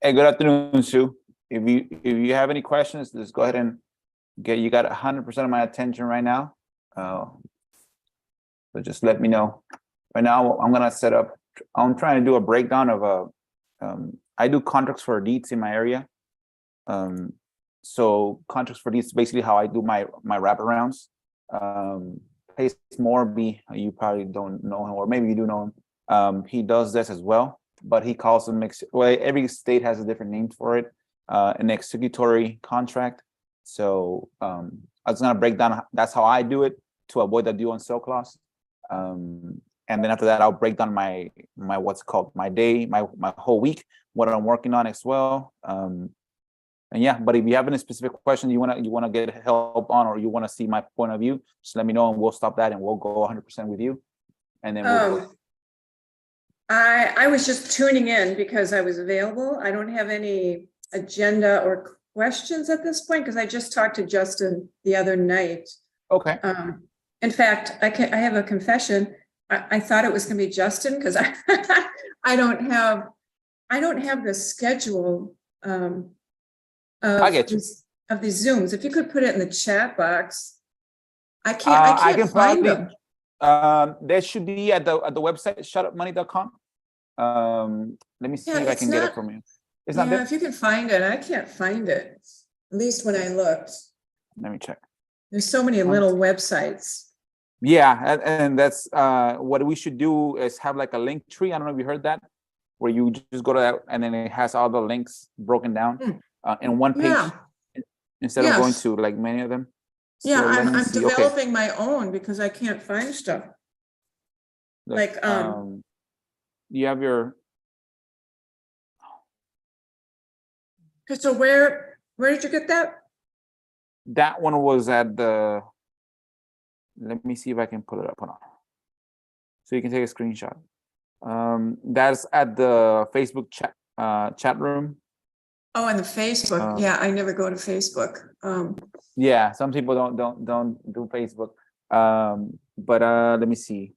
Hey, good afternoon, Sue. If you have any questions, just go ahead and you got 100% of my attention right now. So just let me know. Right now, I'm trying to do a breakdown of I do contracts for deeds in my area. So contracts for deeds is basically how I do my wraparounds. Pays more, you probably don't know him, or maybe you do know him. He does this as well, but he calls them every state has a different name for it. An executory contract. So I was gonna break down, that's how I do it to avoid the due on sale clause. And then after that, I'll break down my what's called my day, my whole week, what I'm working on as well. And yeah, but if you have any specific question you wanna get help on, or you wanna see my point of view, just let me know and we'll stop that and we'll go 100% with you. And then we'll I was just tuning in because I was available. I don't have any agenda or questions at this point because I just talked to Justin the other night. Okay. In fact, I have a confession. I thought it was going to be Justin because I don't have the schedule of these Zooms. If you could put it in the chat box. I can't find them. That should be at the website shutupmoney.com. Let me see if I can get it from you. It's not there? If you can find it. I can't find it, at least when I looked. Let me check. There's so many little websites. Yeah, and that's what we should do is have like a link tree. I don't know if you heard that, where you just go to that and then it has all the links broken down in one page instead of going to like many of them. Yeah, so I'm developing my own because I can't find stuff. Like you have your. So where did you get that? That one was at the. Let me see if I can pull it up. Hold on. So you can take a screenshot. That's at the Facebook chat room. Oh, in the Facebook. Yeah, I never go to Facebook. Yeah, some people don't do Facebook. But let me see.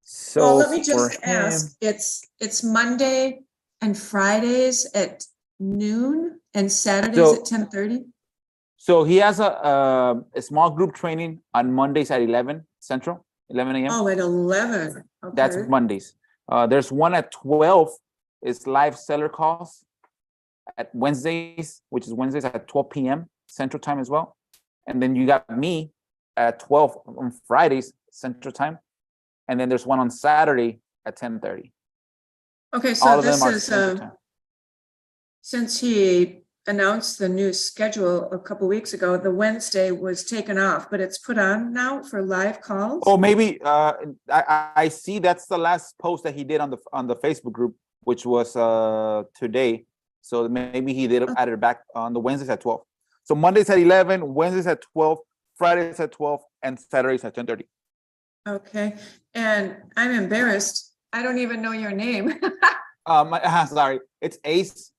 So well, let me just ask. It's Monday and Fridays at noon and Saturdays at 10:30. So he has a small group training on Mondays at 11 Central, 11 a.m. Oh, at 11. Okay. That's Mondays. There's one at 12. It's live seller calls at Wednesdays, which is Wednesdays at 12 p.m. Central Time as well. And then you got me at 12 on Fridays Central Time. And then there's one on Saturday at 10:30. Okay, so this is since he announced the new schedule a couple weeks ago, the Wednesday was taken off, but it's put on now for live calls. Oh, maybe I see that's the last post that he did on the Facebook group, which was today. So maybe he did add it back on the Wednesdays at 12. So Mondays at 11, Wednesdays at 12, Fridays at 12, and Saturdays at 10:30. Okay, and I'm embarrassed. I don't even know your name. Sorry, it's Ace.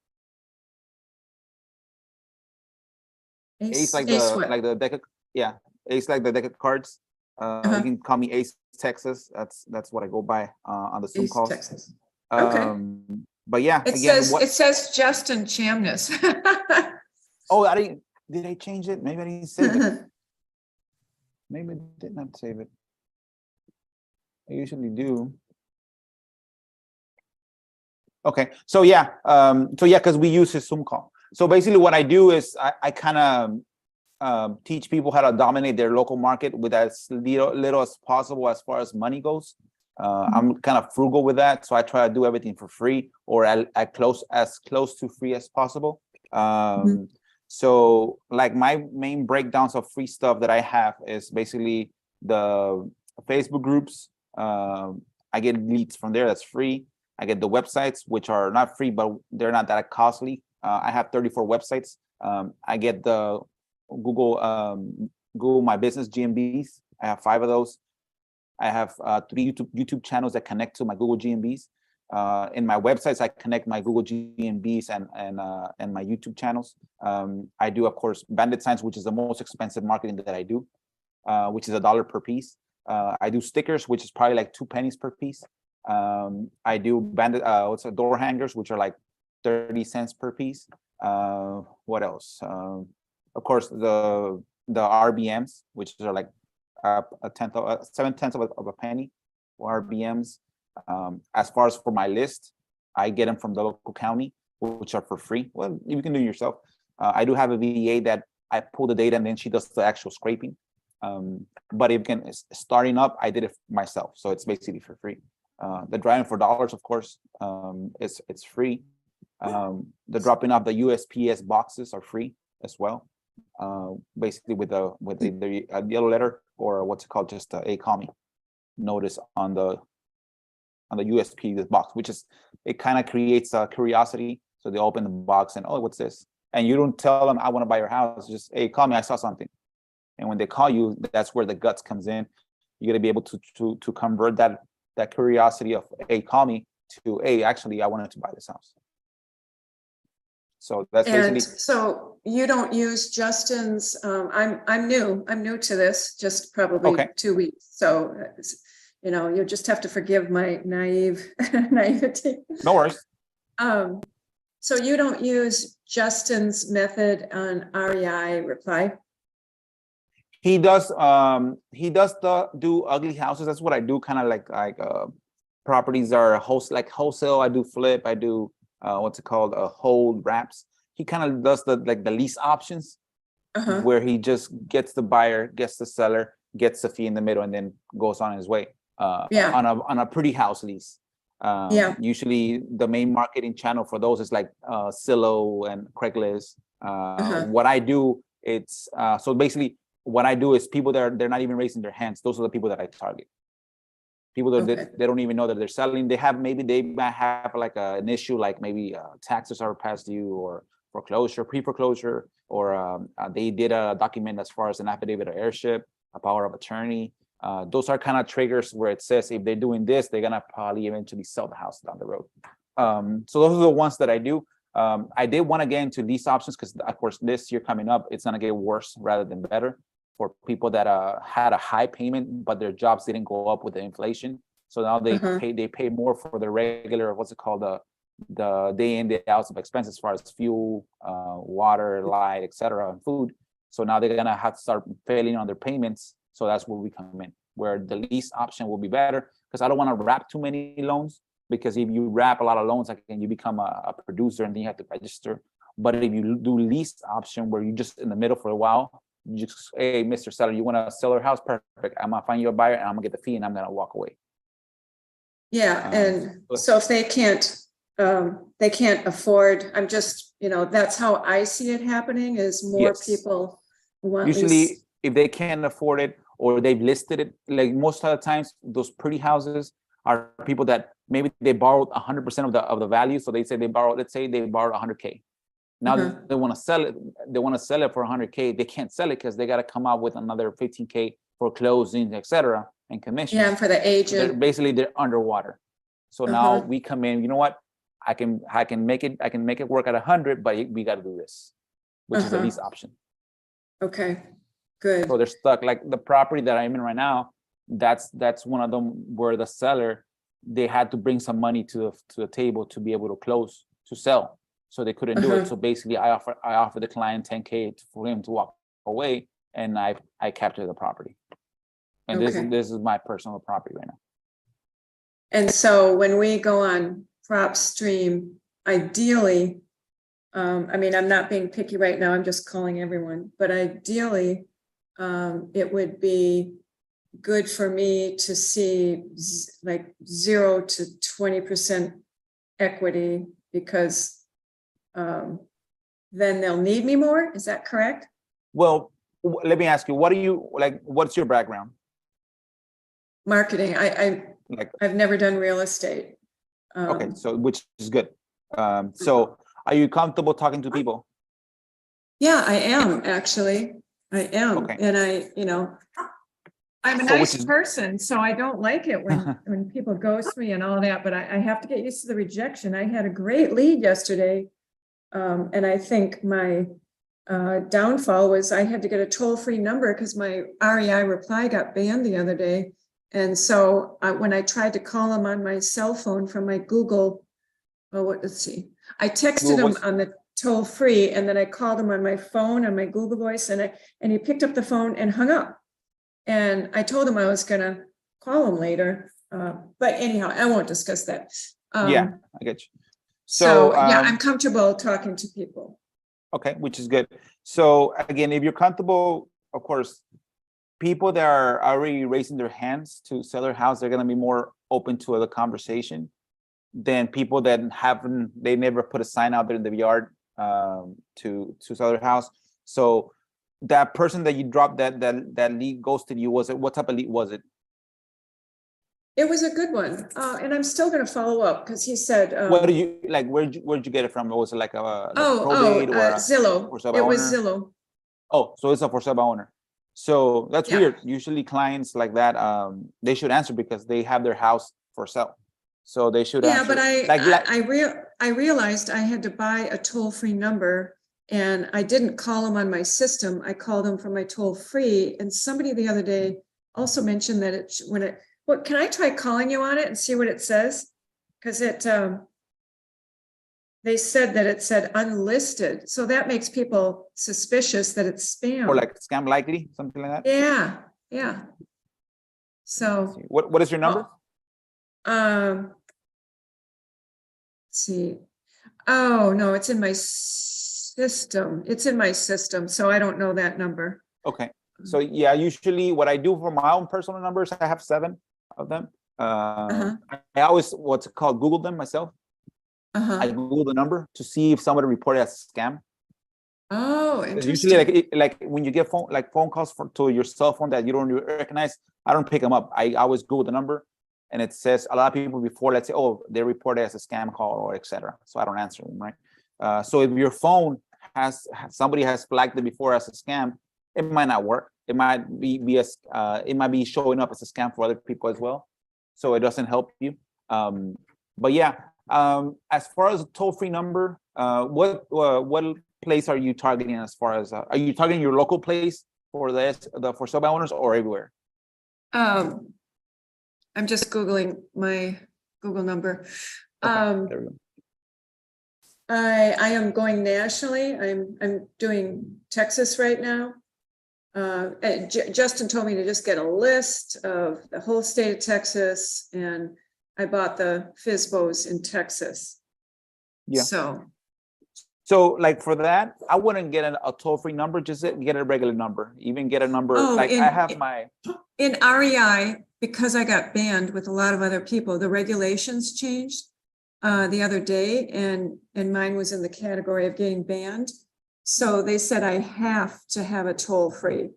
Ace like the deck of, Ace like the deck of cards. You can call me Ace Texas. That's what I go by on the Zoom calls. Texas. Okay. But yeah, it says Justin Chamness. Oh, did I change it? Maybe I didn't save it. Maybe I did not save it. I usually do. Okay, so yeah, because we use his Zoom call. So basically what I do is I kind of teach people how to dominate their local market with as little as possible as far as money goes. I'm kind of frugal with that. So I try to do everything for free or as close to free as possible. So like my main breakdowns of free stuff that I have is basically the Facebook groups. I get leads from there. That's free. I get the websites, which are not free, but they're not that costly. I have 34 websites. I get the Google My Business GMBs. I have 5 of those. I have 3 YouTube channels that connect to my Google GMBs. In my websites, I connect my Google GMBs and my YouTube channels. I do, of course, bandit signs, which is the most expensive marketing that I do, which is $1 per piece. I do stickers, which is probably like 2 pennies per piece. I do bandit door hangers, which are like 30 cents per piece. What else? Of course, the RBMs, which are like a tenth of 7/10 of a penny, or RBMs. As far as for my list, I get them from the local county, which are for free. Well, you can do it yourself. I do have a VA that I pull the data and then she does the actual scraping. But if can starting up, I did it myself, so it's basically for free. The driving for dollars, of course, it's free. The dropping off the USPS boxes are free as well. Basically with the yellow letter, or what's it called, just a call me notice on the USPS box, which is, it kind of creates a curiosity. So they open the box and, oh, what's this? And you don't tell them I want to buy your house. Just, hey, call me, I saw something. And when they call you, that's where the guts comes in. You got to be able to convert that curiosity of, hey, call me, to, hey, actually, I wanted to buy this house. So that's basically. So you don't use Justin's. I'm new to this, just probably 2 weeks. So you just have to forgive my naivety. No worries. So you don't use Justin's method on REI reply? He does do ugly houses. That's what I do, kind of like properties are wholesale. I do flip, I do what's it called, hold wraps. He kind of does the lease options, where he just gets the buyer, gets the seller, gets the fee in the middle, and then goes on his way. On a pretty house lease. Usually the main marketing channel for those is like Zillow and Craigslist. What I do, it's so basically what I do is people that they're not even raising their hands. Those are the people that I target. People that they don't even know that they're selling. They might have like an issue, like maybe taxes are past due, or foreclosure, pre-foreclosure, or they did a document as far as an affidavit of heirship, a power of attorney. Those are kind of triggers where it says if they're doing this, they're gonna probably eventually sell the house down the road. So those are the ones that I do. I did want to get into lease options because, of course, this year coming up, it's gonna get worse rather than better for people that had a high payment, but their jobs didn't go up with the inflation. So now they pay more for the regular, what's it called, the day in, day out of expenses as far as fuel, water, light, etc., and food. So now they're gonna have to start failing on their payments. So that's where we come in, where the lease option will be better, because I don't want to wrap too many loans, because if you wrap a lot of loans, like, you become a producer and then you have to register. But if you do lease option where you're just in the middle for a while, you just, hey, Mr. Seller, you want to sell your house? Perfect. I'm gonna find you a buyer and I'm gonna get the fee and I'm gonna walk away. Yeah, and so if they can't afford, I'm just, that's how I see it happening, is more people want usually if they can't afford it, or they've listed it, like most of the times, those pretty houses are people that maybe they borrowed 100% of the value. So they say let's say they borrowed 100K. Now they want to sell it. They want to sell it for 100K. They can't sell it because they got to come up with another 15K for closing, etc., and commissions. Yeah, and for the agent. They're underwater. So now we come in. You know what? I can make it work at 100, but we got to do this, which is the lease option. Okay, good. So they're stuck. Like the property that I'm in right now, that's one of them where the seller, they had to bring some money to the table to be able to close, to sell. So they couldn't do it. So basically I offer the client 10K for him to walk away, and I capture the property. And this is my personal property right now. And so when we go on PropStream, ideally, I mean, I'm not being picky right now, I'm just calling everyone, but ideally, it would be good for me to see like 0 to 20% equity, because then they'll need me more. Is that correct? Well, let me ask you, what's your background? Marketing. I've never done real estate. Okay, so which is good. So are you comfortable talking to people? Yeah, I am, actually. I am. Okay. And I'm a nice person, so I don't like it when people ghost me and all that, but I have to get used to the rejection. I had a great lead yesterday. And I think my downfall was I had to get a toll-free number because my REI reply got banned the other day. And so when I tried to call them on my cell phone from my Google let's see. I texted him on the toll free, and then I called him on my phone, on my Google Voice, and he picked up the phone and hung up. And I told him I was gonna call him later. But anyhow, I won't discuss that. Yeah, I get you. So yeah, I'm comfortable talking to people. Okay, which is good. So again, if you're comfortable, of course, people that are already raising their hands to sell their house, they're gonna be more open to the conversation than people that they never put a sign out there in the yard to sell their house. So that person that you dropped that lead ghosted you, what type of lead was it? It was a good one, and I'm still going to follow up because he said. What do you like? Where'd you get it from? Was it like a probate or Zillow? It was Zillow. Oh, so it's a for sale by owner. So that's weird. Usually clients like that, they should answer because they have their house for sale. So they should answer. But I realized I had to buy a toll-free number, and I didn't call them on my system. I called them from my toll-free, and somebody the other day also mentioned that can I try calling you on it and see what it says? Because they said that it said unlisted. So that makes people suspicious that it's spam. Or like scam likely, something like that? Yeah. So. What is your number? Let's see. Oh, no, it's in my system. So I don't know that number. Okay. So yeah, usually what I do for my own personal numbers, I have 7 of them. I always Google them myself. I Google the number to see if somebody reported as a scam. Oh, interesting. Usually, like when you get phone calls to your cell phone that you don't recognize, I don't pick them up. I always Google the number, and it says a lot of people before, let's say, oh, they reported as a scam call or etc. So I don't answer them, right? So if your phone somebody has flagged it before as a scam, it might not work. It might it might be showing up as a scam for other people as well. So it doesn't help you. But yeah, as far as a toll-free number, what place are you targeting? As far as are you targeting your local place for the for sale by owners or everywhere? I'm just Googling my Google number. Okay, there we go. I am going nationally. I'm doing Texas right now. Justin told me to just get a list of the whole state of Texas, and I bought the FSBOs in Texas. Yeah. So like for that, I wouldn't get a toll-free number, just get a regular number. Even get a number I have my in REI, because I got banned with a lot of other people. The regulations changed the other day, and mine was in the category of getting banned. So they said I have to have a toll-free.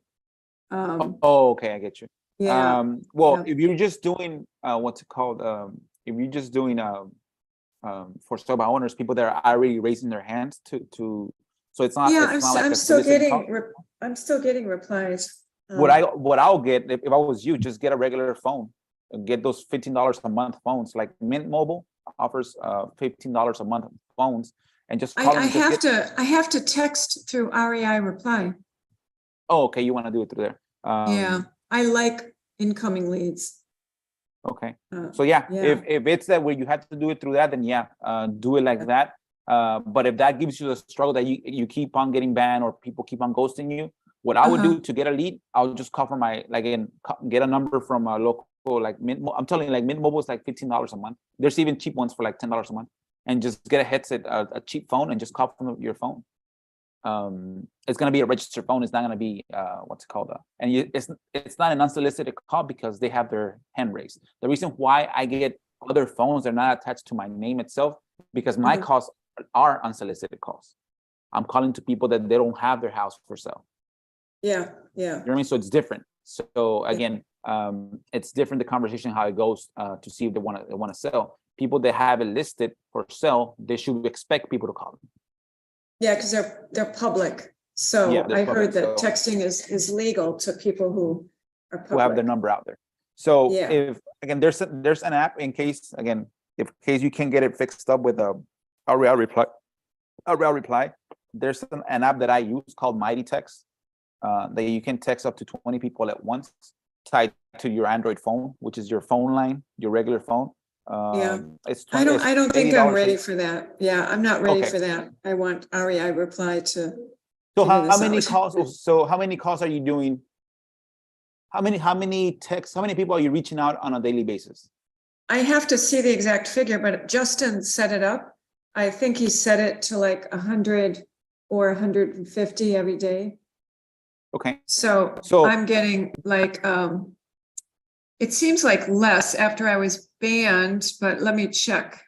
Okay, I get you. Yeah. If you're just doing what's it called? If you're just doing for sale by owners, people that are already raising their hands to so it's not. Yeah, it's not like I'm still getting replies. What I'll get if I was you, just get a regular phone and get those $15 a month phones. Like Mint Mobile offers $15 a month phones. And just call I have to text through REI reply. Oh, okay. You want to do it through there? Yeah, I like incoming leads. Okay. So yeah, if it's that way you have to do it through that, then do it like that. But if that gives you the struggle that you keep on getting banned or people keep on ghosting you, what I would do to get a lead, I'll just call from get a number from a local like Mint. I'm telling you, like Mint Mobile is like $15 a month. There's even cheap ones for like $10 a month. And just get a headset, a cheap phone, and just call from your phone. It's going to be a registered phone. It's not going to be what's it called? It's not an unsolicited call because they have their hand raised. The reason why I get other phones that are not attached to my name itself, because my calls are unsolicited calls. I'm calling to people that they don't have their house for sale. Yeah. You know what I mean? So it's different. So again, it's different, the conversation, how it goes to see if they want to sell. People that have it listed for sale, they should expect people to call them. Yeah, because they're public. So yeah, I heard that texting is legal to people who are public. Who have their number out there. So if again, there's an app in case you can get it fixed up with a real reply. There's an app that I use called Mighty Text that you can text up to 20 people at once, tied to your Android phone, which is your phone line, your regular phone. Yeah. It's I 20, it's don't think I'm $80 ready for that. Yeah, I'm not ready Okay. for that. I want REI reply to So figure how this many out. calls? So how many calls are you doing? How many texts? How many people are you reaching out on a daily basis? I have to see the exact figure, but Justin set it up. I think he set it to like 100 or 150 every day. Okay. So So I'm getting like, it seems like less after I was banned, but let me check.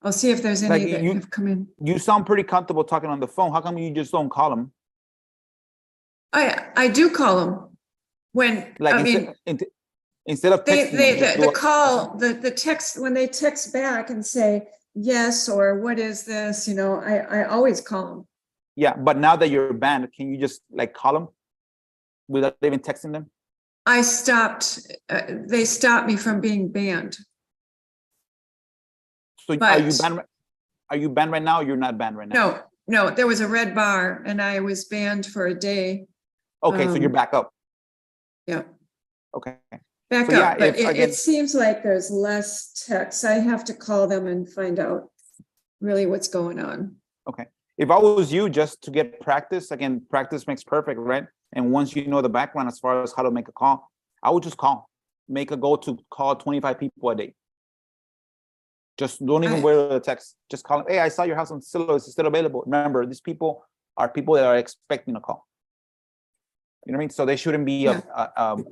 I'll see if there's any like that have come in. you sound pretty comfortable talking on the phone. How come you just don't call them? I do call them when, Like I mean, instead of texting them, just do the a call, the text, when they text back and say, yes, or what is this, you know, I always call them. Yeah, but now that you're banned, can you just like call them without even texting them? I stopped, they stopped me from being banned. So But are you banned right now or you're not banned right now? no, there was a red bar and I was banned for a day. Okay, so you're back up. Yeah. Okay. Back So, up, yeah, but it seems like there's less texts. I have to call them and find out really what's going on. Okay. If I was you, just to get practice, again, practice makes perfect, right? And once you know the background as far as how to make a call, I would just call. Make a goal to call 25 people a day. Just don't even worry about the text. Just call them. Hey, I saw your house on Zillow. Is it still available? Remember, these people are people that are expecting a call. You know what I mean? So they shouldn't be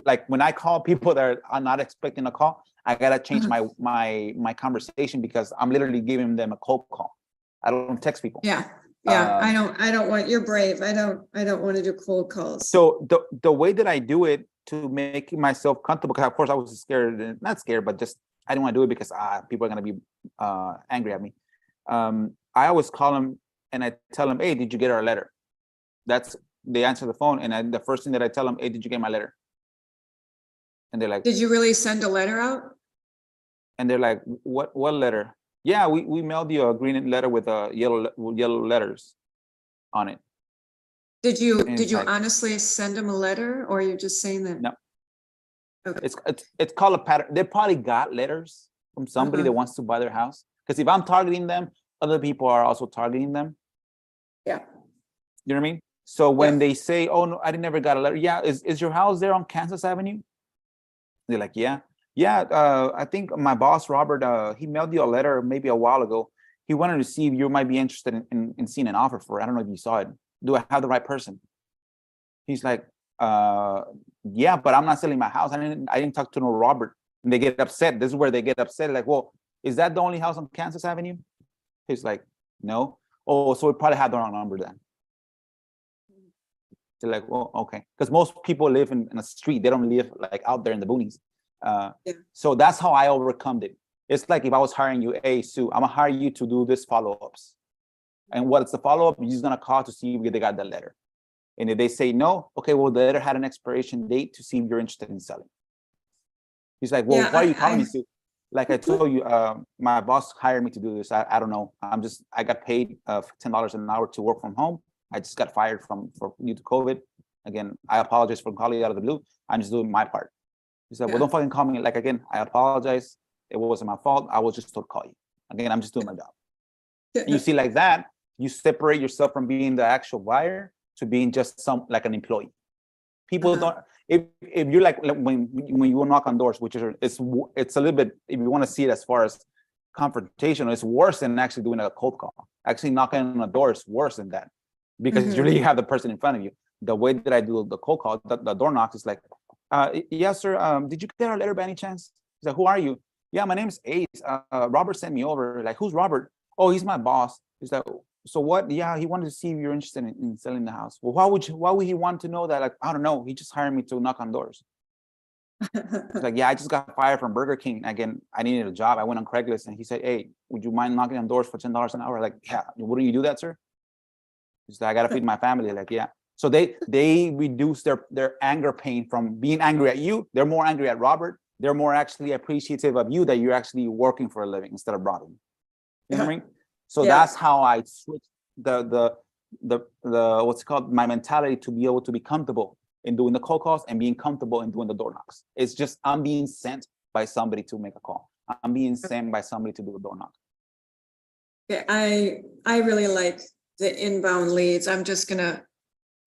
like when I call people that are not expecting a call, I gotta change my conversation because I'm literally giving them a cold call. I don't text people. Yeah. I don't want, you're brave. I don't want to do cold calls. So the way that I do it to make myself comfortable, because of course I was scared, not scared, but just I didn't want to do it because people are gonna be angry at me. I always call them and I tell them, hey, did you get our letter? They answer the phone and the first thing that I tell them, hey, did you get my letter? And they're like, did you really send a letter out? And they're like, what letter? Yeah, we mailed you a green letter with yellow letters on it. Did you like, honestly send them a letter or are you just saying that? No. Okay. It's called a pattern. They probably got letters from somebody that wants to buy their house. Because if I'm targeting them, other people are also targeting them. Yeah. You know what I mean? So when they say, oh no, I never got a letter. Yeah, is your house there on Kansas Avenue? They're like, yeah. Yeah, I think my boss, Robert, he mailed you a letter maybe a while ago. He wanted to see if you might be interested in seeing an offer for it. I don't know if you saw it. Do I have the right person? He's like, yeah, but I'm not selling my house. I didn't talk to no Robert. And they get upset. This is where they get upset. Like, well, is that the only house on Kansas Avenue? He's like, no. Oh, so we probably had the wrong number then. They're like, well, okay. Because most people live in a street. They don't live like out there in the boonies. So that's how I overcome it. It's like if I was hiring you, hey, Sue, I'm gonna hire you to do this follow-ups. And what's the follow-up? You're just gonna call to see if they got that letter. And if they say no, okay, well, the letter had an expiration date to see if you're interested in selling. He's like, well, why are you calling me, Sue? Like I told you, my boss hired me to do this. I don't know. I got paid $10 an hour to work from home. I just got fired due to COVID. Again, I apologize for calling you out of the blue. I'm just doing my part. He said, well, don't fucking call me. Like, again, I apologize. It wasn't my fault. I was just told to call you. Again, I'm just doing my job. And you see, like that, you separate yourself from being the actual buyer to being just like an employee. People don't, if you're like when you knock on doors, which is, it's a little bit, if you want to see it as far as confrontation, it's worse than actually doing a cold call. Actually knocking on a door is worse than that because you really have the person in front of you. The way that I do the cold call, the door knocks is like, yes, sir. Did you get our letter by any chance? He's like, who are you? Yeah, my name is Ace. Robert sent me over. Like, who's Robert? Oh, he's my boss. He's like, so what? Yeah, he wanted to see if you're interested in selling the house. Well, why would he want to know that? Like, I don't know. He just hired me to knock on doors. He's like, yeah, I just got fired from Burger King. Again, I needed a job. I went on Craigslist and he said, hey, would you mind knocking on doors for $10 an hour? Like, yeah, wouldn't you do that, sir? He's like, I gotta feed my family. Like, yeah. So they reduce their anger pain from being angry at you. They're more angry at Robert. They're more actually appreciative of you that you're actually working for a living instead of robbing. You know what I mean? So that's how I switch the what's it called, my mentality to be able to be comfortable in doing the cold calls and being comfortable in doing the door knocks. It's just I'm being sent by somebody to make a call. I'm being sent by somebody to do a door knock. Yeah, I really like the inbound leads. I'm just gonna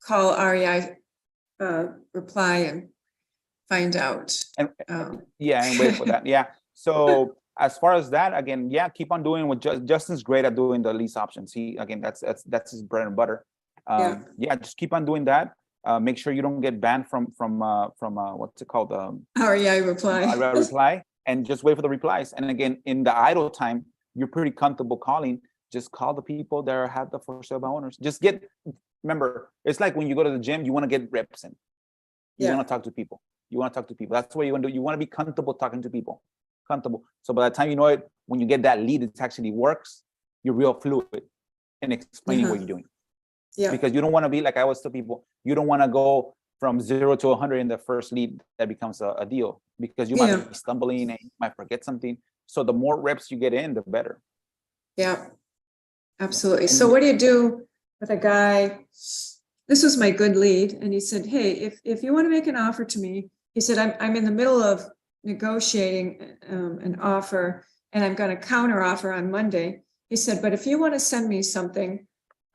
call REI reply and find out. And yeah, and wait for that. Yeah. So as far as that, again, yeah, keep on doing what Justin's great at doing the lease options. He, again, that's his bread and butter. Yeah, just keep on doing that. Make sure you don't get banned from what's it called? REI reply. Reply, and just wait for the replies. And again, in the idle time, you're pretty comfortable calling. Just call the people that have the for sale by owners. Just remember, it's like when you go to the gym, you want to get reps in. You want to talk to people. You want to talk to people. That's what you want to do. You want to be comfortable talking to people. Comfortable. So by the time you know it, when you get that lead, it actually works. You're real fluid in explaining what you're doing. Yeah. Because you don't want to be, like I always tell people, you don't want to go from 0 to 100 in the first lead that becomes a deal, because you might be stumbling and you might forget something. So the more reps you get in, the better. Yeah, absolutely. So what do you do with a guy? This was my good lead, and he said, hey, if you want to make an offer to me, he said, I'm in the middle of negotiating an offer, and I'm going to counter offer on Monday. He said, but if you want to send me something,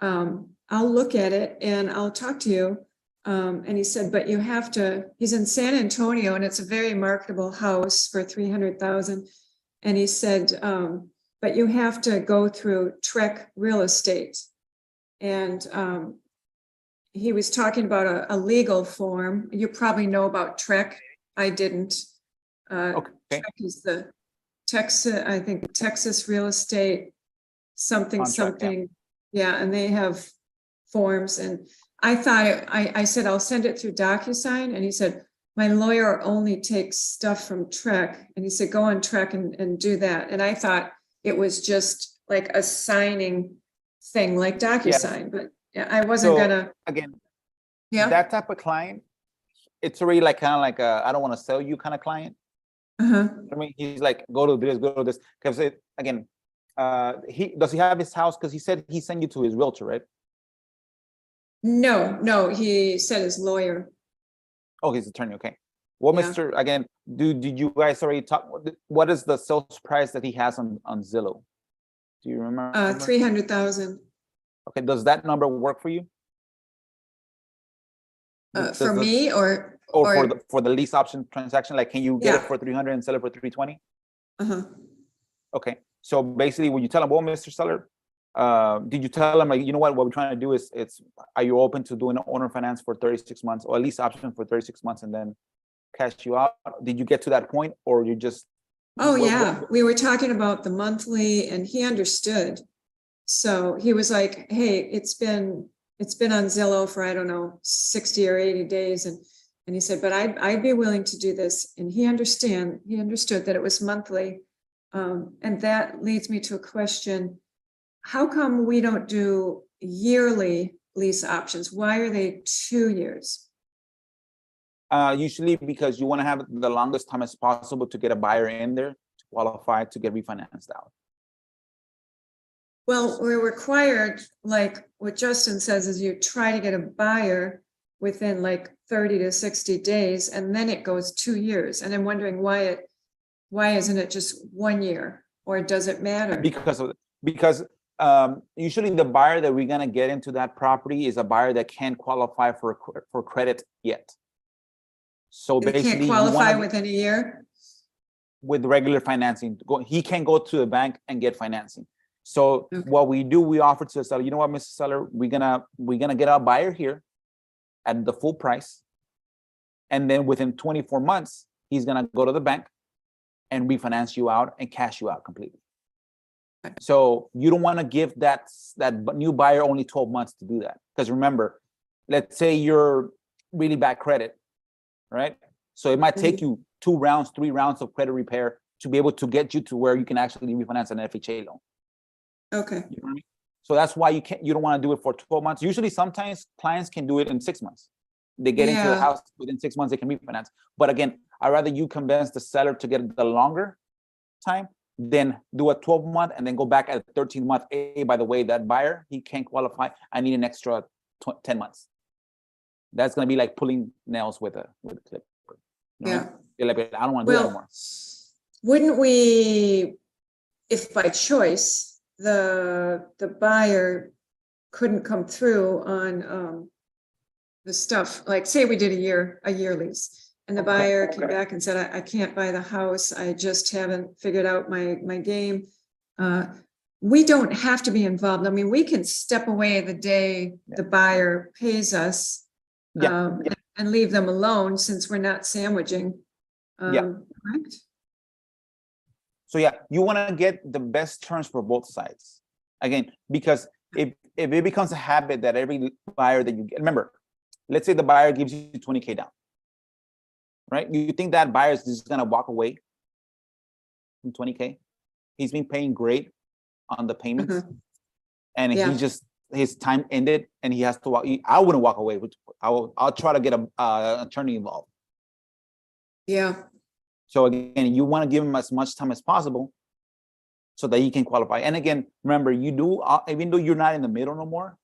I'll look at it and I'll talk to you. And he said, but you have to, he's in San Antonio and it's a very marketable house for $300,000. And he said, but you have to go through Trek Real Estate. And he was talking about a legal form. You probably know about Trek. I didn't. Okay. Trek is the Texas, I think Texas Real Estate, something, contract, something. Yeah, and they have forms. And I thought, I said, I'll send it through DocuSign. And he said, my lawyer only takes stuff from Trek. And he said, go on Trek and do that. And I thought it was just like a signing thing like DocuSign, but yeah, I wasn't gonna. Again, that type of client, it's already like kind of like a, I don't want to sell you kind of client. I mean, he's like, go to this, because again, does he have his house? Because he said he sent you to his realtor, right? No, he said his lawyer. Oh, his attorney. Okay. Well, Mr. Again, did you guys already talk? What is the sales price that he has on Zillow? Do you remember? 300,000. Okay. Does that number work for you? For me or for the lease option transaction? Like, can you get it for 300 and sell it for 320? Okay. So basically, when you tell him, well, Mr. Seller, did you tell him, like, you know what we're trying to do is, are you open to doing an owner finance for 36 months or a lease option for 36 months and then cash you out? Did you get to that point, or you just? Oh, yeah. We were talking about the monthly, and he understood. So he was like, hey, it's been on Zillow for, I don't know, 60 or 80 days. And he said, but I'd be willing to do this. And he understood that it was monthly. And that leads me to a question. How come we don't do yearly lease options? Why are they 2 years? Usually because you want to have the longest time as possible to get a buyer in there to qualify to get refinanced out. Well, we're required, like what Justin says, is you try to get a buyer within like 30 to 60 days, and then it goes 2 years. And I'm wondering why isn't it just 1 year, or does it matter? Because usually the buyer that we're gonna get into that property is a buyer that can't qualify for credit yet. So basically, he can't qualify within a year with regular financing. He can go to the bank and get financing. So what we do, we offer to the seller, you know what, Mr. Seller, we're gonna get our buyer here at the full price, and then within 24 months, he's gonna go to the bank and refinance you out and cash you out completely. So you don't want to give that new buyer only 12 months to do that, because remember, let's say you're really bad credit, right? So it might take you 2 rounds, 3 rounds of credit repair to be able to get you to where you can actually refinance an FHA loan. Okay. You know what I mean? So that's why you don't want to do it for 12 months. Usually, sometimes clients can do it in 6 months. They get into the house within 6 months, they can refinance. But again, I'd rather you convince the seller to get the longer time than do a 12-month and then go back at a 13-month. Hey, by the way, that buyer, he can't qualify. I need an extra 10 months. That's going to be like pulling nails with a clip. You know? Yeah. Like, I don't want to do that anymore. wouldn't we, if by choice, the buyer couldn't come through on the stuff, like say we did a year lease, and the buyer came back and said, I can't buy the house, I just haven't figured out my game. We don't have to be involved. I mean, we can step away the day the buyer pays us and leave them alone, since we're not sandwiching. Correct? So yeah, you want to get the best terms for both sides. Again, because if it becomes a habit that every buyer that you get, remember, let's say the buyer gives you 20K down, right? You think that buyer is just going to walk away from 20K? He's been paying great on the payments, and he just, his time ended and he has to walk. I wouldn't walk away. I'll try to get an attorney involved. Yeah. So again, you want to give him as much time as possible so that he can qualify. And again, remember, you do, even though you're not in the middle no more,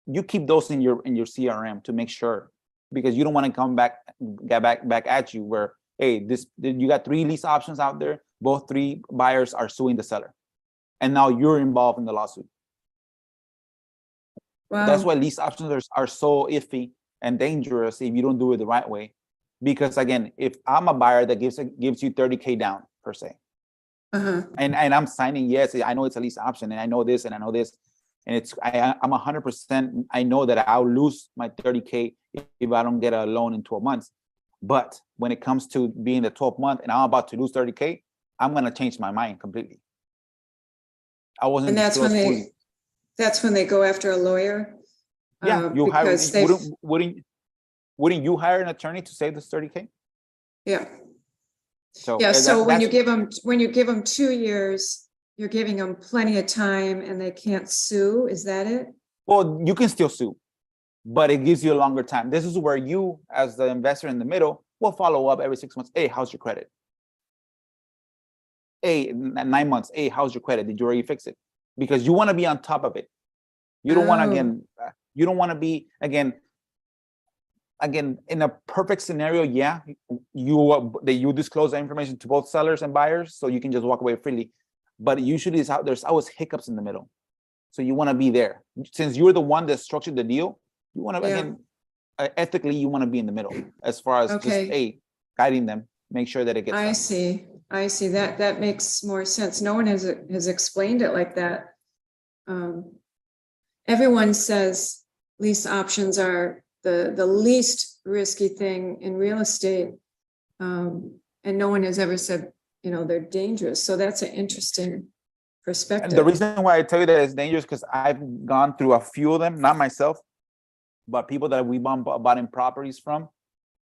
you keep those in your CRM to make sure, because you don't want to come back at you where, hey, you got 3 lease options out there, both 3 buyers are suing the seller, and now you're involved in the lawsuit. Wow. That's why lease options are so iffy and dangerous if you don't do it the right way. Because again, if I'm a buyer that gives you 30K down per se, and I'm signing, yes, I know it's a lease option, and I know this, and I know this, and I'm 100%, I know that I'll lose my 30K if I don't get a loan in 12 months. But when it comes to being the 12th month and I'm about to lose 30K, I'm gonna change my mind completely. I wasn't. And that's when they go after a lawyer. Yeah, you hire. Wouldn't you hire an attorney to save this 30K? Yeah. So yeah. So when you give them 2 years, you're giving them plenty of time, and they can't sue. Is that it? Well, you can still sue, but it gives you a longer time. This is where you, as the investor in the middle, will follow up every 6 months. Hey, how's your credit? Hey, 9 months. Hey, how's your credit? Did you already fix it? Because you want to be on top of it. You don't want to you don't want to be again, in a perfect scenario, yeah, you disclose the information to both sellers and buyers, so you can just walk away freely. But usually there's always hiccups in the middle. So you want to be there. Since you're the one that structured the deal, you want to, again, ethically, you want to be in the middle as far as just, guiding them, make sure that it gets done. I see. That makes more sense. No one has explained it like that. Everyone says lease options are the least risky thing in real estate. And no one has ever said, they're dangerous. So that's an interesting perspective. And the reason why I tell you that it's dangerous, because I've gone through a few of them, not myself, but people that we bought in properties from,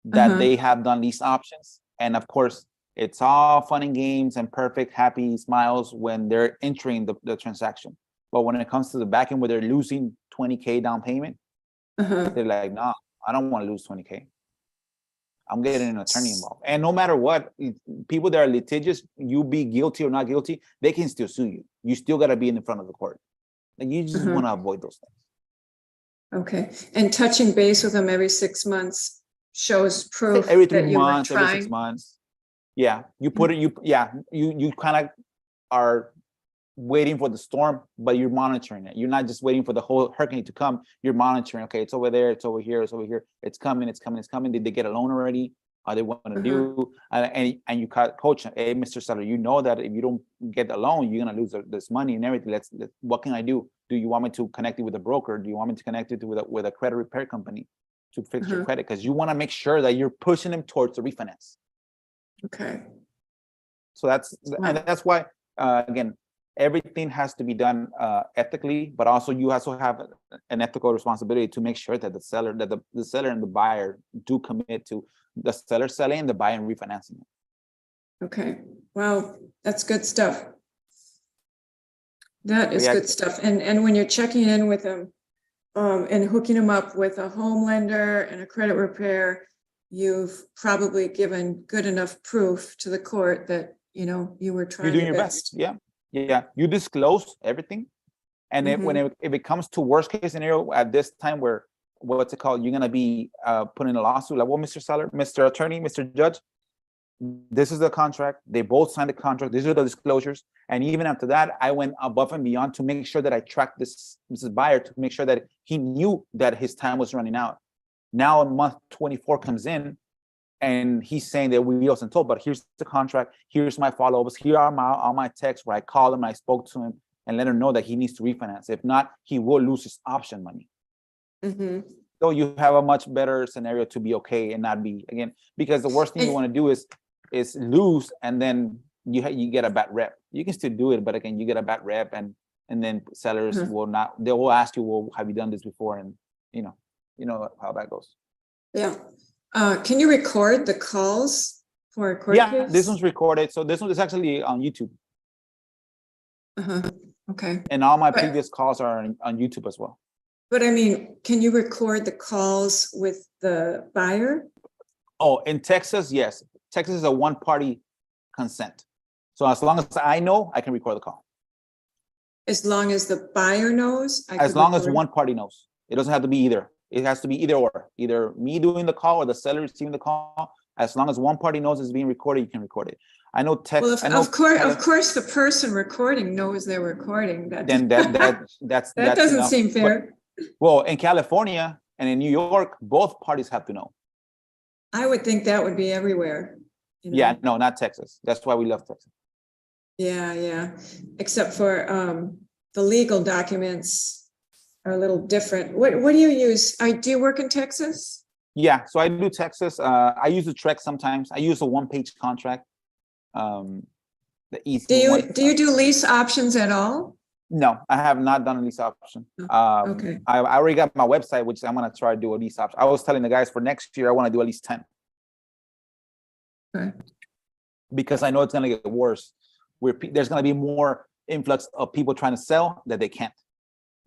that they have done lease options. And of course, it's all fun and games and perfect, happy smiles when they're entering the transaction. But when it comes to the back end where they're losing 20K down payment, they're like, no, I don't want to lose 20K. I'm getting an attorney involved. And no matter what, people that are litigious, you be guilty or not guilty, they can still sue you. You still got to be in front of the court. And you just want to avoid those things. Okay. And touching base with them every 6 months shows proof every 3 that you months, were every trying. 6 months. Yeah, you put it. You kind of are waiting for the storm, but you're monitoring it. You're not just waiting for the whole hurricane to come. You're monitoring. Okay, it's over there. It's over here. It's over here. It's coming. It's coming. It's coming. Did they get a loan already? Are they want to do? And you coach. Hey, Mr. Seller, you know that if you don't get the loan, you're gonna lose this money and everything. What can I do? Do you want me to connect you with a broker? Do you want me to connect you with a credit repair company to fix your credit? Because you want to make sure that you're pushing them towards the refinance. Okay. So that's why again, everything has to be done ethically, but also you also have an ethical responsibility to make sure that the seller and the buyer do commit to the seller selling and the buyer refinancing it. Okay. Wow, that's good stuff. That is good stuff. And when you're checking in with them and hooking them up with a home lender and a credit repair, you've probably given good enough proof to the court that you were trying You're doing your best. Yeah, you disclose everything, and if it comes to worst case scenario at this time, where what's it called? You're gonna be putting a lawsuit. Like, well, Mr. Seller, Mr. Attorney, Mr. Judge, this is the contract. They both signed the contract. These are the disclosures. And even after that, I went above and beyond to make sure that I tracked this buyer to make sure that he knew that his time was running out. Now month 24 comes in and he's saying that we wasn't told, but here's the contract. Here's my follow-ups. Here are all my texts where I called him, I spoke to him and let him know that he needs to refinance. If not, he will lose his option money. Mm-hmm. So you have a much better scenario to be okay and not be, again, because the worst thing you want to do is lose and then you get a bad rep. You can still do it, but again, you get a bad rep and then sellers will not, they will ask you, well, have you done this before? And you know how that goes. Yeah. Can you record the calls for a court case? This one's recorded. So this one is actually on YouTube. Okay. And all my previous calls are on YouTube as well. But I mean, can you record the calls with the buyer? Oh, in Texas, yes. Texas is a one-party consent. So as long as I know, I can record the call. As long as the buyer knows? As long as one party knows. It doesn't have to be either. It has to be either or. Either me doing the call or the seller receiving the call. As long as one party knows it's being recorded, you can record it. I know Texas. Well, of course, the person recording knows they're recording. That doesn't enough. Seem fair. But, well, in California and in New York, both parties have to know. I would think that would be everywhere. You know? Yeah, no, not Texas. That's why we love Texas. Yeah. Except for the legal documents are a little different. What do you use? Do you work in Texas? Yeah, so I do Texas. I use the Trex sometimes. I use a one-page contract. The easy. Do you do lease options at all? No, I have not done a lease option. Okay. I already got my website, which I'm gonna try to do a lease option. I was telling the guys for next year I want to do at least 10. Okay. Because I know it's gonna get worse. There's gonna be more influx of people trying to sell that they can't,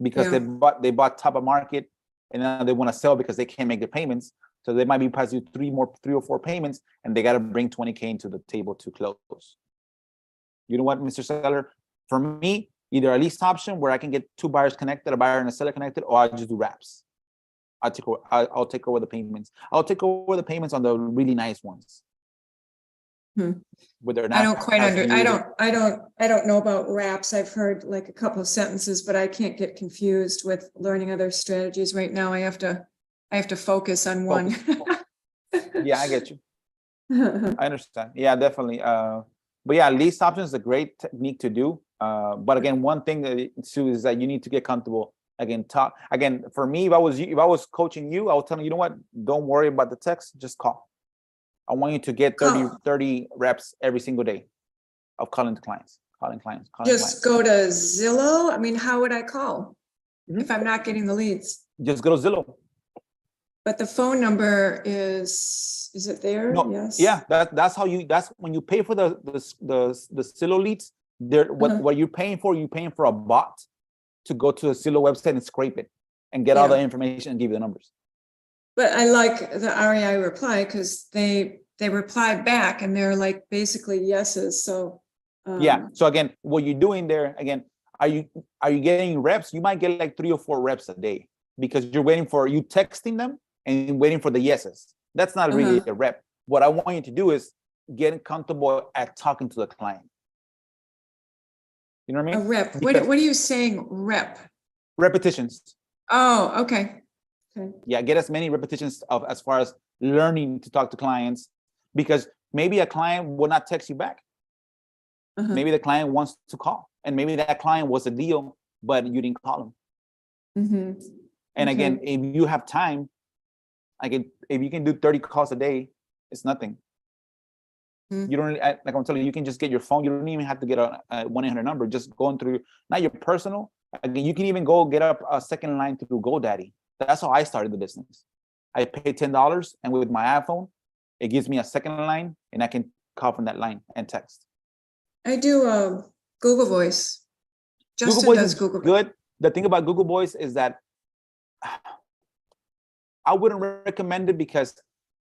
because they bought top of market and now they want to sell because they can't make the payments. So they might be passing three or four payments and they got to bring 20K into the table to close. You know what, Mr. Seller? For me, either a lease option where I can get two buyers connected, a buyer and a seller connected, or I'll just do wraps. I'll take over the payments. I'll take over the payments on the really nice ones. I don't know about wraps. I've heard like a couple of sentences, but I can't get confused with learning other strategies right now. I have to focus on one. Yeah, I get you. I understand. Yeah, definitely. But yeah, lease option is a great technique to do. But again, one thing too is that you need to get comfortable. Again, for me, if I was coaching you, I would tell you, you know what? Don't worry about the text, just call. I want you to get 30 reps every single day of calling clients. Just go to Zillow. I mean, how would I call if I'm not getting the leads? Just go to Zillow. But the phone number is it there? No, yes. Yeah, that's when you pay for the Zillow leads. What you're paying for a bot to go to the Zillow website and scrape it and get all the information and give you the numbers. But I like the REI reply because they reply back and they're like basically yeses. So So again, what you're doing there, again, are you getting reps? You might get like 3 or 4 reps a day because you're texting them and waiting for the yeses. That's not really a rep. What I want you to do is get comfortable at talking to the client. You know what I mean? A rep. What are you saying? Rep. Repetitions. Oh, okay. Yeah, get as many repetitions as far as learning to talk to clients, because maybe a client will not text you back. Maybe the client wants to call, and maybe that client was a deal, but you didn't call him. And again, if you have time, if you can do 30 calls a day, it's nothing. You don't, like I'm telling you, you can just get your phone. You don't even have to get a 1-800 number. Just going through, not your personal. Again, you can even go get up a second line through GoDaddy. That's how I started the business. I pay $10, and with my iPhone, it gives me a second line, and I can call from that line and text. I do Google Voice. Justin Google Voice does is Google good. The thing about Google Voice is that I wouldn't recommend it because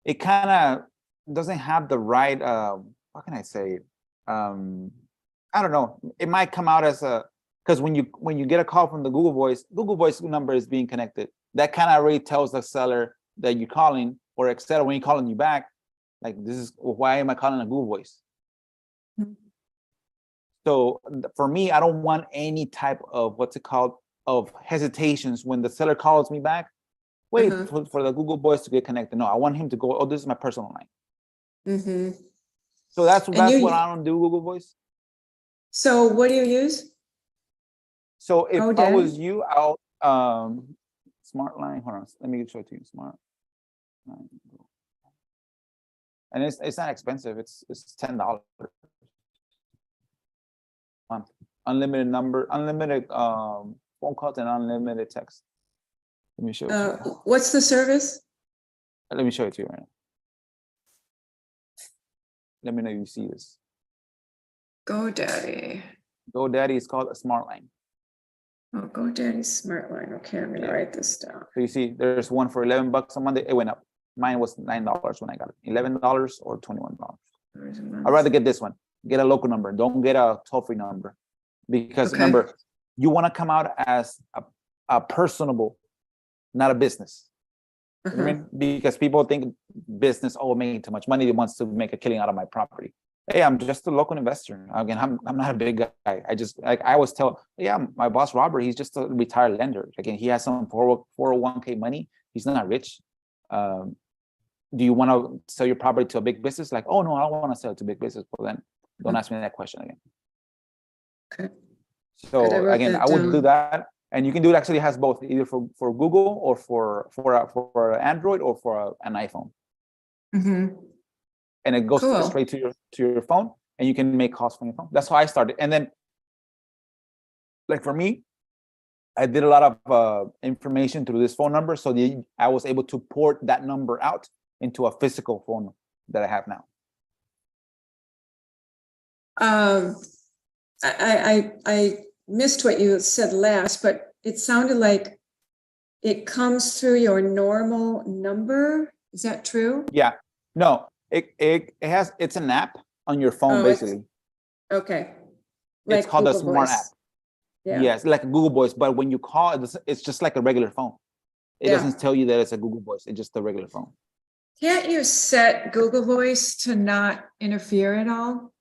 it kind of doesn't have the right. How can I say it? I don't know. It might come out as because when you get a call from the Google Voice number is being connected. That kind of already tells the seller that you're calling, or etc. when you're calling you back, Like, this is, why am I calling a Google Voice? Mhm. So for me, I don't want any type of, what's it called, of hesitations when the seller calls me back. Wait for the Google Voice to get connected. No, I want him to go, oh, this is my personal line. So that's what I don't do, Google Voice. So what do you use? So if I was you, I'll smart line. Hold on, let me show it to you. Smart line. And it's not expensive. It's $10 a month. Unlimited number, unlimited phone calls, and unlimited text. Let me show it to you. What's the service? Let me show it to you right now. Let me know if you see this. GoDaddy. GoDaddy is called a smart line. Oh, GoDaddy Smart Line. Okay, I'm gonna write this down. So you see, there's one for $11 a month. It went up. Mine was $9 when I got it. $11 or $21. I'd rather get this one. Get a local number. Don't get a toll-free number, because remember, you want to come out as a personable, not a business. You know what I mean? Because people think business, oh, making too much money, he wants to make a killing out of my property. Hey, I'm just a local investor. Again, I'm not a big guy. I just, like I always tell, yeah, my boss Robert, he's just a retired lender. Again, he has some 401k money. He's not rich. Do you want to sell your property to a big business? Like, oh no, I don't want to sell it to big business. Well, then don't ask me that question again. Okay. So again, I would do that. And you can do it, actually has both, either for Google or for Android or for an iPhone. And it goes straight to your phone, and you can make calls from your phone. That's how I started. And then, like for me, I did a lot of information through this phone number, so I was able to port that number out into a physical phone that I have now. I missed what you said last, but it sounded like it comes through your normal number. Is that true? Yeah. No. It's an app on your phone, basically. Okay. Like it's called Google a smart app. Yeah. Yes, like a Google Voice, but when you call it, it's just like a regular phone. It doesn't tell you that it's a Google Voice. It's just a regular phone. Can't you set Google Voice to not interfere at all?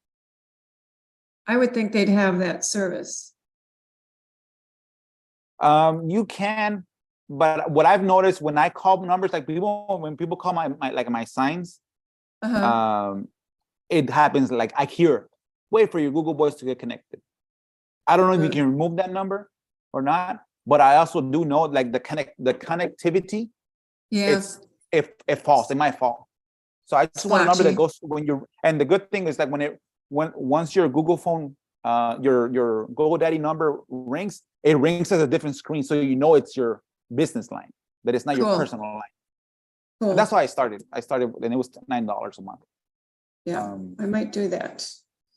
I would think they'd have that service. You can, but what I've noticed when I call numbers, like when people call my signs, it happens like I hear, wait for your Google Voice to get connected. I don't know if you can remove that number or not, but I also do know like the connectivity. Yeah. It falls, it might fall. So I just want a number that goes when you're, and the good thing is that once your Google phone, your GoDaddy number rings, it rings as a different screen, so you know it's your business line, that it's not your personal line. That's why I started, and it was $9 a month. Yeah, I might do that.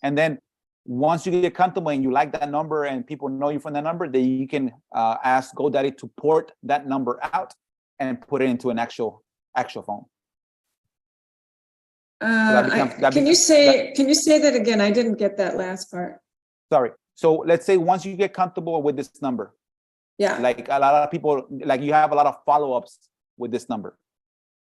And then once you get comfortable and you like that number and people know you from that number, then you can ask GoDaddy to port that number out and put it into an actual phone. Can you say that again? I didn't get that last part. Sorry. So let's say once you get comfortable with this number, like a lot of people, like you have a lot of follow-ups with this number,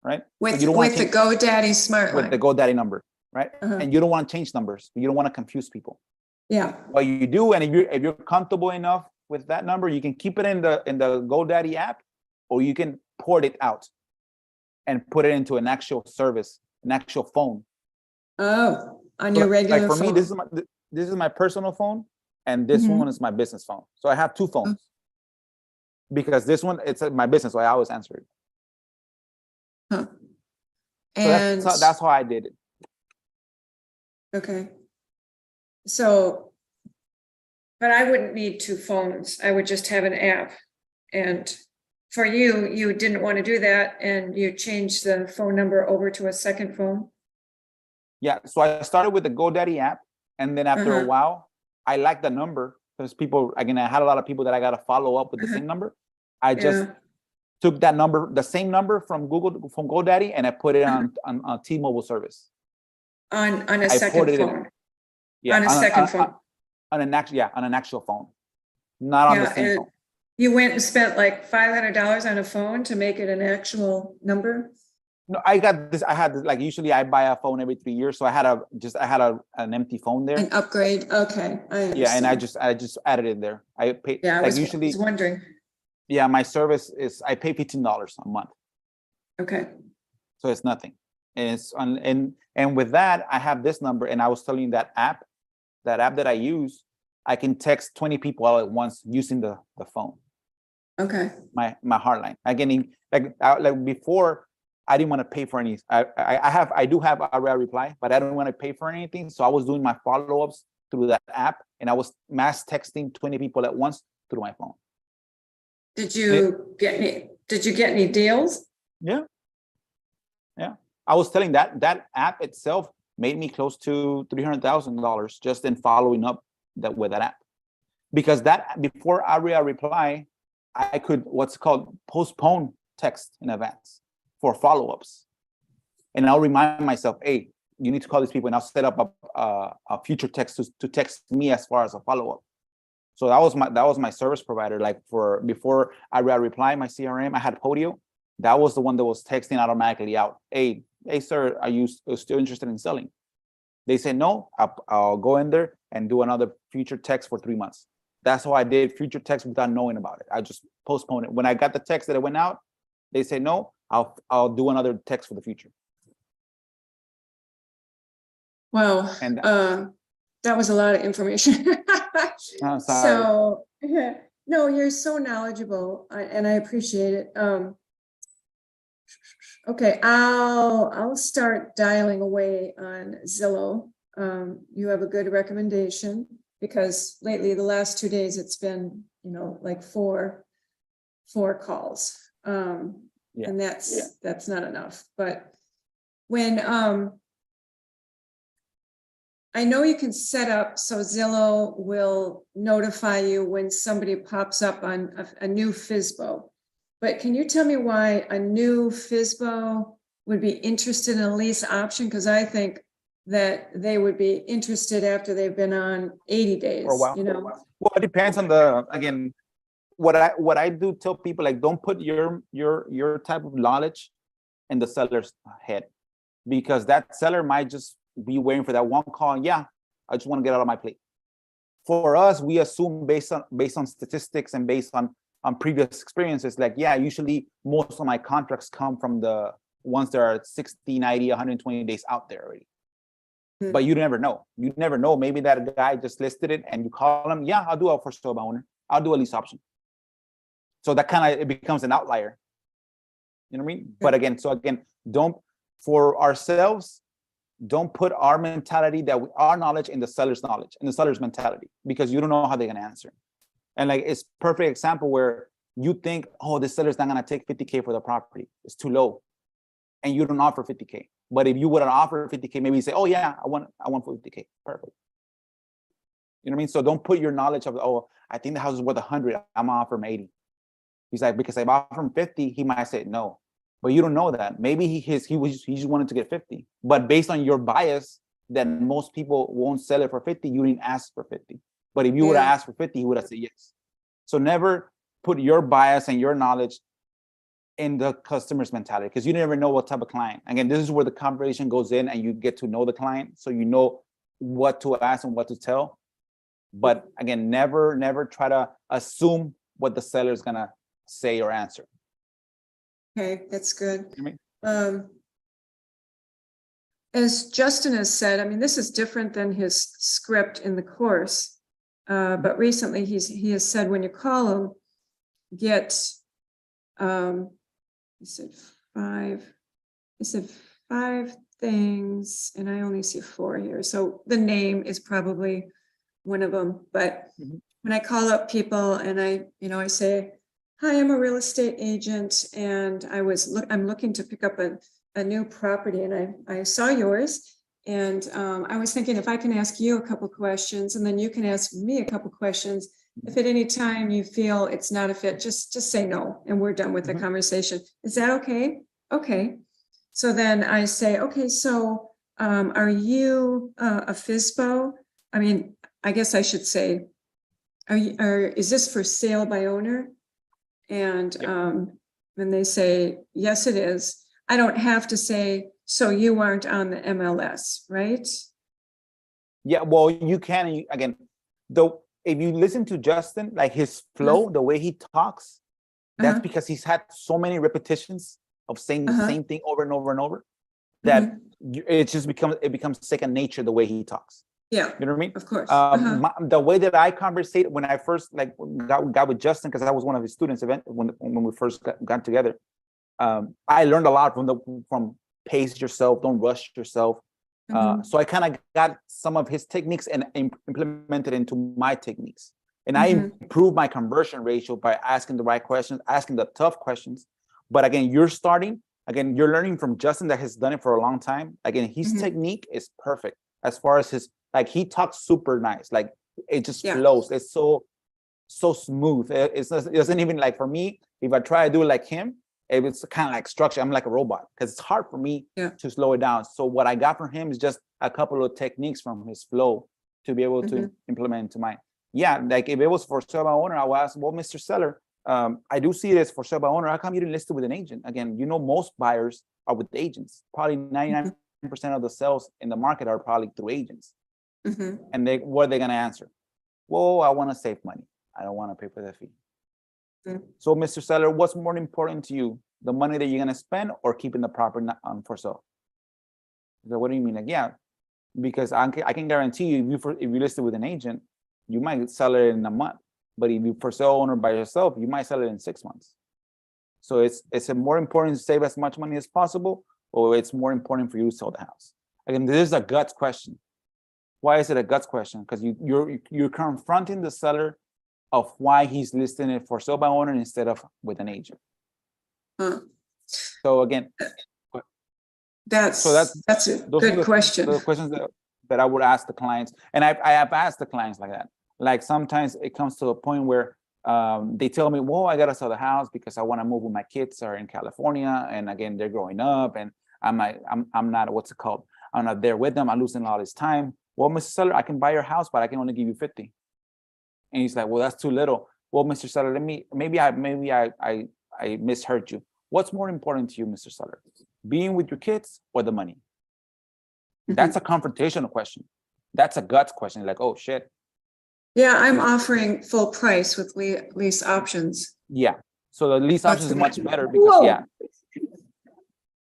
right? With the GoDaddy smart line. With the GoDaddy number, right? And you don't want to change numbers. You don't want to confuse people. Yeah. What you do, and if you're comfortable enough with that number, you can keep it in the GoDaddy app, or you can port it out and put it into an actual service, an actual phone. Oh, on your regular phone. Like for me, this is my personal phone, and this one is my business phone. So I have two phones because this one, it's my business, so I always answer it. So and that's how I did it. Okay. So, but I wouldn't need two phones. I would just have an app. And for you, you didn't want to do that, and you changed the phone number over to a second phone? Yeah, so I started with the GoDaddy app, and then after a while, I liked the number because people, again, I had a lot of people that I got to follow up with the same number. I just took that number, the same number from GoDaddy, and I put it on T-Mobile service. On a second phone. Yeah, on a second phone. On an actual phone, not on the same phone. You went and spent like $500 on a phone to make it an actual number? No, I got this. I had this, like, usually I buy a phone every 3 years, so I had an empty phone there. An upgrade, okay, I understand. Yeah, and I just added it there. I pay, Yeah, I like, was usually, wondering, yeah, my service is, I pay $15 a month, okay, so it's nothing. And it's on, and with that, I have this number, and I was telling you that app that I use, I can text 20 people all at once using the phone, okay, my hotline. I can, like before, I didn't want to pay for any. I do have a rare reply, but I don't want to pay for anything. So I was doing my follow-ups through that app, and I was mass texting 20 people at once through my phone. did you get any deals? Yeah. I was telling that app itself made me close to $300,000 just in following up with that app, because that, before I reply, I could, what's called, postpone text in advance for follow-ups, and I'll remind myself, hey, you need to call these people, and I'll set up a future text to text me as far as a follow-up. So that was my service provider. Like, for before I reply, my CRM, I had Podio. That was the one that was texting automatically out, hey sir, are you still interested in selling? They said no, I'll go in there and do another future text for 3 months. That's how I did future text without knowing about it. I just postponed it. When I got the text that it went out, they said no, I'll do another text for the future. Wow, And that was a lot of information. I'm sorry. So, no, you're so knowledgeable, and I appreciate it. Okay, I'll start dialing away on Zillow. You have a good recommendation, because lately, the last 2 days, it's been, like four calls. Yeah. And that's not enough. But when I know you can set up so Zillow will notify you when somebody pops up on a new FSBO. But can you tell me why a new FSBO would be interested in a lease option? Because I think that they would be interested after they've been on 80 days. For a while. Well, it depends on again, what I do tell people, like, don't put your type of knowledge in the seller's head, because that seller might just be waiting for that one call. And yeah, I just want to get out of my plate. For us, we assume based on statistics and based on previous experiences, like, yeah, usually most of my contracts come from the ones that are 60, 90, 120 days out there already. Mm-hmm. But you never know. You never know. Maybe that guy just listed it and you call him, yeah, I'll do a for sale by owner. I'll do a lease option. So that kind of, it becomes an outlier. You know what I mean? But again, for ourselves, don't put our mentality, our knowledge, in the seller's knowledge, in the seller's mentality, because you don't know how they're going to answer. And like, it's perfect example where you think, oh, this seller's not going to take 50K for the property. It's too low. And you don't offer 50K. But if you would have offered 50K, maybe you say, oh yeah, I want 50K. Perfect. You know what I mean? So don't put your knowledge of, oh, I think the house is worth 100. I'm gonna offer him 80. He's like, because if I offer him 50, he might say no. But you don't know that. Maybe he just wanted to get 50. But based on your bias, that most people won't sell it for 50, you didn't ask for 50. But if you would have asked for 50, he would have said yes. So never put your bias and your knowledge in the customer's mentality, because you never know what type of client. Again, this is where the conversation goes in and you get to know the client, so you know what to ask and what to tell. But again, never try to assume what the seller is gonna say or answer. Okay, that's good. As Justin has said, I mean, this is different than his script in the course, but recently he has said, when you call him, get he said five things, and I only see 4 here. So the name is probably one of them. But when I call up people and I say, hi, I'm a real estate agent, and I'm looking to pick up a new property, and I saw yours, and I was thinking if I can ask you a couple questions, and then you can ask me a couple questions. If at any time you feel it's not a fit, just say no, and we're done with the conversation. Is that okay? Okay. So then I say, okay, so are you a FSBO? I mean, I guess I should say, is this for sale by owner? And they say, yes, it is. I don't have to say, so you aren't on the MLS, right? Yeah, well, you can, again, though, if you listen to Justin, like his flow, the way he talks, that's because he's had so many repetitions of saying the same thing over and over and over that it just becomes second nature the way he talks. Yeah, you know what I mean? Of course. The way that I conversate when I first got with Justin, because I was one of his students when we first got together. I learned a lot from pace yourself, don't rush yourself. So I kind of got some of his techniques and implemented into my techniques. And I improved my conversion ratio by asking the right questions, asking the tough questions. But again, you're learning from Justin that has done it for a long time. Again, his technique is perfect as far as he talks super nice. Like it just flows. It's so smooth. It doesn't even, like, for me, if I try to do it like him, it's kind of like structure. I'm like a robot because it's hard for me to slow it down. So what I got from him is just a couple of techniques from his flow to be able to implement into mine. Yeah, like if it was for sale by owner, I would ask, well, Mr. Seller, I do see it as for sale by owner. How come you didn't list it with an agent? Again, most buyers are with agents. Probably 99% of the sales in the market are probably through agents. And what are they going to answer? Well, I want to save money. I don't want to pay for the fee. So, Mr. Seller, what's more important to you, the money that you're going to spend or keeping the property on for sale? So what do you mean? Like, yeah, because I can guarantee you, if you list it with an agent, you might sell it in a month. But if you for sale owner by yourself, you might sell it in 6 months. So it's more important to save as much money as possible, or it's more important for you to sell the house. Again, this is a guts question. Why is it a guts question? Because you're confronting the seller of why he's listing it for sale by owner instead of with an agent. So again, that's a good question. The questions that I would ask the clients, and I have asked the clients like that. Like sometimes it comes to a point where they tell me, well, I gotta sell the house because I want to move with my kids are in California, and again, they're growing up, and I'm not, what's it called? I'm not there with them. I'm losing all this time. Well, Mr. Seller, I can buy your house, but I can only give you 50. And he's like, well, that's too little. Well, Mr. Seller, maybe I misheard you. What's more important to you, Mr. Seller? Being with your kids or the money? That's a confrontational question. That's a guts question. Like, oh shit. Yeah, I'm offering full price with lease options. Yeah. So the lease option is much better because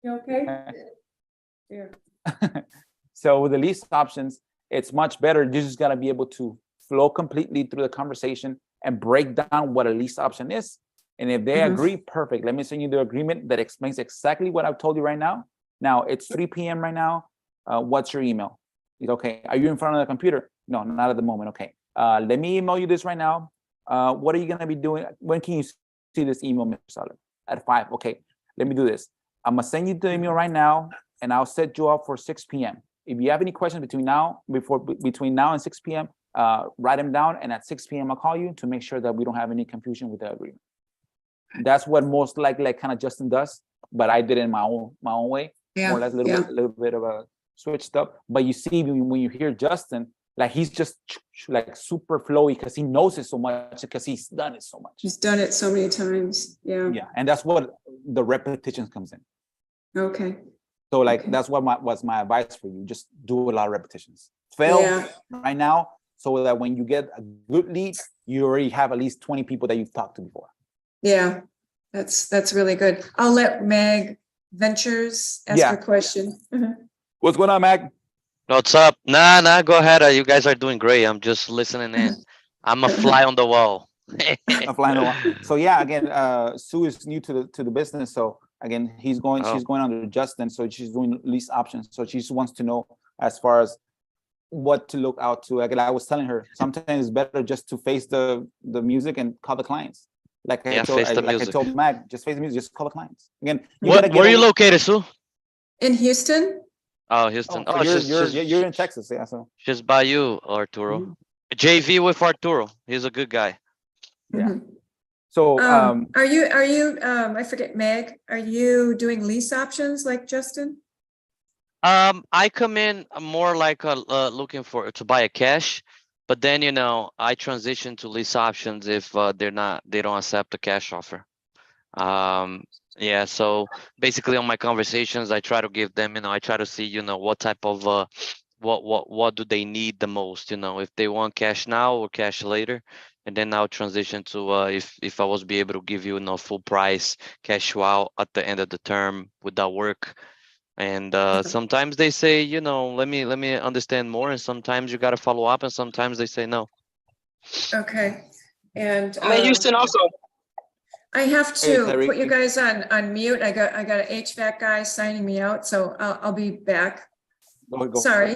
You okay? Yeah. So with the lease options, it's much better. You just gotta be able to flow completely through the conversation and break down what a lease option is. And if they agree, perfect. Let me send you the agreement that explains exactly what I've told you right now. Now it's 3 p.m. right now. What's your email? Okay. Are you in front of the computer? No, not at the moment. Okay. Let me email you this right now. What are you going to be doing? When can you see this email, Mr. Seller? At 5. Okay. Let me do this. I'm going to send you the email right now, and I'll set you up for 6 p.m. If you have any questions between now and 6 p.m., write them down. And at 6 p.m., I'll call you to make sure that we don't have any confusion with the agreement. That's what most likely, like, kind of Justin does, but I did it in my own way. Yeah. More or less a little bit of a switched up. But you see, when you hear Justin, like he's just like super flowy because he knows it so much, because he's done it so much. He's done it so many times. Yeah. Yeah, and that's what the repetitions comes in. Okay. So like that's what was my advice for you. Just do a lot of repetitions. Fail right now, so that when you get a good lead, you already have at least 20 people that you've talked to before. Yeah, that's really good. I'll let Mag Ventures ask her question. What's going on, Mag? What's up? Nah, go ahead. You guys are doing great. I'm just listening in. I'm a fly on the wall. A fly on the wall. So yeah, again, Sue is new to the business. So again, she's going under Justin. So she's doing lease options. So she just wants to know as far as what to look out to. Again, I was telling her sometimes it's better just to face the music and call the clients. Like I told Mag, just face the music, just call the clients. Again, where are you located, Sue? In Houston. Oh, Houston. Oh, you're in Texas, yeah. So just by you, Arturo. JV with Arturo. He's a good guy. Yeah. So are you I forget, Meg, are you doing lease options like Justin? I come in more like looking to buy a cash, but then I transition to lease options if they don't accept the cash offer. Yeah, so basically on my conversations, I try to give them, I try to see, what type of what do they need the most, if they want cash now or cash later. And then I'll transition to if I was be able to give you, full price cash out at the end of the term without work. And sometimes they say, let me understand more, and sometimes you got to follow up, and sometimes they say no. Okay. And I'm in Houston also. I have Hey, to put you Tyreek. guys on mute. I got an HVAC guy signing me out, so I'll be back. Go Sorry.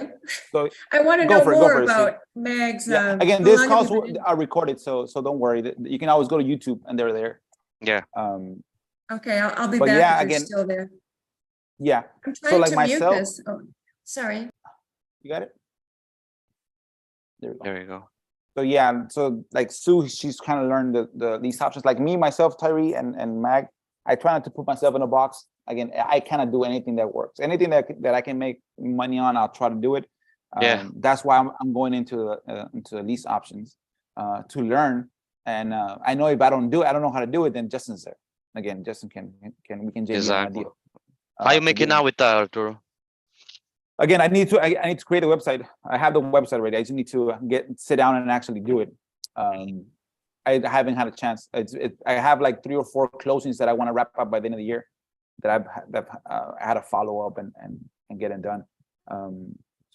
Go, I want to go know for it, more Sue. about Mag's. Yeah. Again, how this long have calls you been in? are recorded, so don't worry. You can always go to YouTube and they're there. Yeah. Okay, I'll be But back yeah, if you're again, still there. yeah. I'm So trying like to mute myself, this. Oh, sorry. you got it? There we go. There you go. So yeah, so like Sue, she's kind of learned these options. Like me, myself, Tyree, and Mag, I try not to put myself in a box. Again, I kind of do anything that works. Anything that I can make money on, I'll try to do it. Yeah. That's why I'm going into the lease options to learn. And I know if I don't know how to do it, then Justin's there. Again, Justin we can JV on a Exactly. deal. How you to making do it. out with that, Arturo? Again, I need to create a website. I have the website already. I just need to sit down and actually do it. I haven't had a chance. I have like 3 or 4 closings that I want to wrap up by the end of the year that I had to follow up and get it done.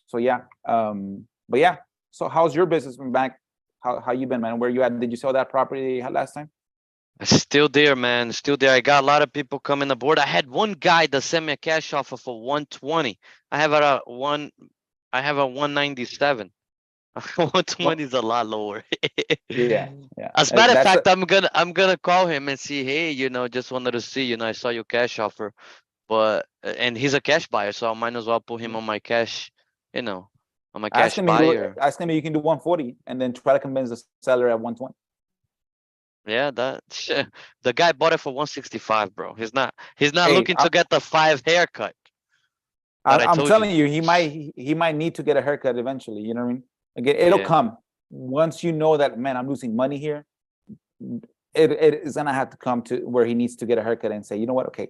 So yeah. But yeah. So how's your business been back? How you been, man? Where you at? Did you sell that property last time? Still there, man. Still there. I got a lot of people coming aboard. I had one guy that sent me a cash offer for 120. I have a 197. 120 is a lot lower. Yeah. As a matter of That's fact, I'm gonna call him and see, hey, just wanted to see, I saw your cash offer, but and he's a cash buyer, so I might as well put him on my cash, on my cash buyer. ask him if you can do 140 and then try to convince the seller at 120. Yeah, the guy bought it for 165, bro. He's not Hey, looking to get the 5 haircut. I'm telling you, he might need to get a haircut eventually. You know what I mean? Again, it'll come once you know that, man, I'm losing money here. It is gonna have to come to where he needs to get a haircut and say, you know what? Okay,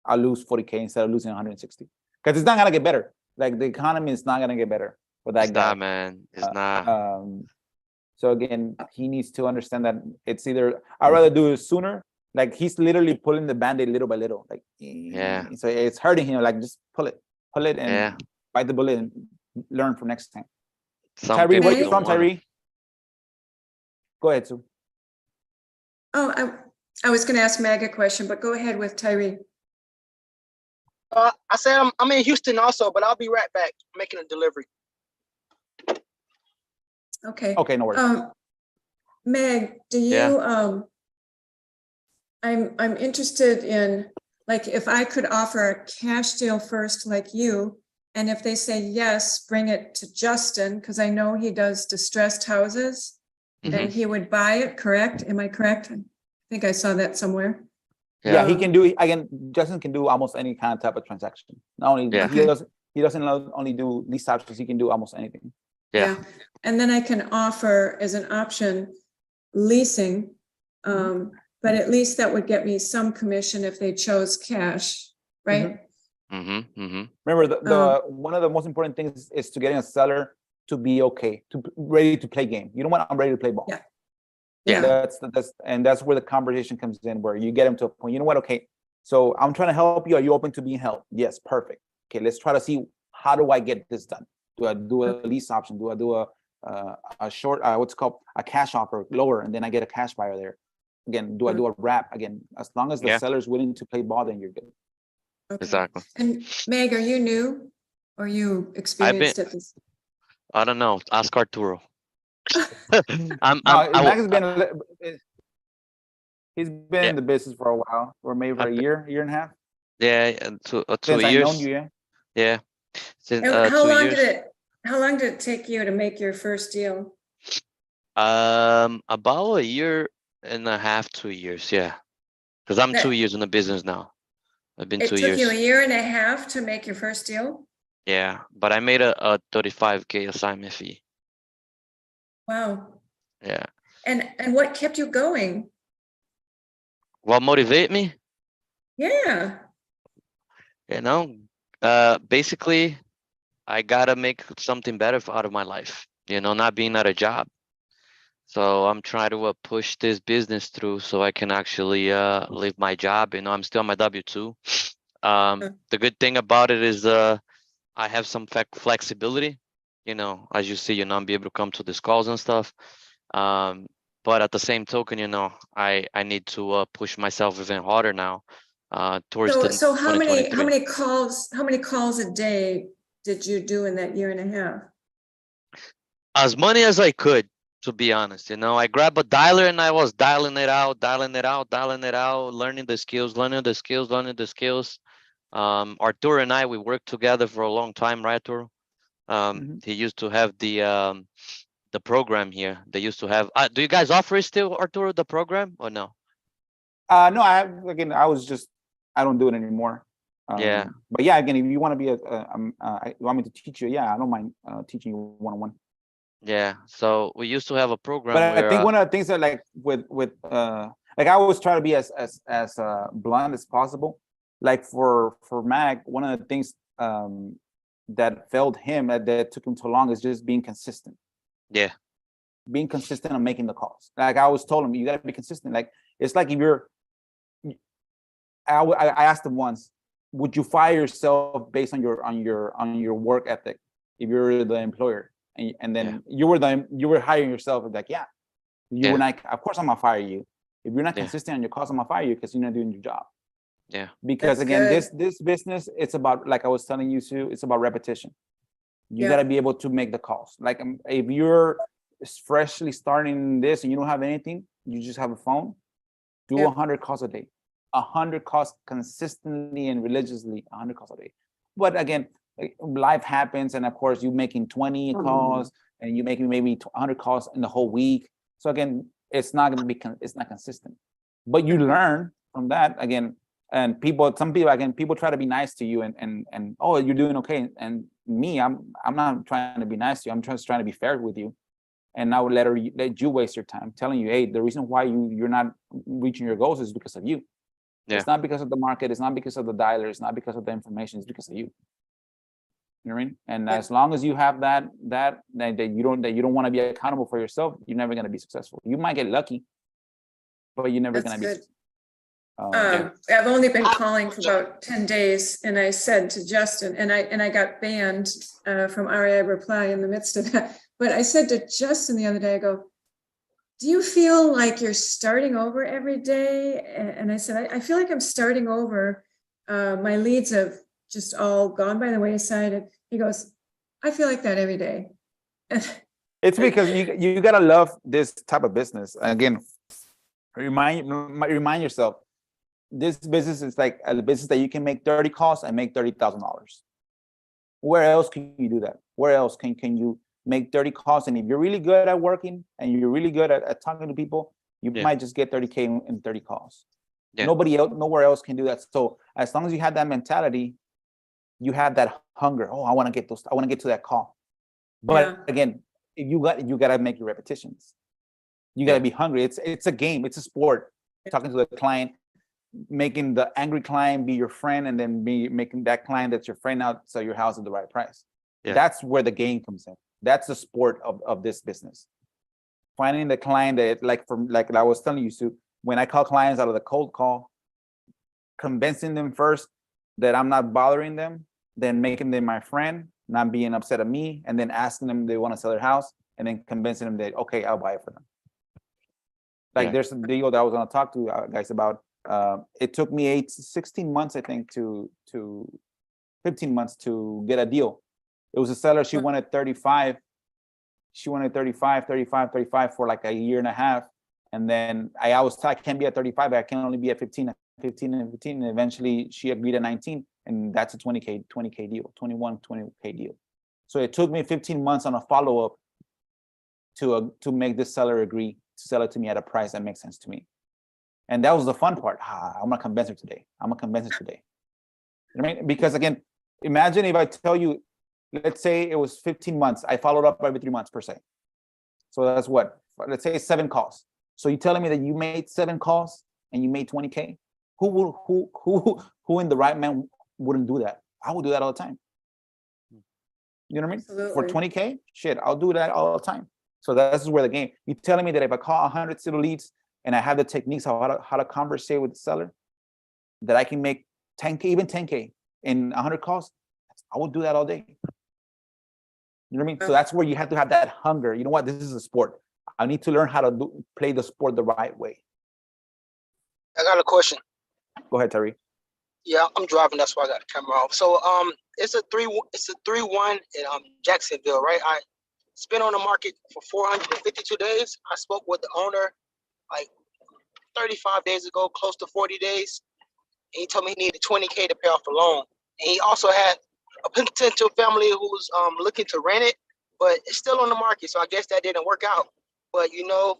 I'll lose 40K instead of losing 160, because it's not gonna get better. Like the economy is not gonna get better for that guy. It's not, man. It's not. So again, he needs to understand that it's either I'd rather do it sooner. Like he's literally pulling the band-aid little by little. Like so it's hurting him. Like just pull it and bite the bullet and learn from next time. Tyree, where you from, Tyree? Go ahead, Sue. Oh, I was going to ask Mag a question, but go ahead with Tyree. I said I'm in Houston also, but I'll be right back making a delivery. Okay. Okay, no worries. Meg, do you I'm interested in, like, if I could offer a cash deal first like you, and if they say yes, bring it to Justin, because I know he does distressed houses and he would buy it, correct? Am I correct? I think I saw that somewhere. Yeah, he can do, again, Justin can do almost any kind of type of transaction. Not only he doesn't only do lease options, he can do almost anything. Yeah. And then I can offer as an option leasing, but at least that would get me some commission if they chose cash, right? Remember, the one of the most important things is to getting a seller to be ready to play game. You don't want, I'm ready to play ball. That's where the conversation comes in, where you get them to a point. You know what? Okay, so I'm trying to help you. Are you open to being helped? Yes, perfect. Okay, let's try to see, how do I get this done? Do I do a lease option? Do I do a short, what's called a cash offer, lower, and then I get a cash buyer there? Again, do I do a wrap? Again, as long as the seller's willing to play ball, then you're good. Okay. Exactly. And Meg, are you new or you experienced at this? I don't know. Ask Arturo. He's been in the business for a while, or maybe for a year and a half. Yeah, 2 Since years. I known you, yeah. Since, how 2 long years. how long did it take you to make your first deal? About a year and a half, 2 years. Yeah, because I'm 2 years in the business now. I've been 2 years. It took you a year and a half to make your first deal? Yeah, but I made a 35K assignment fee. Wow. Yeah. And what kept you going? What motivate me? Yeah. You know, basically, I gotta make something better out of my life. You know, not being at a job. So I'm trying to push this business through so I can actually leave my job. You know, I'm still on my W-2. The good thing about it is I have some flexibility. You know, as you see, you know, I'm be able to come to these calls and stuff. But at the same token, you know, I need to push myself even harder now towards the So how many 2023. how many calls a day did you do in that year and a half? As many as I could, to be honest. You know, I grabbed a dialer and I was dialing it out, dialing it out, dialing it out, learning the skills, learning the skills, learning the skills. Arturo and I, we worked together for a long time, right, Arturo? He used to have the program here. They used to have. Do you guys offer it still, Arturo, the program or no? No, I was just, I don't do it anymore. Yeah. But yeah, again, if you want to be you want me to teach you, yeah, I don't mind teaching you one-on-one. Yeah. So we used to have a program But where I think one of the things that like with like I always try to be as blunt as possible. Like for Mac, one of the things that failed him, that took him too long, is just being consistent. Yeah. Being consistent on making the calls. Like I always told him, you gotta be consistent. Like it's like if you're, I asked him once, would you fire yourself based on your work ethic if you're the employer? And then you were hiring yourself, and like, yeah, you and I, of course I'm gonna fire you. If you're not consistent on your calls, I'm gonna fire you because you're not doing your job. Yeah. Because That's again, good. this business, it's about, like I was telling you, Sue, it's about repetition. You gotta be able to make the calls. Like if you're freshly starting this and you don't have anything, you just have a phone, do 100 calls a day. 100 calls consistently and religiously, 100 calls a day. But again, life happens, and of course you're making 20 calls and you're making maybe 100 calls in the whole week. So again, it's not going to be it's not consistent, but you learn from that again. And some people again, people try to be nice to you and oh, you're doing okay. And me, I'm not trying to be nice to you. I'm just trying to be fair with you. And I would let you waste your time telling you, hey, the reason why you're not reaching your goals is because of you. It's not because of the market. It's not because of the dialer. It's not because of the information. It's because of you. You know what I mean? And as long as you have that you don't want to be accountable for yourself, you're never going to be successful. You might get lucky, but you're never going to be successful. I've only been calling for about 10 days, and I said to Justin, and I got banned from REI Reply in the midst of that. But I said to Justin the other day, I go, do you feel like you're starting over every day? And I said, I feel like I'm starting over. My leads have just all gone by the wayside. And he goes, I feel like that every day. It's because you gotta love this type of business. Again, remind yourself, this business is like a business that you can make 30 calls and make $30,000. Where else can you do that? Where else can you make 30 calls? And if you're really good at working and you're really good at talking to people, you might just get 30K in 30 calls. Nowhere else can do that. So as long as you have that mentality, you have that hunger. Oh, I want to get to that call. But again, if you got to make your repetitions. You got to be hungry. It's a game. It's a sport. Talking to the client, making the angry client be your friend, and then making that client that's your friend out sell your house at the right price. That's where the game comes in. That's the sport of this business. Finding the client that, like I was telling you, Sue, when I call clients out of the cold call, convincing them first that I'm not bothering them, then making them my friend, not being upset at me, and then asking them if they want to sell their house, and then convincing them that, okay, I'll buy it for them. Like there's a deal that I was going to talk to you guys about. It took me 16 months, I think, to 15 months to get a deal. It was a seller. She wanted 35. She wanted 35 for like a year and a half. And then I always thought I can't be at 35, I can only be at 15. And eventually she agreed at 19. And that's a 20K deal, 20K deal. So it took me 15 months on a follow-up to make this seller agree to sell it to me at a price that makes sense to me. And that was the fun part. I'm gonna convince her today. You know what I mean? Because again, imagine if I tell you, let's say it was 15 months. I followed up every 3 months per se. So that's what? Let's say 7 calls. So you're telling me that you made 7 calls and you made 20K? Who in the right man wouldn't do that? I would do that all the time. You know what I mean? Absolutely. For 20K, shit, I'll do that all the time. So that's where the game. You're telling me that if I call 100 civil leads and I have the techniques how to conversate with the seller, that I can make 10K, even 10K in 100 calls, I would do that all day. You know what I mean? So that's where you have to have that hunger. You know what? This is a sport. I need to learn how to play the sport the right way. I got a question. Go ahead, Terry. Yeah, I'm driving. That's why I got the camera off. So it's a 3-1 in Jacksonville, right? It's been on the market for 452 days. I spoke with the owner like 35 days ago, close to 40 days. And he told me he needed 20K to pay off the loan. And he also had a potential family who's looking to rent it, but it's still on the market. So I guess that didn't work out. But you know,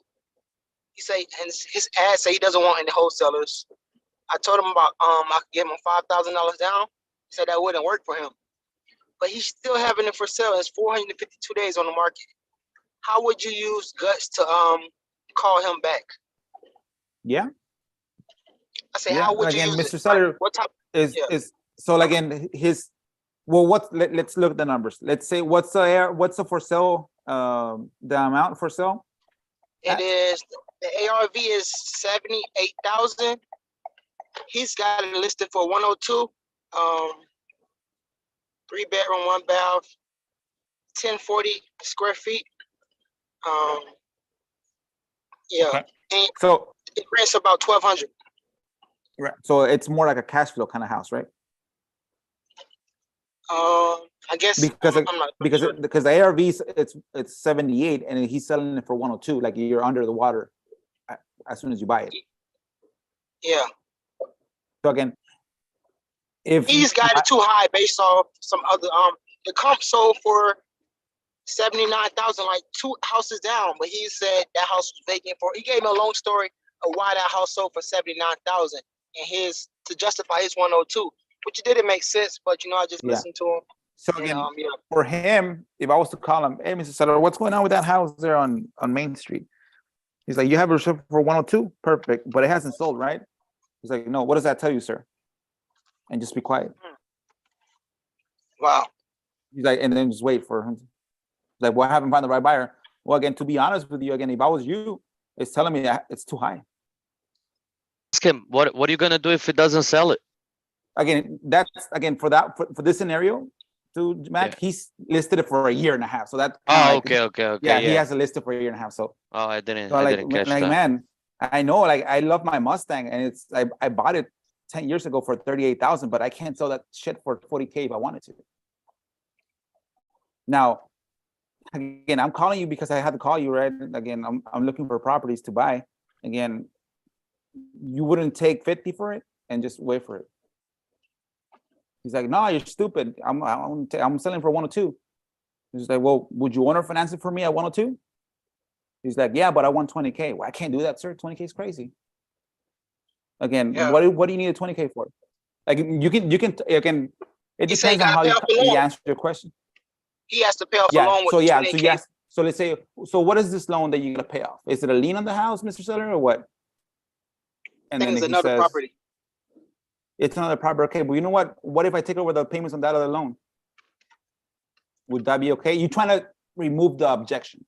he say, and his ad say he doesn't want any wholesalers. I told him about I could give him $5,000 down. He said that wouldn't work for him. But he's still having it for sale. It's 452 days on the market. How would you use guts to call him back? Yeah. I say, how would you again, use Mr. Seller what type is so again his let's look at the numbers. Let's say what's the for sale the amount for sale? It is the ARV is 78,000. He's got it listed for 102. 3-bedroom, 1 bath, 1040 square feet. Yeah. Okay. And So it rents about 1,200. right. So it's more like a cash flow kind of house, right? I guess Because I'm not sure. because the ARVs it's 78 and he's selling it for 102, like you're under the water as soon as you buy it. Yeah. So again, if He's got it too high based off some other the comp sold for 79,000, like 2 houses down, but he said that house was vacant for. He gave me a long story of why that house sold for 79,000 and his to justify his 102, which didn't make sense. But you know, I just listened to him. So again, for him, if I was to call him, hey, Mr. Seller, what's going on with that house there on Main Street? He's like, you have a receipt for 102, perfect, but it hasn't sold, right? He's like, no. What does that tell you, sir? And just be quiet. Wow. He's like, and then just wait for him. He's like, well, I haven't found the right buyer. Well, again, to be honest with you, again, if I was you, it's telling me that it's too high. Ask him, what are you gonna do if he doesn't sell it? Again, that's again for this scenario, to Mac, he's listed it for 1.5 years. So that Okay. yeah, he has it listed for 1.5 years. So I didn't catch like, that. man, I know, like I love my Mustang, and I bought it 10 years ago for 38,000, but I can't sell that shit for 40K if I wanted to. Now, again, I'm calling you because I had to call you, right? Again, I'm looking for properties to buy. Again, you wouldn't take 50 for it and just wait for it. He's like, no, you're stupid. I'm selling for 102. He's like, well, would you owner finance it for me at 102? He's like, yeah, but I want 20K. Well, I can't do that, sir. 20K is crazy. Again, what do you need a 20K for? Like you can again, it depends on how you answer your question. He has to pay off a loan with 20K. So let's say, so what is this loan that you're gonna pay off? Is it a lien on the house, Mr. Seller, or what? And then it's another property. It's another property. Okay, but you know what? What if I take over the payments on that other loan? Would that be okay? You're trying to remove the objection.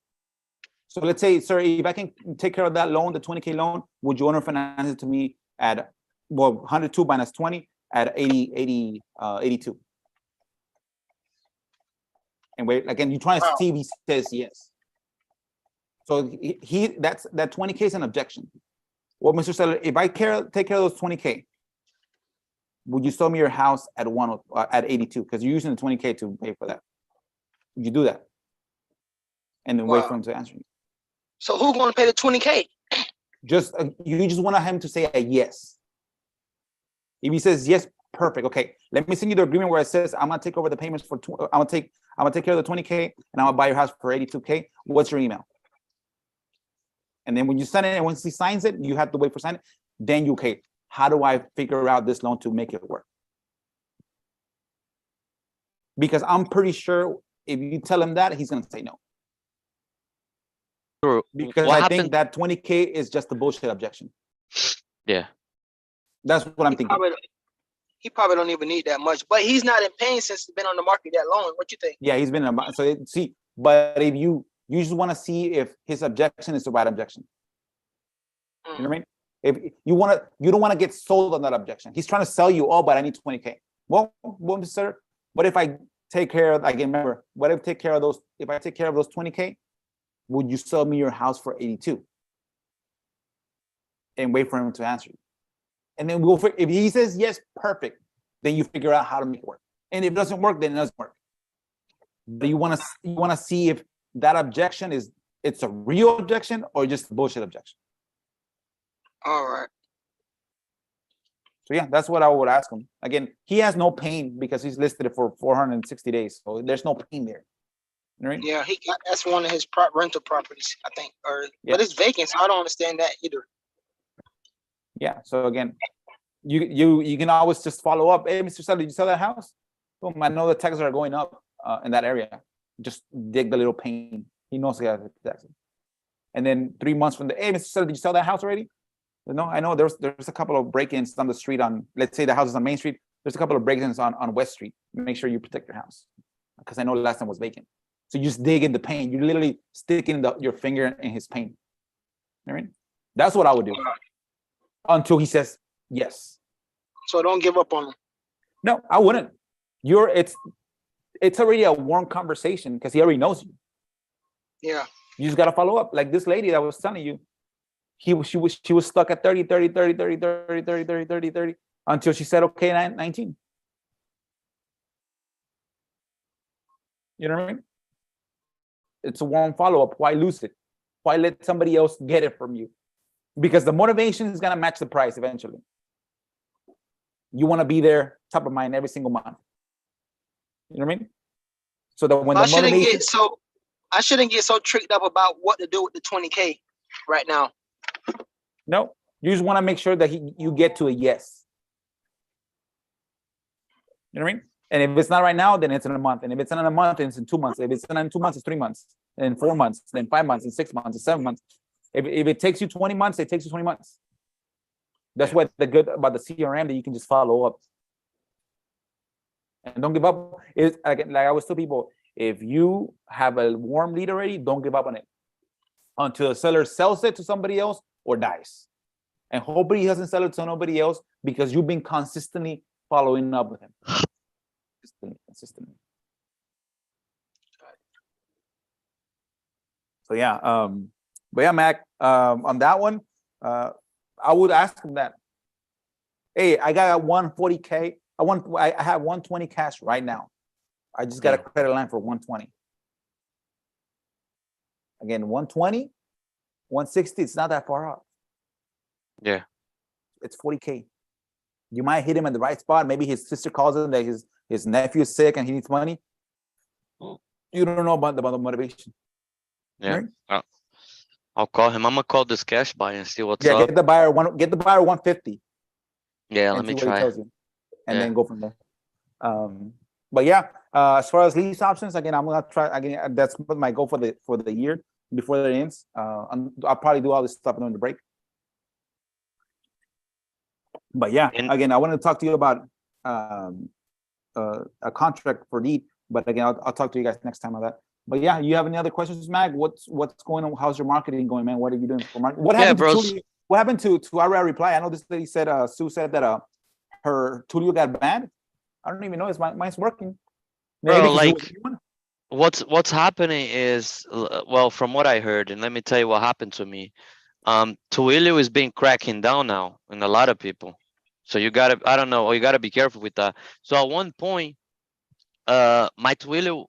So let's say, sir, if I can take care of that loan, the 20K loan, would you owner finance it to me at 102 minus 20 at 82? And wait, again, you're trying to see if he says yes. So that 20K is an objection. Well, Mr. Seller, if I take care of those 20K, would you sell me your house at 82? Because you're using the 20K to pay for that. Would you do that? And then wait for him to answer you. So who's going to pay the 20K? You just want him to say a yes. If he says yes, perfect. Okay, let me send you the agreement where it says I'm gonna take over the payments for. I'm gonna take care of the 20K and I'm gonna buy your house for 82K. What's your email? And then when you send it, and once he signs it, you have to wait for sign it. Then okay, how do I figure out this loan to make it work? Because I'm pretty sure if you tell him that, he's gonna say no. True. Because I think that 20K is just a bullshit objection. Yeah. That's what I'm thinking. He probably don't even need that much, but he's not in pain since he's been on the market that long. What you think? Yeah, he's been see, but if you just want to see if his objection is the right objection. You know what I mean? If you don't want to get sold on that objection. He's trying to sell you, oh, but I need 20K. Well, sir, what if I take care of, again, remember, what if I take care of those, if I take care of those 20K, would you sell me your house for 82? And wait for him to answer you. And then if he says yes, perfect, then you figure out how to make it work. And if it doesn't work, then it doesn't work. But you want to see if that objection it's a real objection or just a bullshit objection. All right. So yeah, that's what I would ask him. Again, he has no pain because he's listed it for 460 days. So there's no pain there. You know what I mean? Yeah, that's one of his rental properties, I think. Yeah. But it's vacant, so I don't understand that either. Yeah. So again, you can always just follow up. Hey, Mr. Seller, did you sell that house? Boom, I know the taxes are going up in that area. Just dig the little pain. He knows he has the taxes. And then 3 months from hey, Mr. Seller, did you sell that house already? No, I know there's a couple of break-ins on the street on, let's say the house is on Main Street. There's a couple of break-ins on West Street. Make sure you protect your house because I know the last time was vacant. So you just dig in the pain. You literally stick in your finger in his pain. You know what I mean? That's what I would do until he says yes. So don't give up on him. No, I wouldn't. It's already a warm conversation because he already knows you. Yeah. You just gotta follow up. Like this lady that was telling you, she was stuck at 30 until she said okay 19. You know what I mean? It's a warm follow-up. Why lose it? Why let somebody else get it from you? Because the motivation is gonna match the price eventually. You want to be there top of mind every single month. You know what I mean? So that when I shouldn't get so tricked up about what to do with the 20K right now. No, you just want to make sure that you get to a yes. You know what I mean? And if it's not right now, then it's in a month. And if it's not in a month, then it's in 2 months. If it's not in 2 months, it's 3 months. And in 4 months, then 5 months, and 6 months, and 7 months. If it takes you 20 months, it takes you 20 months. That's what the good about the CRM that you can just follow up. And don't give up. It's like I always tell people, if you have a warm lead already, don't give up on it until the seller sells it to somebody else or dies. And hopefully he doesn't sell it to nobody else because you've been consistently following up with him. Consistently. So yeah, but yeah, Mac, on that one, I would ask him that. Hey, I got 140K. I have 120 cash right now. I just got a credit line for 120. Again, 120, 160, it's not that far off. Yeah. It's 40K. You might hit him at the right spot. Maybe his sister calls him that his nephew is sick and he needs money. You don't know about the motivation. Yeah. Right? I'll call him. I'm gonna call this cash buyer and see what's up. Yeah, get the buyer 150. Yeah, let me try. And then go from there. But yeah, as far as lease options, again, I'm gonna try again. That's my goal for the year before it ends. I'll probably do all this stuff during the break. But yeah, again, I wanted to talk to you about a contract for deed. But again, I'll talk to you guys next time on that. But yeah, you have any other questions, Mag? What's going on? How's your marketing going, man? What are you doing for marketing? What happened to Tulio? What happened to our reply? I know this lady said Sue said that her Tulio got banned. I don't even know. Mine's working. Maybe bro, like what's happening is, well, from what I heard, and let me tell you what happened to me. Twilio is being cracking down now in a lot of people. So you gotta, I don't know, you gotta be careful with that. So at one point, my Twilio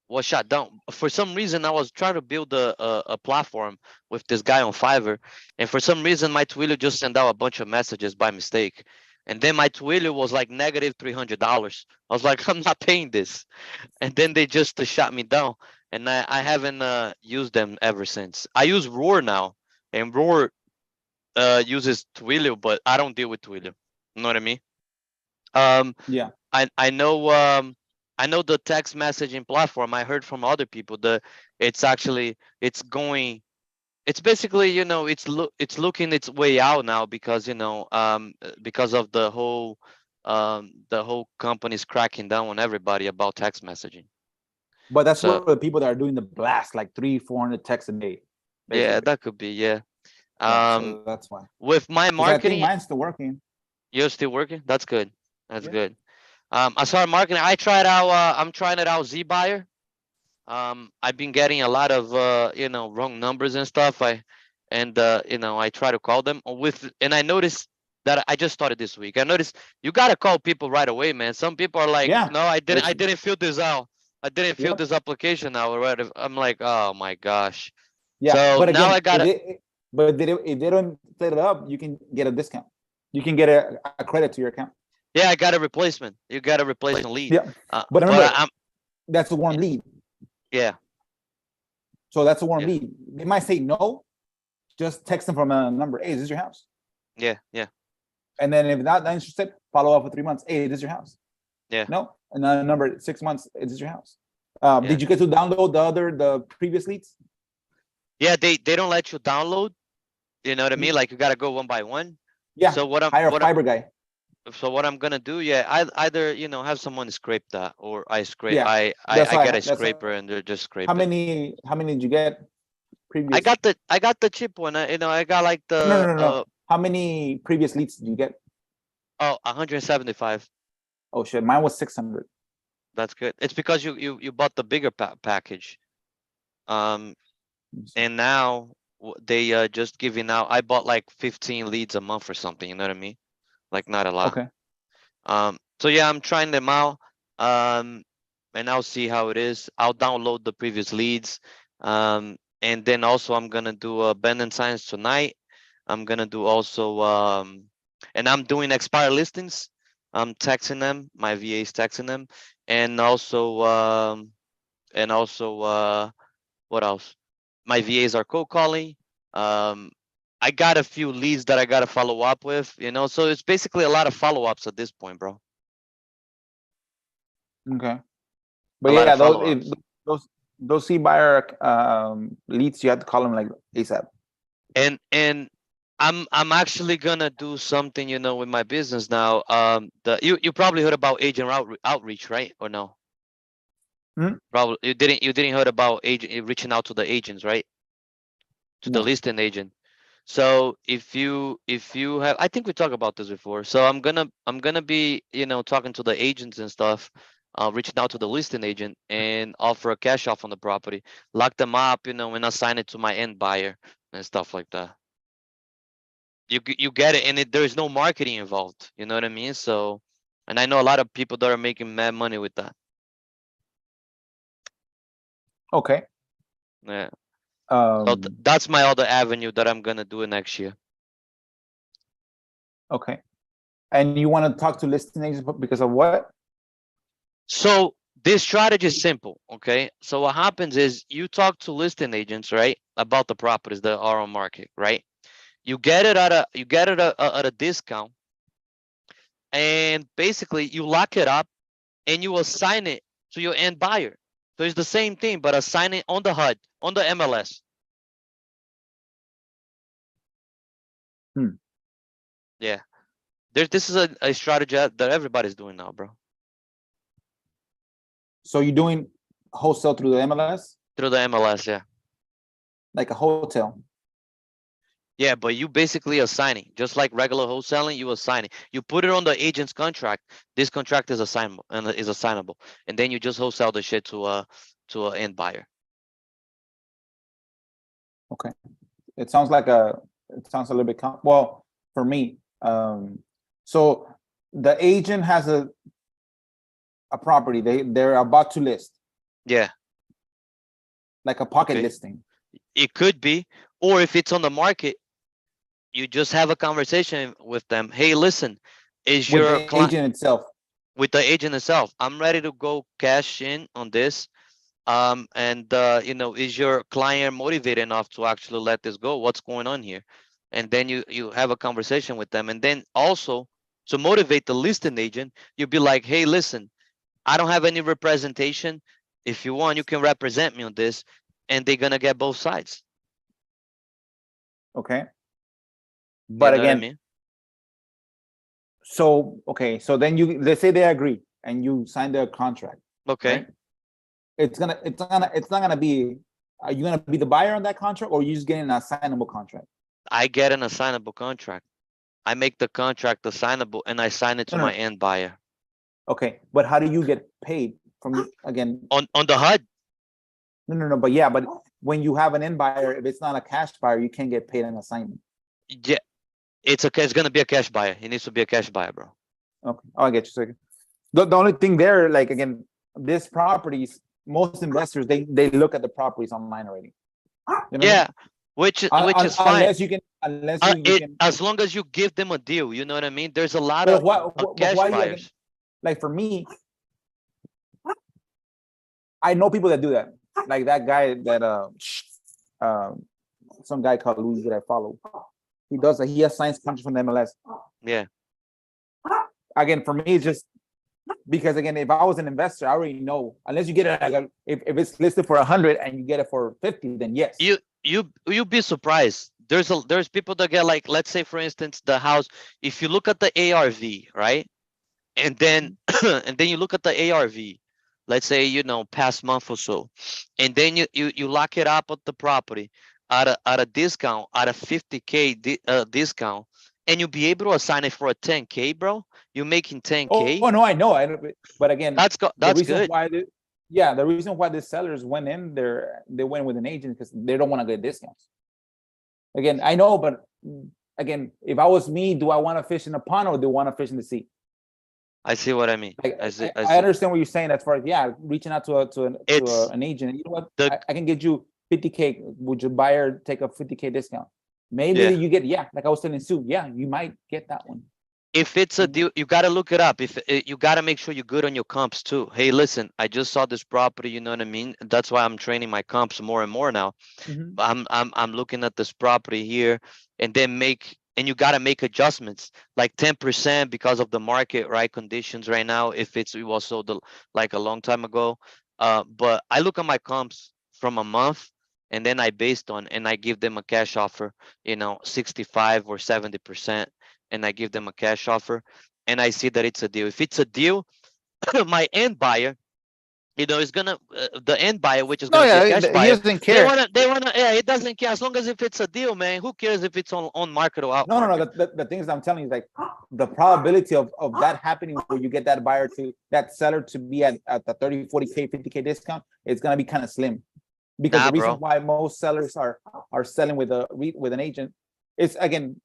was shut down. For some reason, I was trying to build a platform with this guy on Fiverr. And for some reason, my Twilio just sent out a bunch of messages by mistake. And then my Twilio was like negative $300. I was like, I'm not paying this. And then they just shut me down. And I haven't used them ever since. I use Roar now. And Roar uses Twilio, but I don't deal with Twilio. You know what I mean? Yeah. I know the text messaging platform. I heard from other people that it's going It's basically, you know, it's looking its way out now because, you know, because of the whole company's cracking down on everybody about text messaging. But that's So what the people that are doing the blast, like 300-400 texts a day. yeah, basically. that could be, yeah. Yeah, so that's why. With my 'Cause I think marketing, mine's still working. you're still working? That's good. That's Yeah. good. I started marketing. I'm trying it out, Z Buyer. I've been getting a lot of you know, wrong numbers and stuff. You know, I try to call them and I noticed that I just started this week. I noticed you gotta call people right away, man. Some people are like, Yeah. no, I It's- didn't fill this out. I didn't fill Yep. this application out. Or whatever. I'm like, oh my gosh. Yeah, So but now again, I gotta, but if they don't set it up, you can get a discount. You can get a credit to your account. yeah, I got a replacement. You got a replacement lead. Yeah, but But remember, I'm that's a warm lead. yeah. So that's a warm Yeah. lead. They might say no. Just text them from a number. Hey, is this your house? Yeah, yeah. And then if not interested, follow up for 3 months. Hey, is this your house? Yeah. No. Another number 6 months. Is this your house? Yeah. Did you get to download the previous leads? Yeah, they don't let you download. You know what I mean? Like you gotta go one by one. Yeah. So Hire a fiber guy. So what I'm gonna do, yeah, I either, you know, have someone scrape that, or I scrape. Yeah, I that's get a that's scraper and they're just scrape How it. many did you get previous? I got the cheap one. You know, I got like the No. How many previous leads did you get? 175. Oh shit, mine was 600. That's good. It's because you bought the bigger package. And now they just giving out. I bought like 15 leads a month or something. You know what I mean? Like not a lot. Okay. So yeah, I'm trying them out. And I'll see how it is. I'll download the previous leads. And then also I'm gonna do a abandoned signs tonight. I'm gonna do also and I'm doing expired listings. I'm texting them, my VA's texting them, and also what else? My VAs are cold calling. I got a few leads that I gotta follow up with, you know. So it's basically a lot of follow-ups at this point, bro. Okay. But A lot yeah, of those C buyer leads, you have to call them like ASAP. And I'm actually gonna do something, you know, with my business now. You probably heard about agent outreach, right? Or no? Probably you didn't heard about agent reaching out to the agents, right? To the No. listing agent. So if you have, I think we talked about this before. So I'm gonna be, you know, talking to the agents and stuff, reaching out to the listing agent and offer a cash off on the property, lock them up, you know, and assign it to my end buyer and stuff like that. You get it, and there's no marketing involved. You know what I mean? So, and I know a lot of people that are making mad money with that. Okay. Yeah. So Um, that's my other avenue that I'm gonna do it next year. okay. And you want to talk to listing agents because of what? So this strategy is simple, okay? So what happens is you talk to listing agents, right, about the properties that are on market, right? You get it at a discount, and basically you lock it up and you assign it to your end buyer. So it's the same thing, but assign it on the HUD, on the MLS. Yeah. This is a strategy that everybody's doing now, bro. So you're doing wholesale through the MLS? Through the MLS, yeah. Like a hotel? Yeah, but you basically assigning, just like regular wholesaling, you assign it. You put it on the agent's contract. This contract is assignable, and then you just wholesale the shit to an end buyer. Okay. It sounds a little bit well for me. So the agent has a property they're about to list, Yeah, like a pocket Okay. listing. it could be, or if it's on the market, you just have a conversation with them. Hey, listen, is With your the client agent itself. with the agent itself? I'm ready to go cash in on this. And you know, is your client motivated enough to actually let this go? What's going on here? And then you have a conversation with them, and then also to motivate the listing agent, you'd be like, hey, listen, I don't have any representation. If you want, you can represent me on this, and they're gonna get both sides. Okay. You But know what I again, mean? so okay, so then let's say they agree and you sign their contract. Okay. Right? It's not gonna be. Are you gonna be the buyer on that contract, or are you just getting an assignable contract? I get an assignable contract. I make the contract assignable and I sign it to No, my no. end buyer. Okay, but how do you get paid from again? On the HUD. No. But yeah, but when you have an end buyer, if it's not a cash buyer, you can't get paid an assignment. Yeah, it's gonna be a cash buyer. It needs to be a cash buyer, bro. Okay, oh, I get you. So the only thing there, like again, this properties, most investors they look at the properties online already. You know Yeah, which is fine. Unless you can. As long as you give them a deal, you know what I mean? There's a lot But of cash why buyers. like for me, I know people that do that. Like that guy that some guy called Luis that I follow. He does that. He assigns contracts from the MLS. Yeah. Again, for me, it's just because again, if I was an investor, I already know. Unless you get it, like if it's listed for 100 and you get it for 50, then yes. You'd be surprised. There's people that get, like, let's say for instance, the house. If you look at the ARV, right, and then and then you look at the ARV, let's say, you know, past month or so, and then you lock it up at the property at a discount, at a 50K discount, and you'll be able to assign it for a 10K, bro. You're making 10K. Oh no, I know. But again, That's good. The reason why the sellers went in there, they went with an agent because they don't want to get discounts. Again, I know, but again, if I was me, do I want to fish in a pond or do I want to fish in the sea? I see what I mean. Like, I see. I understand what you're saying as far as reaching out to an agent. You know what? I can get you 50K. Would your buyer take a 50K discount? Maybe you get, like I was telling Sue, you might get that one. If it's a deal, you got to look it up. If you got to make sure you're good on your comps too. Hey, listen, I just saw this property. You know what I mean? That's why I'm training my comps more and more now. I'm looking at this property here, and then you got to make adjustments like 10% because of the market conditions right now. If it was sold like a long time ago, but I look at my comps from a month, and then I give them a cash offer, 65 or 70%. And I give them a cash offer, and I see that it's a deal. If it's a deal, my end buyer, is gonna the end buyer, which is gonna be a cash buyer. He doesn't care. They wanna. Yeah, it doesn't care as long as if it's a deal, man. Who cares if it's on market or out? No. The things I'm telling you is like the probability of that happening where you get that seller to be at the 30, 40K, 50K discount, it's gonna be kind of slim. Because the reason why most sellers are selling with an agent. It's again,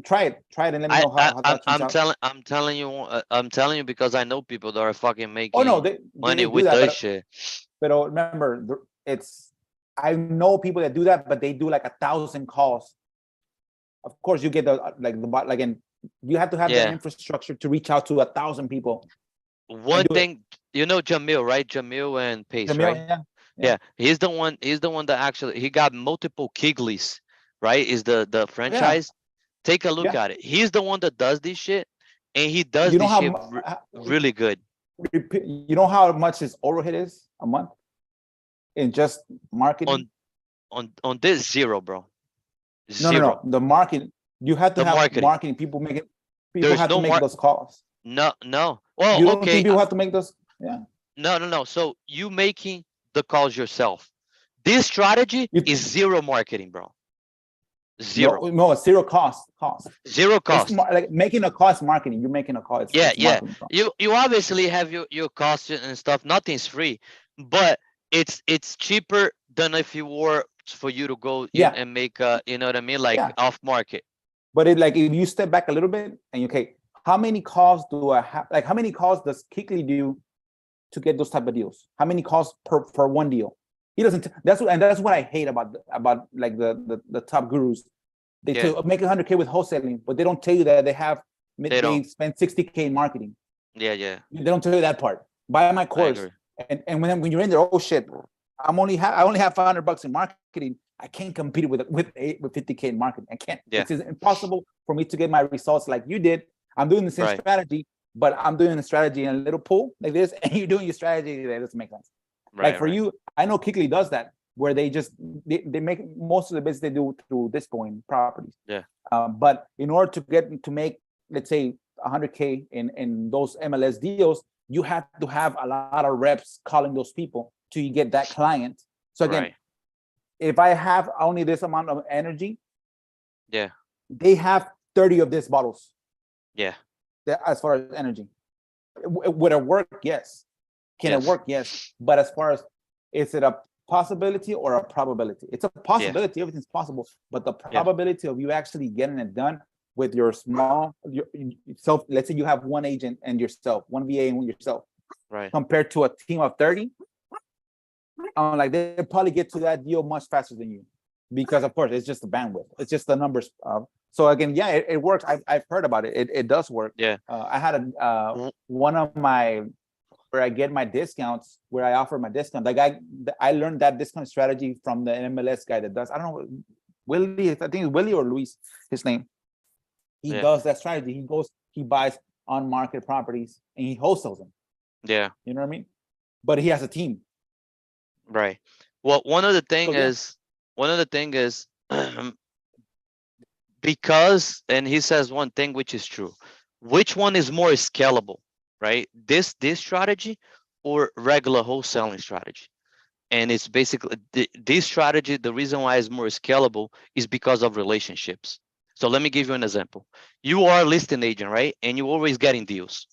try it and let me know how that turns out. I'm telling you because I know people that are fucking making money with that shit. But remember, I know people that do that, but they do like 1,000 calls. Of course, you get you have to have the infrastructure to reach out to 1,000 people. One thing, Jamil, right? Jamil and Pace, right? Yeah. He's the one that actually he got multiple Kigleys. Right, is the franchise. Take a look at it. He's the one that does this shit, and he does this shit really good. You know how much his overhead is a month in just marketing? On this, zero, bro. Zero. No. The marketing, you have to have marketing. People have to make those calls. No. Well, you don't think people have to make those? Yeah. No. So you making the calls yourself. This strategy is zero marketing, bro. Zero. No, zero cost. Zero cost. Like making a cost marketing. You're making a cost. Yeah. You obviously have your costs and stuff. Nothing's free, but it's cheaper than if you were for you to go and make you know what I mean, like off market. But if you step back a little bit and how many calls do I have? Like how many calls does Kikli do to get those type of deals? How many calls per one deal? He doesn't. That's what I hate about like the top gurus. They make 100K with wholesaling, but they don't tell you that they spend 60K in marketing. Yeah. They don't tell you that part. Buy my course, and when you're in there, oh shit, I only have $500 in marketing. I can't compete with 50K in marketing. I can't. Yeah. It's impossible for me to get my results like you did. I'm doing the same strategy, but I'm doing the strategy in a little pool like this, and you're doing your strategy that doesn't make sense. Like for you, I know Kikli does that. where they make most of the business they do through Discoin properties. Yeah. But in order to make, let's say, 100K in those MLS deals, you have to have a lot of reps calling those people till you get that client. So again, Right. if I have only this amount of energy, Yeah. they have 30 of these bottles. Yeah. As far as energy, would it work? Yes. Can it Yes. work? Yes. But as far as, is it a possibility or a probability? It's a possibility. Everything's possible, but the probability of you actually getting it done with your yourself, let's say you have one agent and yourself, one VA and yourself, Right. compared to a team of 30, like they'll probably get to that deal much faster than you, because of course it's just the bandwidth, it's just the numbers. So again, yeah, it works. I've heard about it. It does work. Yeah. I had one of my, where I get my discounts, where I offer my discount. Like I learned that discount strategy from the MLS guy that does. I don't know, Willie. I think it's Willie or Luis, his name. He does that strategy. He goes, he buys on market properties and he wholesales them. Yeah. You know what I mean? But he has a team. Right. Well, one of the thing So, is because, and he says one thing which is true. Which one is more scalable, right? This strategy or regular wholesaling strategy? And it's basically this strategy. The reason why it's more scalable is because of relationships. So let me give you an example. You are a listing agent, right? And you're always getting deals.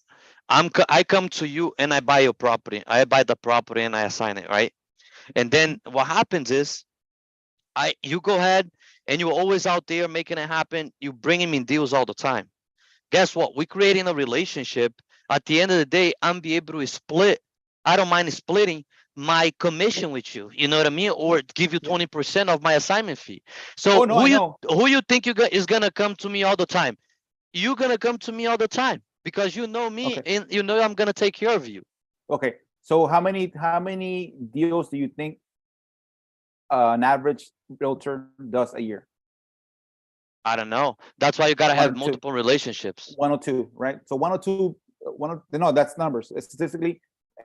I come to you and I buy your property. I buy the property and I assign it, right? And then what happens is you go ahead and you're always out there making it happen. You bringing me deals all the time. Guess what? We're creating a relationship. At the end of the day, I'm be able to split. I don't mind splitting my commission with you. You know what I mean? Or give you 20% of my assignment fee. So who you think is gonna come to me all the time? You're gonna come to me all the time because you know me and you know I'm gonna take care of you. Okay. So how many deals do you think an average realtor does a year? I don't know. That's why you gotta have multiple relationships. 1 or 2, right? So 1 or 2, no, that's numbers. Statistically,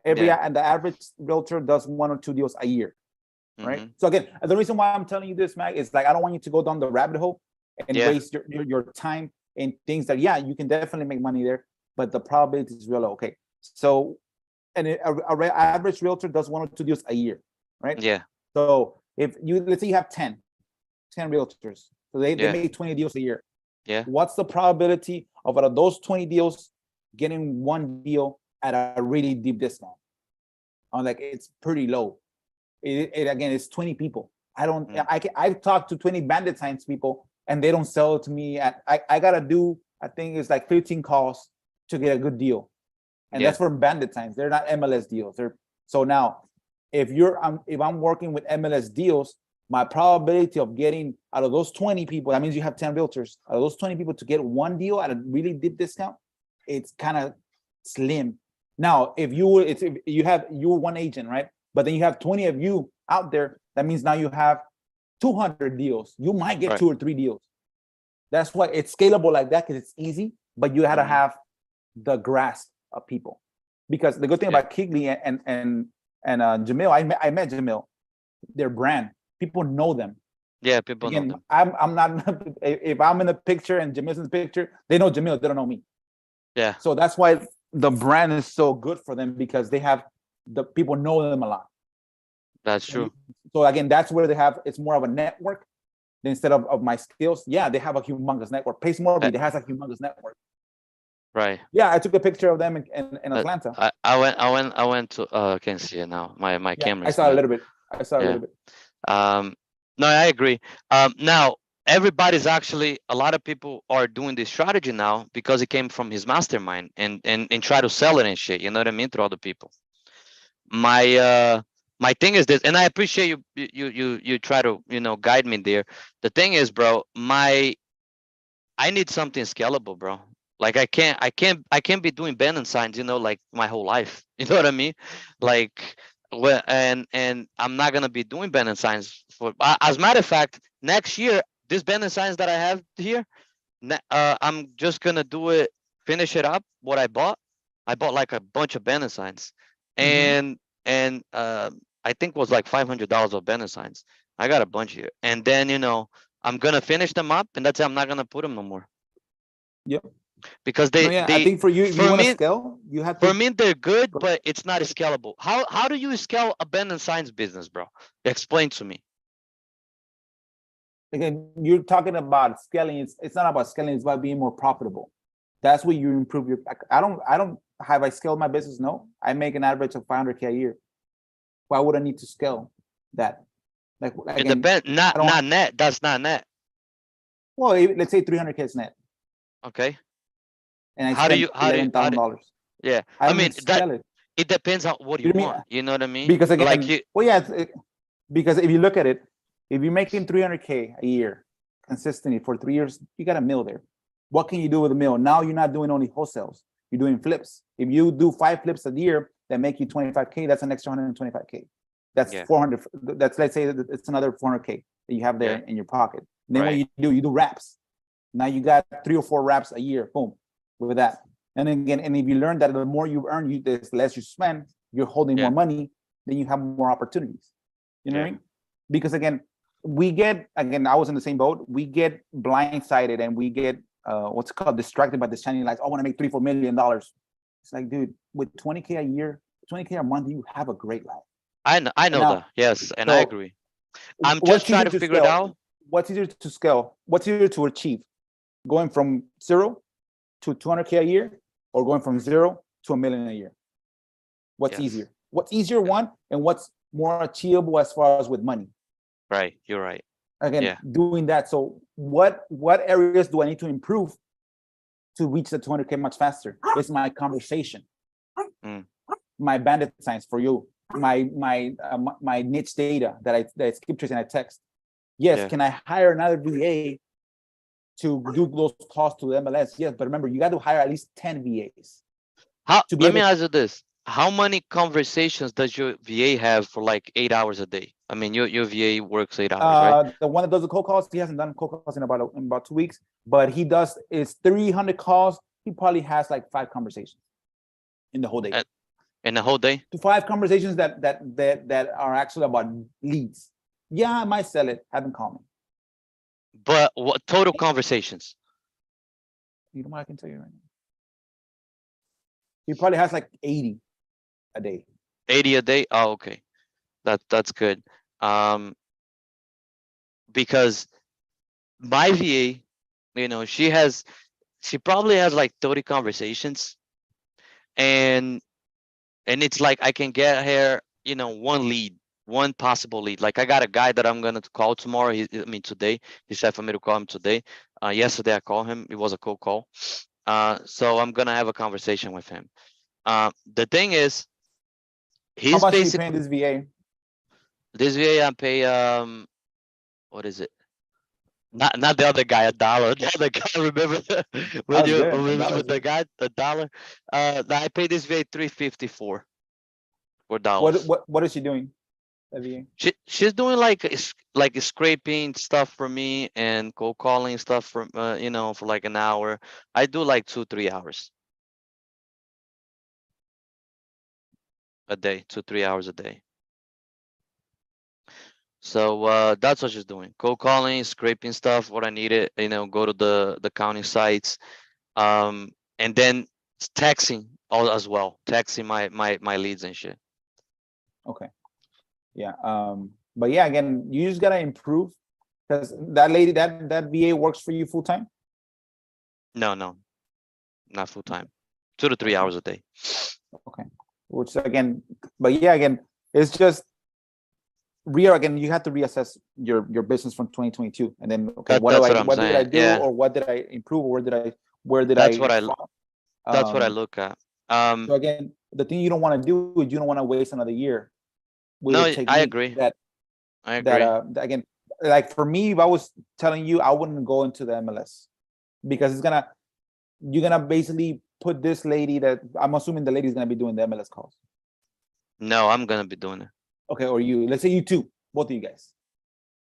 and the average realtor does 1 or 2 deals a year, right? So again, the reason why I'm telling you this, Mag, is like I don't want you to go down the rabbit hole and waste your time in things that you can definitely make money there, but the probability is real low. Okay, so and a average realtor does 1 or 2 deals a year, right? Yeah. So if let's say you have 10 realtors, so they make 20 deals a year. Yeah. What's the probability of out of those 20 deals getting one deal at a really deep discount? I'm like, it's pretty low. Again, it's 20 people. I've talked to 20 bandit science people and they don't sell it to me I gotta do, I think it's like 15 calls to get a good deal. And that's for bandit science. They're not MLS deals. So now if I'm working with MLS deals, my probability of getting out of those 20 people, that means you have 10 realtors, out of those 20 people to get one deal at a really deep discount, it's kind of slim. Now, if you're one agent, right? But then you have 20 of you out there, that means now you have 200 deals. You might get 2 or 3 deals. That's why it's scalable like that, because it's easy, but you had to have the grasp of people. Because the good thing about Kigley and Jamil, I met Jamil, their brand. People know them. Yeah, people know them. I'm not, if I'm in the picture and Jamil's in the picture, they know Jamil, they don't know me. Yeah. So that's why the brand is so good for them, because they have the people know them a lot. That's true. So again, that's where it's more of a network instead of my skills. Yeah, they have a humongous network. Pace Morby, has a humongous network. Right. Yeah, I took a picture of them in Atlanta. I went to I can see it now. My camera. I saw a little bit. A little bit. No, I agree. Now everybody's actually, a lot of people are doing this strategy now because it came from his mastermind and try to sell it and shit. You know what I mean? To other people. My thing is this, and I appreciate you try to guide me there. The thing is, bro, I need something scalable, bro. Like I can't be doing band signs, like my whole life. You know what I mean? Like, and I'm not gonna be doing band signs for. As a matter of fact, next year, this band signs that I have here, I'm just gonna do it, finish it up. What I bought like a bunch of band signs, and I think was like $500 of banner signs. I got a bunch here. And then, you know, I'm gonna finish them up and that's it. I'm not gonna put them no more. Yep. Because No, yeah, I think for you, if you want to scale, you have to. For me, they're good, but it's not scalable. How do you scale a banner signs business, bro? Explain to me. Again, you're talking about scaling. It's not about scaling. It's about being more profitable. That's where you improve your. I don't have I scaled my business. No, I make an average of 500K a year. Why would I need to scale that? Like It again, depends. Not net. That's not net. well, let's say 300K is net, Okay. and I How do spend you $11,000. yeah? I I mean don't that scale it. it depends on what you You know what I want. mean? You know what I mean? Because again, like you, well, yeah, because if you look at it, if you're making 300K a year consistently for 3 years, you got a mill there. What can you do with a mill? Now you're not doing only wholesales, you're doing flips. If you do 5 flips a year that make you 25K, that's an extra 125K. That's Yeah. 400. That's, let's say that it's another 400K that you have there in your pocket. And then what Right. you do wraps. Now you got 3 or 4 wraps a year, boom, with that. And again, and if you learn that the more you earn, the less you spend, you're holding more money, then you have more opportunities. You know what I mean? Because again, I was in the same boat. We get blindsided and we get what's called distracted by the shiny lights. I want to make $3-4 million. It's like, dude, with 20K a year, 20K a month, you have a great life. I know now, that. Yes, and so I agree. I'm just trying to figure it out. What's easier to scale? What's easier to achieve? Going from 0 to 200K a year, or going from 0 to $1 million a year? What's easier? What's easier, one, and what's more achievable as far as with money? Right, you're right. Again, doing that. So what areas do I need to improve to reach the 200K much faster? It's my conversation, my bandit signs for you, my niche data that I skip trace and I text. Yes, can I hire another VA to do those calls to the MLS? Yes, but remember, you got to hire at least 10 VAs. Let me ask you this. How many conversations does your VA have for like 8 hours a day? I mean, your VA works 8 hours, right? The one that does the cold calls, he hasn't done cold calls in about 2 weeks, but he does is 300 calls. He probably has like 5 conversations in the whole day. In the whole day? To 5 conversations that are actually about leads. Yeah, I might sell it. Have them call me. But what total conversations? You know what I can tell you right now? He probably has like 80 a day. 80 a day? Oh, okay. That's good. Because my VA, you know, she probably has like 30 conversations, and it's like I can get her, you know, one possible lead. Like I got a guy that I'm gonna call tomorrow. Today. He said for me to call him today. Yesterday I called him. It was a cold call. So I'm gonna have a conversation with him. The thing is, he's how much basically are you paying this VA? This VA I pay what is it? Not the other guy, $1. The other guy, remember when you remember the guy, $1? I pay this VA $3.54 for dollars. What is she doing? She's doing like scraping stuff for me and cold calling stuff for you know, for like an hour. I do like 2-3 hours a day, 2-3 hours a day. So that's what she's doing. Cold calling, scraping stuff, what I needed, you know, go to the county sites, and then texting all as well, texting my leads and shit. Okay. Yeah. But yeah, again, you just gotta improve, because that lady, that VA works for you full time. No, not full time. 2 to 3 hours a day. Okay. Which again, but yeah, again, it's just again, you have to reassess your business from 2022, and then okay, what did I do, or what did I improve, or where did that's I what I look at. So again, the thing you don't want to do is you don't want to waste another year. No, I agree. I agree. That again, like for me, if I was telling you, I wouldn't go into the MLS, because you're gonna basically put this lady that I'm assuming the lady's gonna be doing the MLS calls. No, I'm gonna be doing it. Okay, or let's say you two, both of you guys.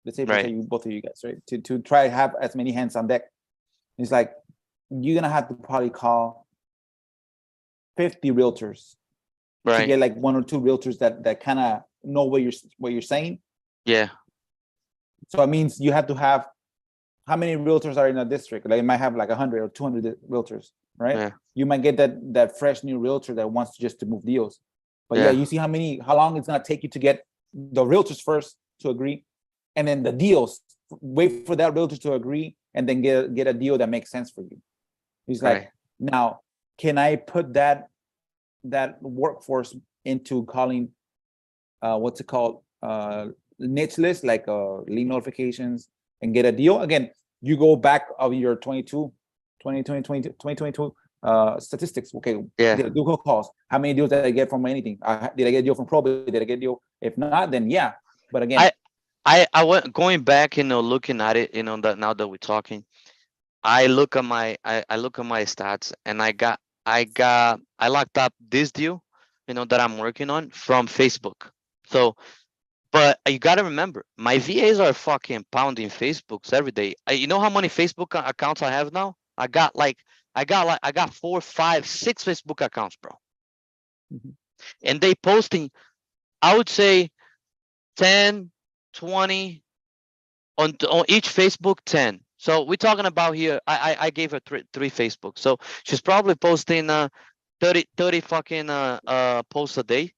Let's say both of you guys, right? To try to have as many hands on deck. It's like you're gonna have to probably call 50 realtors to get like 1 or 2 realtors that kind of know what you're saying. Yeah. So it means you have to have, how many realtors are in a district? Like, it might have like 100 or 200 realtors, right? Yeah. You might get that fresh new realtor that wants just to move deals. But Yeah. you see how long it's gonna take you to get the realtors first to agree, and then the deals. Wait for that realtor to agree, and then get a deal that makes sense for you. He's like, Right. now, can I put that workforce into calling, what's it called, niche list, like lead notifications, and get a deal? Again, you go back of your 2022 statistics. Okay, Yeah. did I do cold calls? How many deals did I get from anything? Did I get a deal from probate? Did I get a deal? If not, then yeah. But again, I went going back, looking at it, that now that we're talking, I look at my stats, and I locked up this deal, that I'm working on from Facebook. So, but you got to remember, my VAs are fucking pounding Facebooks every day. You know how many Facebook accounts I have now? I got 4, 5, 6 Facebook accounts, bro. Mhm. And they posting, I would say 10, 20 on each Facebook, 10. So we're talking about here, I gave her three Facebook. So she's probably posting 30 fucking posts a day.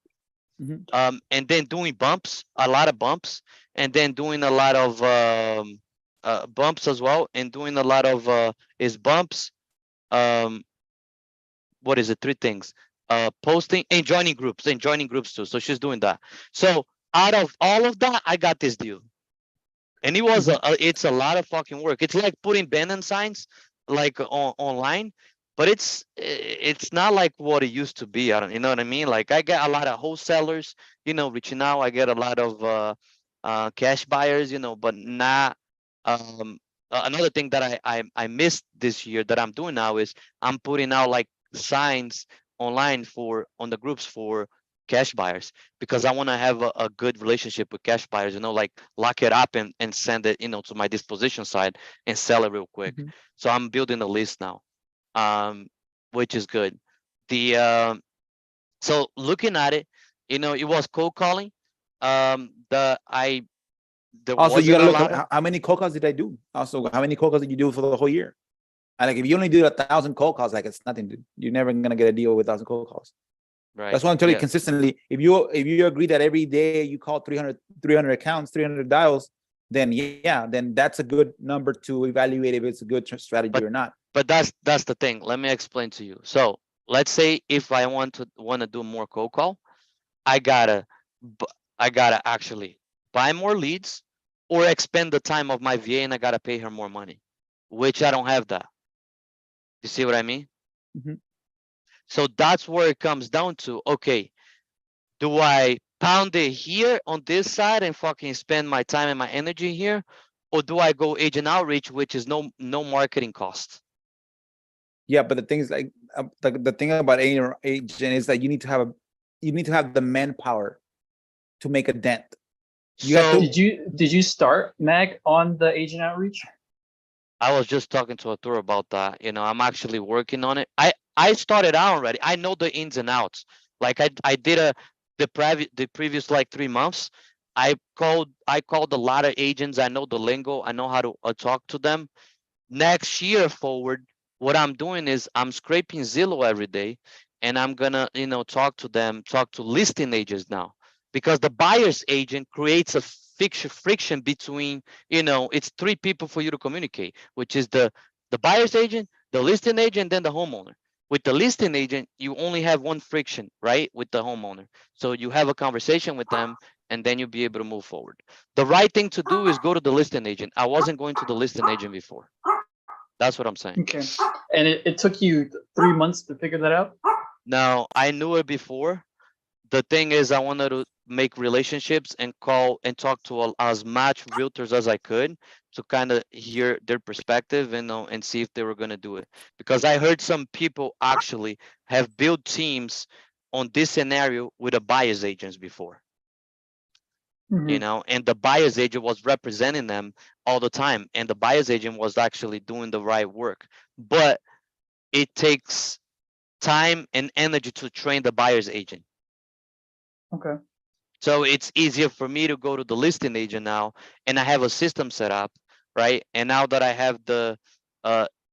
Mhm. And then doing bumps, a lot of bumps, and then doing a lot of bumps as well, and doing a lot of bumps. What is it? 3 things. Posting and joining groups too. So she's doing that. So out of all of that, I got this deal. And it was it's a lot of fucking work. It's like putting banner signs like online, but it's not like what it used to be. I don't, you know what I mean? Like, I get a lot of wholesalers, reaching out. I get a lot of cash buyers, but not another thing that I missed this year that I'm doing now is I'm putting out like signs online on the groups for cash buyers, because I want to have a good relationship with cash buyers, like lock it up and send it, to my disposition side and sell it real quick. Mhm. So I'm building a list now, which is good. So looking at it, it was cold calling. There Also, you wasn't gotta a look lot at of, how many cold calls did I do? Also, how many cold calls did you do for the whole year? And like, if you only do 1,000 cold calls, like, it's nothing, dude. You're never gonna get a deal with 1,000 cold calls. right? That's why I'm telling you Yeah. consistently. If you agree that every day you call 300 accounts, 300 dials, then yeah, then that's a good number to evaluate if it's a good strategy or not. But that's the thing. Let me explain to you. So let's say if I want to do more cold call, I gotta actually buy more leads or expend the time of my VA, and I gotta pay her more money, which I don't have that. You see what I mean? Mhm. So that's where it comes down to. Okay, do I pound it here on this side and fucking spend my time and my energy here, or do I go agent outreach, which is no marketing cost? Yeah, but the thing is, like, the thing about agent is that you need to have the manpower to make a dent. You have So to. Did you start, Mag, on the agent outreach? I was just talking to Arturo about that. I'm actually working on it. I started out already. I know the ins and outs. Like, I did the previous like 3 months. I called a lot of agents. I know the lingo. I know how to talk to them. Next year forward, what I'm doing is I'm scraping Zillow every day, and I'm gonna talk to listing agents now, because the buyer's agent creates a friction between, it's 3 people for you to communicate, which is the buyer's agent, the listing agent, then the homeowner. With the listing agent, you only have one friction, right, with the homeowner. So you have a conversation with them, and then you'll be able to move forward. The right thing to do is go to the listing agent. I wasn't going to the listing agent before. That's what I'm saying. Okay. And it took you 3 months to figure that out? Now, I knew it before. The thing is, I wanted to make relationships and call and talk to as much realtors as I could to kind of hear their perspective and see if they were going to do it. Because I heard some people actually have built teams on this scenario with a buyer's agents before. Mhm. And the buyer's agent was representing them all the time, and the buyer's agent was actually doing the right work. But it takes time and energy to train the buyer's agent. Okay. So it's easier for me to go to the listing agent now, and I have a system set up, right? And now that I have the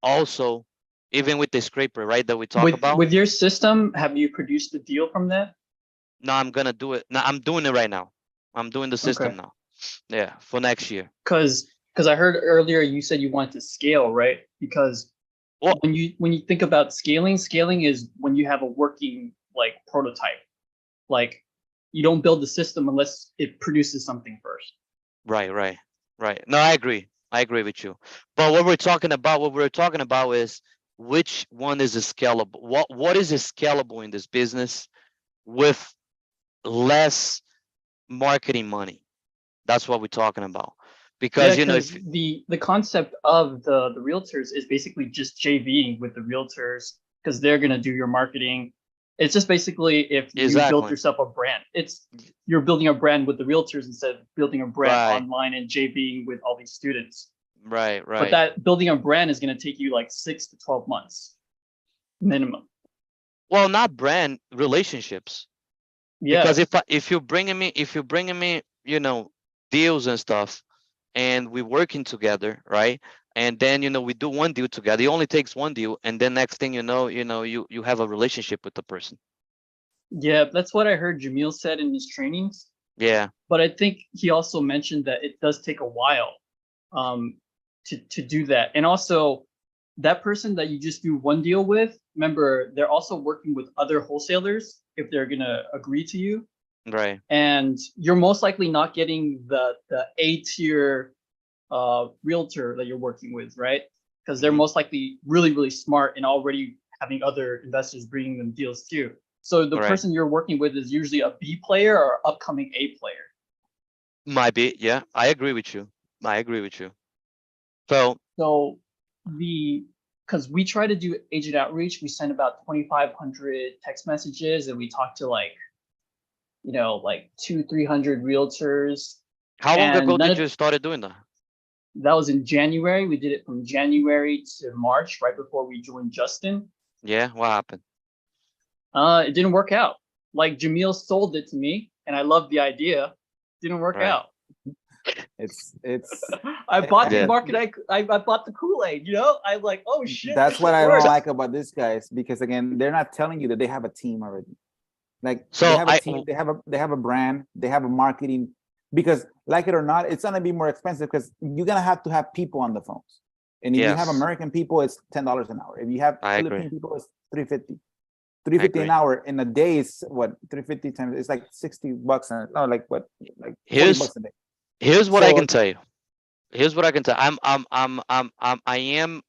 also, even with the scraper, right, that we talk about. With your system, have you produced a deal from that? No, I'm gonna do it. No, I'm doing it right now. I'm doing the system now. Yeah, for next year. Because I heard earlier you said you want to scale, right? Because when you think about scaling is when you have a working like prototype. Like you don't build the system unless it produces something first. Right. No, I agree with you. But what we're talking about is which one is scalable. What is scalable in this business with less marketing money? That's what we're talking about. Because you know, if the concept of the realtors is basically just JVing with the realtors because they're gonna do your marketing. It's just basically if you build yourself a brand. You're building a brand with the realtors instead of building a brand online and JVing with all these students. Right. But that building a brand is gonna take you like 6 to 12 months minimum. Well, not brand, relationships. Yeah. Because if you're bringing me, you know, deals and stuff, and we're working together, right? And then you know we do one deal together. It only takes one deal, and then next thing you know, you have a relationship with the person. Yeah, that's what I heard Jamil said in his trainings. Yeah. But I think he also mentioned that it does take a while to do that. And also that person that you just do one deal with, remember, they're also working with other wholesalers if they're gonna agree to you. Right. And you're most likely not getting the A tier realtor that you're working with, right? Because they're most likely really, really smart and already having other investors bringing them deals too. So the person you're working with is usually a B player or upcoming A player. Might be, yeah. I agree with you. So because we try to do agent outreach, we send about 2,500 text messages and we talk to like 200-300 realtors. How long ago did you started doing that? That was in January. We did it from January to March, right before we joined Justin. Yeah, what happened? It didn't work out. Like Jamil sold it to me, and I loved the idea. Didn't work out. It's. I bought the market. I bought the Kool-Aid. I'm like, oh shit. That's what I don't like about these guys, because again, they're not telling you that they have a team already. Like they have a team, they have a brand, they have a marketing. Because like it or not, it's gonna be more expensive because you're gonna have to have people on the phones. And if you have American people, it's $10 an hour. If you have Philippine people, it's $3.50. $3.50 an hour in a day is what? 350 times, it's like $60 like what? Like $40 a day. Here's what I can tell you. I am,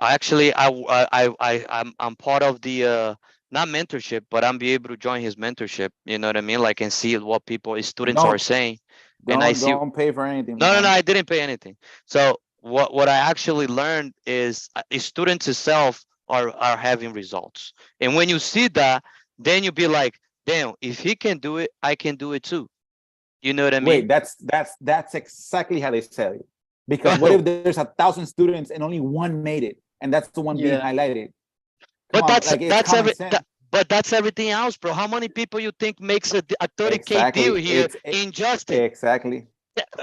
actually I'm part of the not mentorship, but I'm be able to join his mentorship, you know what I mean? Like, and see what students are saying. And I see. Don't pay for anything. No, I didn't pay anything. So what I actually learned is students itself are having results. And when you see that, then you be like, damn, if he can do it, I can do it too. You know what I mean? Wait, that's exactly how they sell you. Because what if there's 1,000 students and only one made it, and that's the one being highlighted? But that's everything else, bro. How many people you think makes a 30K deal here in Justin? Exactly.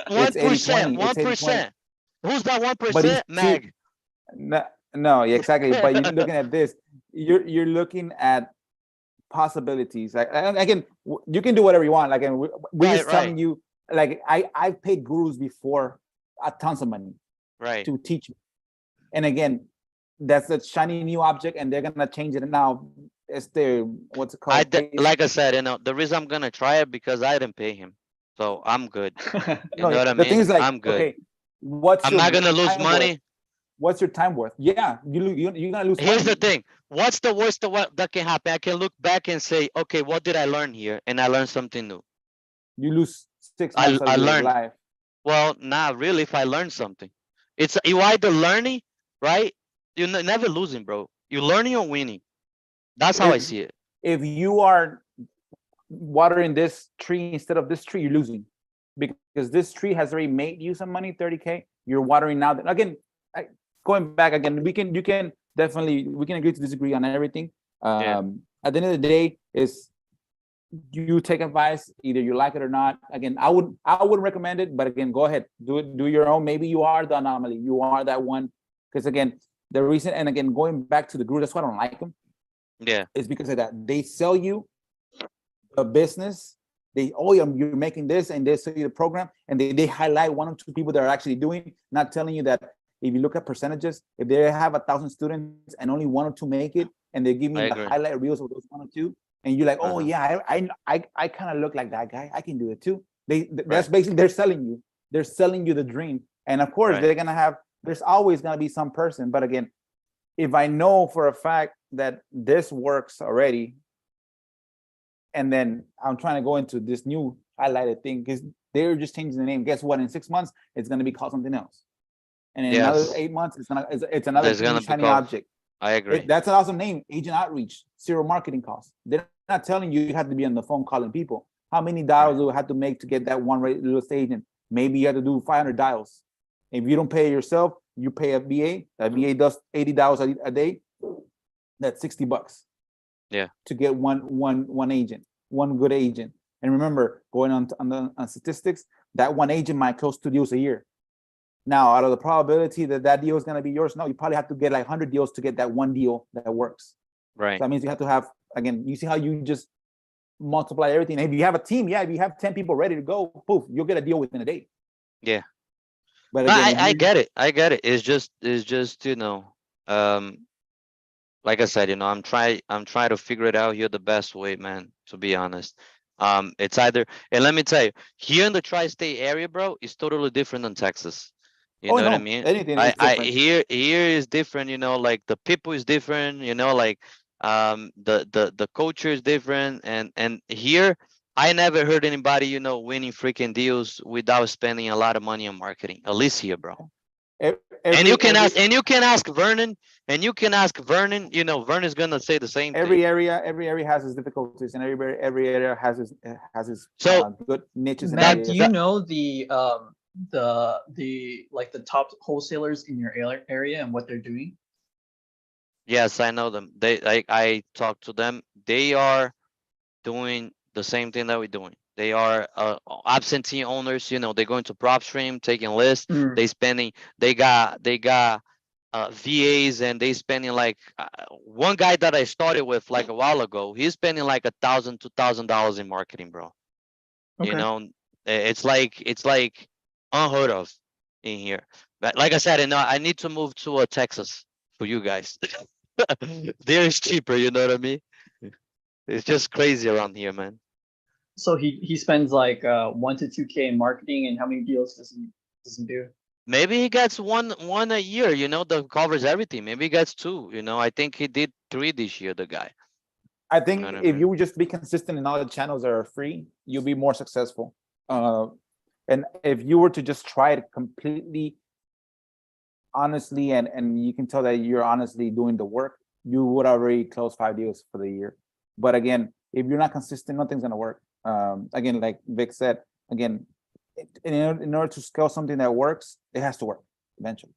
1%. 1%. Who's that 1%? Mag. No, exactly. But you're looking at this. You're looking at possibilities. Like again, you can do whatever you want. Like, we're just telling you. Like, I've paid gurus before tons of money, to teach me. And again, that's a shiny new object, and they're gonna change it now. It's what's it called? Like I said, the reason I'm gonna try it because I didn't pay him, so I'm good. You know what I mean? The thing is, like, I'm good. Okay, I'm not gonna lose money. What's your time worth? Yeah, you're gonna lose. Here's the thing. What's the worst that can happen? I can look back and say, okay, what did I learn here? And I learned something new. You lose 6 months of your life. Well, not really. If I learn something, you either learning, right? You're never losing, bro. You're learning or winning. That's how I see it. If you are watering this tree instead of this tree, you're losing, because this tree has already made you some money, 30K. You're watering now. Again, going back again, we can agree to disagree on everything. At the end of the day, is you take advice, either you like it or not. Again, I wouldn't recommend it, but again, go ahead, do your own. Maybe you are the anomaly, you are that one. Because again, the reason, and again, going back to the group, that's why I don't like them. Yeah. Is because of that. They sell you a business. You're making this, and they sell you the program, and they highlight one or two people that are actually doing, not telling you that if you look at percentages, if they have 1,000 students and only 1 or 2 make it, and they give me the highlight reels of those 1 or 2, and you're like, oh yeah, I kind of look like that guy, I can do it too. That's basically, they're selling you the dream. And of course, there's always gonna be some person, but again, if I know for a fact that this works already, and then I'm trying to go into this new highlighted thing, because they're just changing the name. Guess what? In 6 months, it's gonna be called something else. And in another 8 months, it's another shiny object. I agree. That's an awesome name. Agent outreach, zero marketing costs. They're not telling you have to be on the phone calling people. How many dials do you have to make to get that one real estate agent? Maybe you have to do 500 dials. If you don't pay it yourself, you pay a VA. That VA does 80 dials a day. That's $60. Yeah. To get one agent, one good agent. And remember, going on statistics, that one agent might close 2 deals a year. Now, out of the probability that deal is going to be yours, no, you probably have to get like 100 deals to get that one deal that works. Right. So that means you have to have, again, you see how you just multiply everything. And if you have a team, if you have 10 people ready to go, poof, you'll get a deal within a day. Yeah. But again, I get it. It's just, like I said, I'm trying to figure it out here the best way, man, to be honest. It's either, and let me tell you, here in the tri-state area, bro, it's totally different than Texas. You know what I mean? Anything is different. Here is different, like the people is different, like the culture is different, and here I never heard anybody, winning freaking deals without spending a lot of money on marketing. At least here, bro. And you can ask Vernon, Vernon's gonna say the same thing. Every area has its difficulties, and every area has its good niches. Matt, do you know the top wholesalers in your area and what they're doing? Yes, I know them. I talked to them. They are doing the same thing that we're doing. They are absentee owners. They're going to PropStream, taking lists. They got VAs, and they spending like one guy that I started with like a while ago. He's spending like $1,000, $2,000 in marketing, bro. Okay. It's like unheard of in here. But like I said, I need to move to Texas for you guys. There is cheaper, you know what I mean? It's just crazy around here, man. So he spends like 1 to 2K in marketing, and how many deals does he do? Maybe he gets one a year, that covers everything. Maybe he gets 2, I think he did 3 this year, the guy. I think if you would just be consistent in all the channels that are free, you'll be more successful. And if you were to just try it completely honestly, and you can tell that you're honestly doing the work, you would already close 5 deals for the year. But again, if you're not consistent, nothing's gonna work. Again, like Vic said, again, in order to scale something that works, it has to work eventually.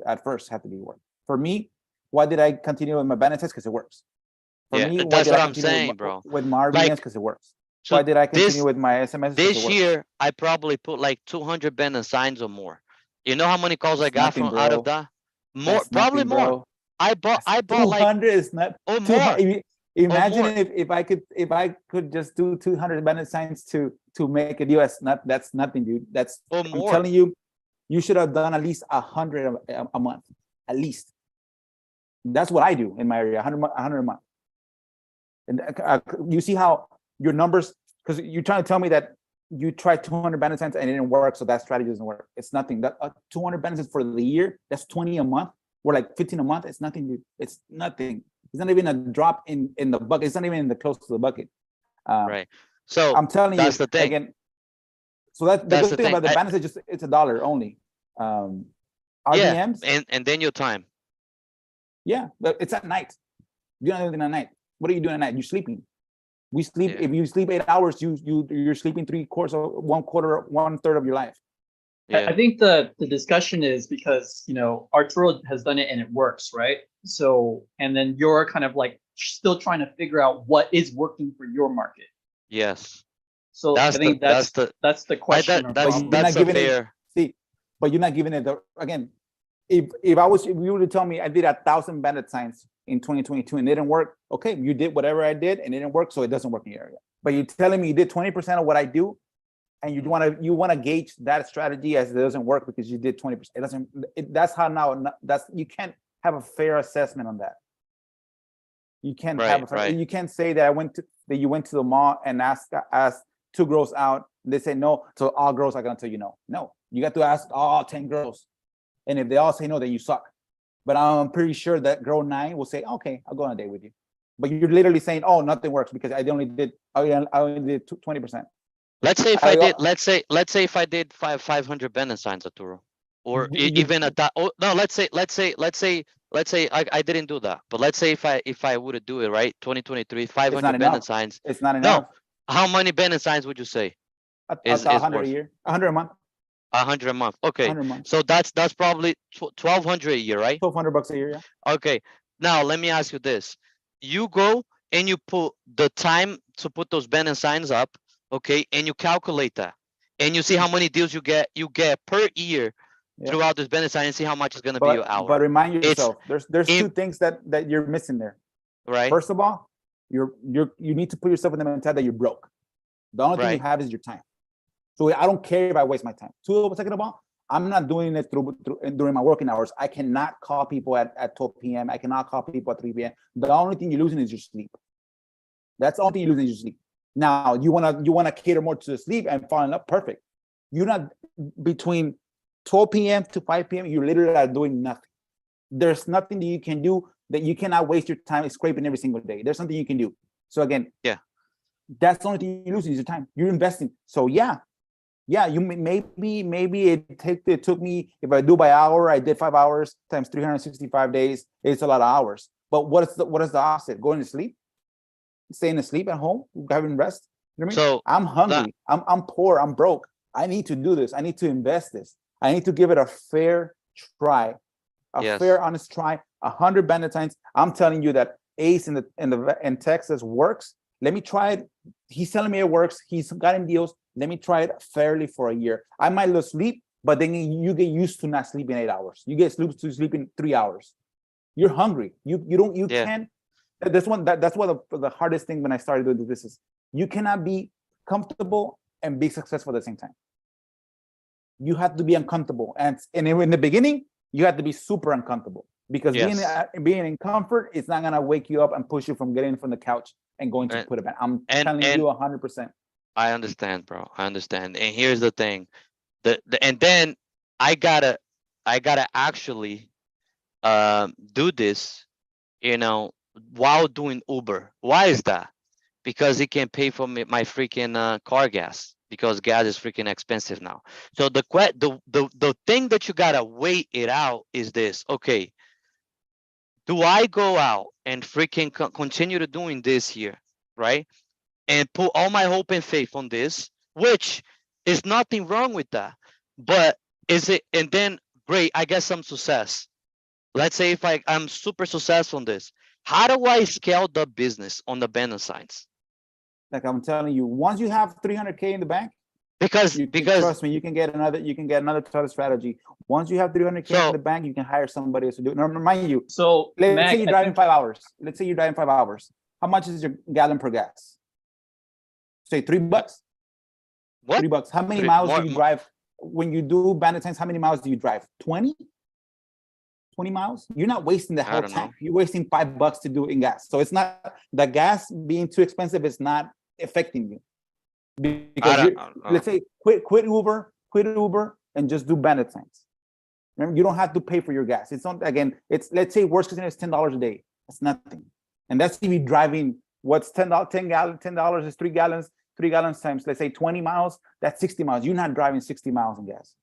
At first, have to be work. For me, why did I continue with my Bandit test? Because it works. For me, that's what I'm saying, bro. With my RBNs, because it works. So why did I continue with my SMS? This year, I probably put like 200 Bandit signs or more. You know how many calls I got out of that? More, probably more. I bought 200 like is not or more. Imagine if I could just do 200 Bandit signs to make a deal. That's nothing, dude. I'm telling you, you should have done at least 100 a month, at least. That's what I do in my area, 100 a month. And you see how your numbers, because you're trying to tell me that you tried 200 Bandit signs and it didn't work, so that strategy doesn't work. It's nothing. That 200 Bandit signs for the year, that's 20 a month. We're like 15 a month. It's nothing, dude. It's nothing. It's not even a drop in the bucket. It's not even in the close to the bucket. Right. So I'm telling that's you the thing. Again. So that's the good thing about the Bandit is just it's $1 only. RDMs. Yeah, and then your time. Yeah, but it's at night. You're not anything at night. What are you doing at night? You're sleeping. We sleep. Yeah. If you sleep 8 hours, you're sleeping 1/3 of your life. Yeah. I think the discussion is because Arturo has done it and it works, right? So, and then you're kind of like still trying to figure out what is working for your market. Yes. So I think that's the question. That's a fair. See, but you're not giving it again. If you were to tell me I did 1,000 bandit signs in 2022 and it didn't work, okay, you did whatever I did and it didn't work, so it doesn't work in your area. But you're telling me you did 20% of what I do, and you want to gauge that strategy as it doesn't work because you did 20%. It doesn't. That's how now. You can't have a fair assessment on that. You can't You can't say that you went to the mall and asked 2 girls out. And they say no, so all girls are gonna tell you no. No, you got to ask all 10 girls, and if they all say no, then you suck. But I'm pretty sure that girl 9 will say, okay, I'll go on a date with you. But you're literally saying, oh, nothing works because I only did 20%. Let's say if I did, let's say if I did 500 bandit signs, Arturo, or even no, let's say I didn't do that, but let's say if I would do it right, 2023, 500 bandit signs. It's not enough. No, how many bandit signs would you say? 100 a year, 100 a month. 100 a month. Okay, 100 a month. so that's probably 1,200 a year, right? $1,200 a year, yeah. Okay, now let me ask you this: you go and you put the time to put those bandit signs up, okay, and you calculate that, and you see how many deals you get per year throughout this bandit sign, and see how much it's gonna be your hour. But remind yourself, there's 2 things that you're missing there. Right. First of all, you need to put yourself in the mentality that you're broke. The only thing you have is your time. So I don't care if I waste my time. Second of all, I'm not doing it during my working hours. I cannot call people at 12 p.m. I cannot call people at 3 p.m. The only thing you're losing is your sleep. That's the only thing you're losing is your sleep. Now you wanna cater more to the sleep and falling up. Perfect. You're not between 12 p.m. to 5 p.m. You literally are doing nothing. There's nothing that you can do that you cannot waste your time scraping every single day. There's something you can do. So again, that's the only thing you're losing is your time. You're investing. So yeah, you maybe it took me, if I do by hour, I did 5 hours times 365 days. It's a lot of hours. But what is the opposite? Going to sleep, staying asleep at home, having rest. You know what I mean? So I'm hungry. I'm poor. I'm broke. I need to do this. I need to invest this. I need to give it a fair try, fair, honest try. 100 bandit signs. I'm telling you that Ace in Texas works. Let me try it. He's telling me it works. He's gotten deals. Let me try it fairly for a year. I might lose sleep, but then you get used to not sleeping 8 hours. You get used to sleeping 3 hours. You're hungry. You can't. That's what the hardest thing when I started doing this is you cannot be comfortable and be successful at the same time. You have to be uncomfortable, and in the beginning, you have to be super uncomfortable because being in comfort is not gonna wake you up and push you from getting from the couch and going to put it back. I'm telling you 100%. I understand, bro. I understand. And here's the thing, and then I gotta actually do this, while doing Uber. Why is that? Because it can pay for my freaking car gas, because gas is freaking expensive now. So the thing that you gotta weigh it out is this. Okay, do I go out and freaking continue to doing this here, right? And put all my hope and faith on this, which is nothing wrong with that. But is it, and then great, I get some success. Let's say if I'm super successful on this, how do I scale the business on the bandit signs? Like I'm telling you, once you have 300K in the bank, because trust me, you can get another total strategy. Once you have 300K in the bank, you can hire somebody else to do it. Now, mind you, so let's say you're driving 5 hours. Let's say you're driving 5 hours. How much is your gallon per gas? Say $3. What? $3. How many miles do you drive when you do bandit signs? How many miles do you drive? 20 miles? You're not wasting the whole tank. You're wasting $5 to do it in gas. So it's not, the gas being too expensive is not affecting you. Because let's say quit Uber and just do bandit signs. Remember, you don't have to pay for your gas. It's not, again, let's say worst case scenario is $10 a day. That's nothing. And that's if you're driving, what's $10 is 3 gallons. 3 gallons times, let's say 20 miles, that's 60 miles. You're not driving 60 miles in gas.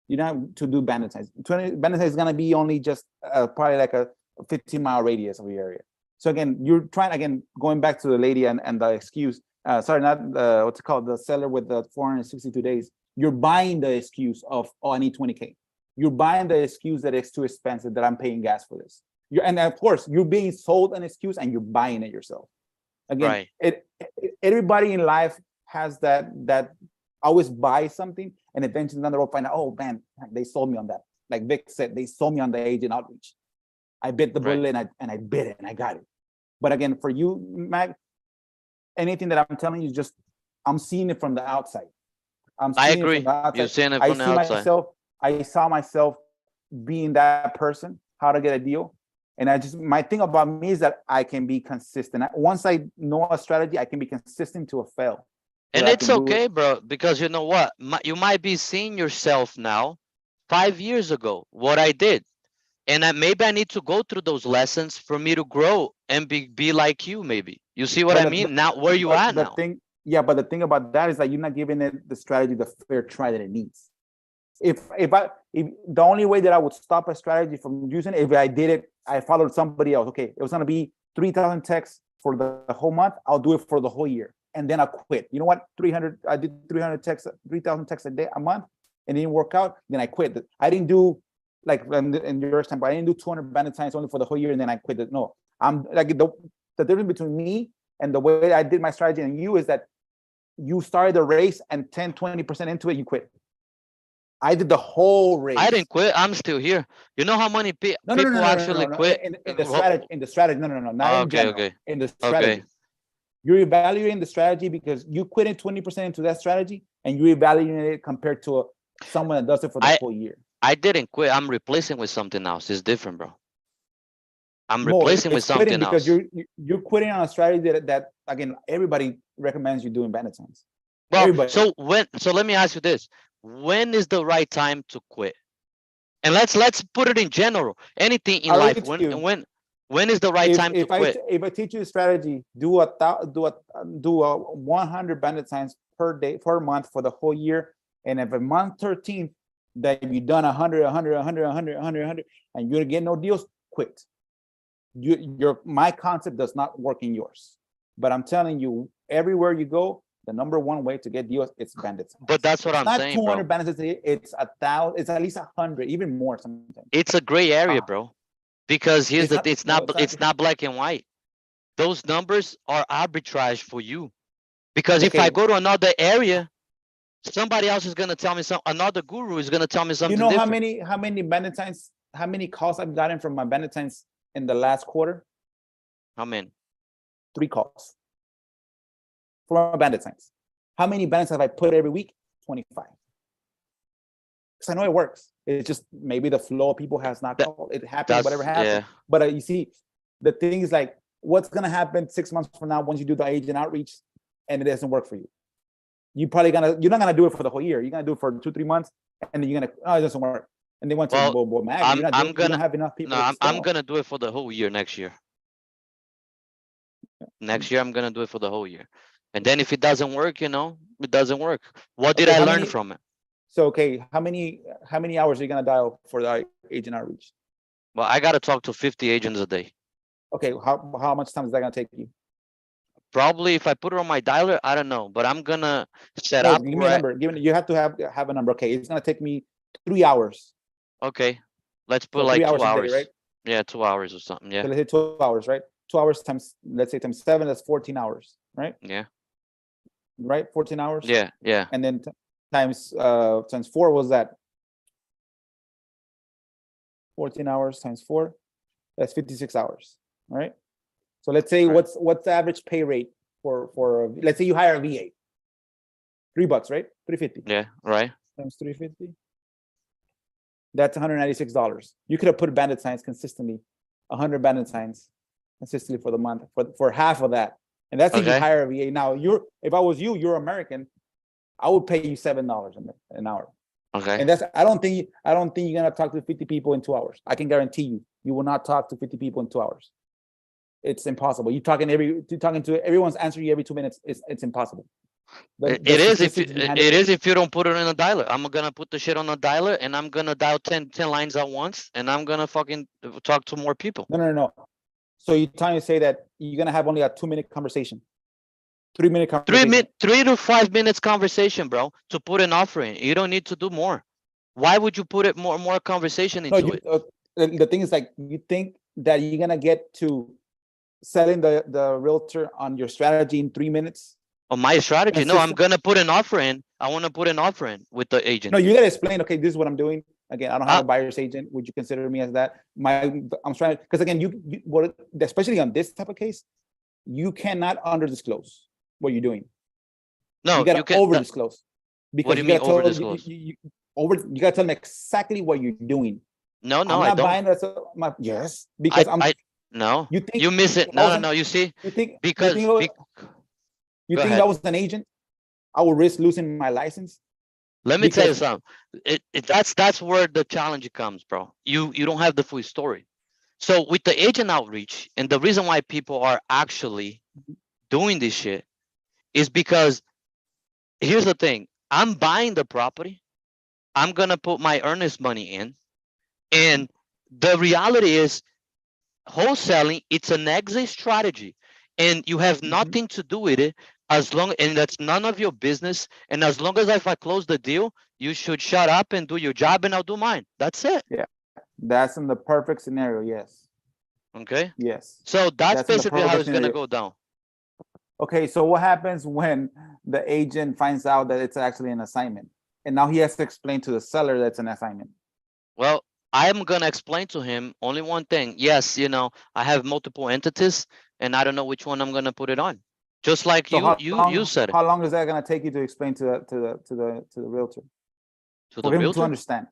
You don't have to do bandit signs. Bandit signs is gonna be only just probably like a 15-mile radius of your area. So again, you're trying, going back to the lady and the excuse, sorry, not what's it called, the seller with the 462 days. You're buying the excuse of, oh, I need 20K. You're buying the excuse that it's too expensive, that I'm paying gas for this. And of course, you're being sold an excuse and you're buying it yourself. Again, everybody in life has that always buy something and eventually down the road find out, oh man, they sold me on that. Like Vic said, they sold me on the agent outreach. I bit the bullet and I bit it and I got it. But again, for you, Mac, anything that I'm telling you, just I'm seeing it from the outside. I agree. You're seeing it from the outside. I saw myself being that person, how to get a deal. And my thing about me is that I can be consistent. Once I know a strategy, I can be consistent to a fail. And it's okay, bro, because you know what? You might be seeing yourself now 5 years ago, what I did. And maybe I need to go through those lessons for me to grow and be like you, maybe. You see what I mean? Now, where you at now? But the thing about that is that you're not giving it the strategy the fair try that it needs. If the only way that I would stop a strategy from using it, if I did it, I followed somebody else. Okay, it was gonna be 3,000 texts for the whole month. I'll do it for the whole year, and then I'll quit. You know what? I did 300 texts, 3,000 texts a month, and it didn't work out. Then I quit. I didn't do like in your example. I didn't do 200 bandit signs only for the whole year, and then I quit it. No, I'm like the difference between me and the way I did my strategy and you is that you started the race and 10-20% into it, you quit. I did the whole race. I didn't quit. I'm still here. You know how many people actually quit? In the strategy. No. Not in general. Okay. In the strategy. You're evaluating the strategy because you quit in 20% into that strategy and you're evaluating it compared to someone that does it for the whole year. I didn't quit. I'm replacing with something else. It's different, bro. I'm replacing with something else. Because you're quitting on a strategy that again, everybody recommends you doing bandit signs. Well, everybody. So let me ask you this. When is the right time to quit? And let's put it in general. Anything in life. When is the right time to quit? If I teach you the strategy, do a 100 bandit signs per month for the whole year. And if a month 13 that you've done 100, and you don't get no deals, quit. My concept does not work in yours. But I'm telling you, everywhere you go, the number one way to get deals, it's bandit signs. But that's what I'm saying, bro. Not 200 bandit signs, it's 1,000, it's at least 100, even more sometimes. It's a gray area, bro. Because it's not black and white. Those numbers are arbitrage for you. Because if I go to another area, somebody else is gonna tell me another guru is gonna tell me something. You know different. how many bandit signs, how many calls I've gotten from my bandit signs in the last quarter? How many? 3 calls. For my bandit signs. How many bandit signs have I put every week? 25. Because I know it works. It's just maybe the flow of people has not called. It happens, whatever happens. Yeah. But you see, the thing is like, what's gonna happen 6 months from now once you do the agent outreach and it doesn't work for you? You're not gonna do it for the whole year. You're gonna do it for 2-3 months, and then you're gonna, it doesn't work. And they want to well, Mac, you don't have enough people. No, I'm gonna do it for the whole year next year. Next year, I'm gonna do it for the whole year. And then if it doesn't work, it doesn't work. What did I learn from it? So, okay, how many hours are you gonna dial for the agent outreach? Well, I gotta talk to 50 agents a day. Okay, how much time is that gonna take you? Probably if I put it on my dialer, I don't know, but I'm gonna set up. Give me a number. You have to have a number. Okay, it's gonna take me 3 hours. Okay, let's put like 2 hours. Day, right? Yeah, 2 hours or something. Yeah. So let's say 2 hours, right? 2 hours times, let's say times 7, that's 14 hours, right? Yeah. Right, 14 hours. Yeah. And then times 4 was that 14 hours times 4, that's 56 hours. All right. So let's say what's the average pay rate for let's say you hire a VA. $3, right? $350. Yeah, right. Times 350. That's $196. You could have put bandit signs consistently, 100 bandit signs consistently for the month for half of that. And that's if you hire a VA. Now if I was you're American, I would pay you $7 an hour. Okay. And that's I don't think you're gonna talk to 50 people in 2 hours. I can guarantee you will not talk to 50 people in 2 hours. It's impossible. You're talking to everyone's answering you every 2 minutes. It's impossible. It is if you don't put it in a dialer. I'm gonna put the shit on a dialer and I'm gonna dial 10 lines at once and I'm gonna fucking talk to more people. No. So you're trying to say that you're gonna have only a 2-minute conversation. 3-minute conversation. 3 to 5 minutes conversation, bro, to put an offer in. You don't need to do more. Why would you put it more conversation into it? The thing is, like, you think that you're gonna get to selling the realtor on your strategy in 3 minutes? On my strategy, no, I'm Consistent. gonna put an offer in. I want to put an offer in with the agent. No, you gotta explain. Okay, this is what I'm doing. Again, I don't have a buyer's agent. Would you consider me as that? I'm trying because again, what especially on this type of case, you cannot under disclose what you're doing. No, you gotta can over disclose. Because what do you mean gotta over tell disclose? you gotta tell them exactly what you're doing. No, I'm I not don't. buying that. Yes, because no. You think you miss it? No. You see, You think because you think Go if ahead. I was an agent, I would risk losing my license? Let me tell you Because- something. That's where the challenge comes, bro. You don't have the full story. So with the agent outreach, and the reason why people are actually doing this shit is because here's the thing. I'm buying the property. I'm gonna put my earnest money in, and the reality is wholesaling, it's an exit strategy, and you have nothing to do with it and that's none of your business. And as long as if I close the deal, you should shut up and do your job, and I'll do mine. That's it. Yeah, that's in the perfect scenario. Yes. Okay. Yes. So that's in the basically how perfect it's gonna scenario. go down. Okay, so what happens when the agent finds out that it's actually an assignment, and now he has to explain to the seller that's an assignment? Well, I'm gonna explain to him only one thing. Yes, I have multiple entities, and I don't know which one I'm gonna put it on. Just like So you said it how long is that going to take you to explain to the realtor to for the him to realtor. understand?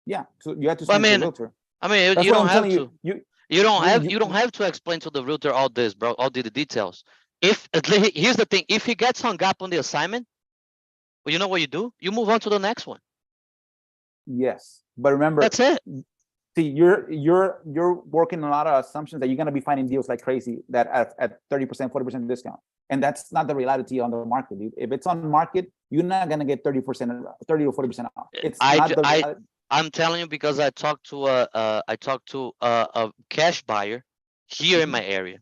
Yeah, so you have to But explain to the realtor. I mean, That's you what don't I'm have telling to. you. You don't have to explain to the realtor all this, bro. All the details. If here's the thing, if he gets hung up on the assignment, well, you know what you do? You move on to the next one. Yes, but remember, That's it. see, you're working a lot of assumptions that you're going to be finding deals like crazy that at 30%, 40% discount, and that's not the reality on the market, dude. If it's on market, you're not going to get 30% or 40% off. It's not the reality. I'm telling you because I talked to a cash buyer here in my area,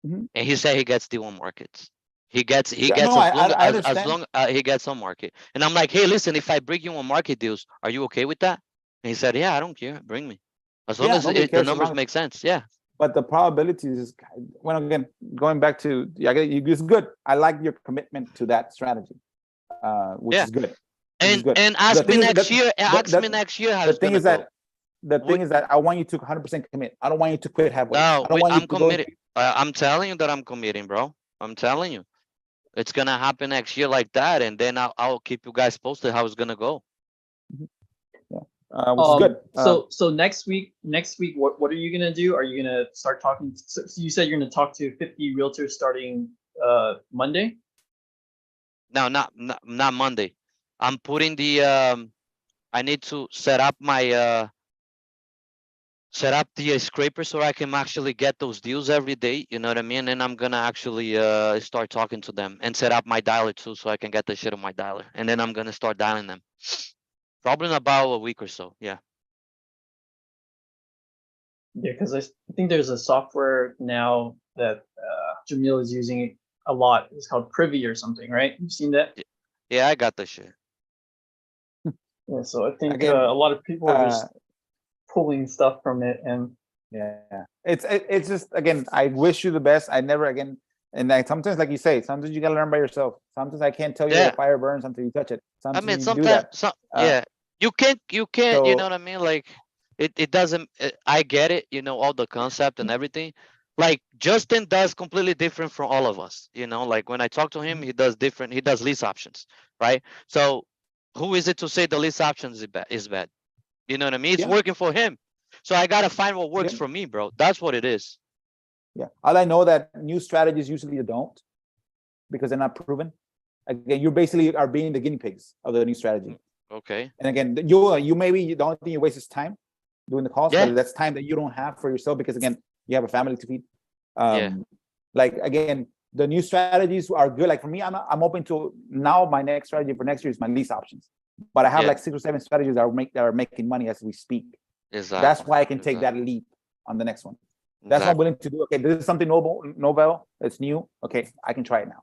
Mhm. and he said he gets deal on markets. He gets No, I understand. He gets on market, and I'm like, hey, listen, if I bring you on market deals, are you okay with that? And he said, yeah, I don't care, bring me, as long Yeah, as nobody the cares as numbers long as- make sense. Yeah. But the probabilities is, well, again, going back to, it's good. I like your commitment to that strategy, which Yeah. is good. And ask me next year. Ask me next year how The it's thing gonna is that go. the thing is that I want you to 100% commit. I don't want you to quit halfway. No, I don't want you I'm to go. committed. I'm telling you that I'm committing, bro. I'm telling you, it's gonna happen next year like that, and then I'll keep you guys posted how it's gonna go. Which is good. So next week, what are you gonna do? Are you gonna start talking? So you said you're gonna talk to 50 realtors starting Monday? No, not Monday. I'm putting the I need to set up my scraper so I can actually get those deals every day. You know what I mean? And I'm gonna actually start talking to them and set up my dialer too, so I can get the shit on my dialer. And then I'm gonna start dialing them. Probably in about a week or so. Yeah. Yeah, because I think there's a software now that Jamil is using a lot. It's called Privy or something, right? You've seen that? Yeah, I got the shit. Yeah, so I think Again, a lot of people are just pulling stuff from it, and yeah, it's just, again, I wish you the best. I never again, and like sometimes, like you say, sometimes you gotta learn by yourself. Sometimes I can't tell you that fire burns until you touch it. I Sometimes mean, you do that. yeah, you can't, you know So what I mean? Like, it doesn't, I get it, all the concept and everything. Like, Justin does completely different from all of us, like when I talk to him, he does lease options, right? So who is it to say the lease options is bad? You know what I mean? It's yeah, working for him. So I gotta find what works yeah, for me, bro. That's what it is. yeah. All I know that new strategies usually don't, because they're not proven. Again, you basically are being the guinea pigs of the new strategy. Okay. And again, you maybe the only thing you waste is time doing the calls, Yeah. but that's time that you don't have for yourself because again, you have a family to feed. Yeah. Like again, the new strategies are good. Like for me, I'm open to now. My next strategy for next year is my lease options, but I have like 6 or 7 strategies that are making money as we speak. Exactly. That's why I can take that leap on the next one. That's what I'm willing to do. Okay, this is something novel. It's new. Okay, I can try it now.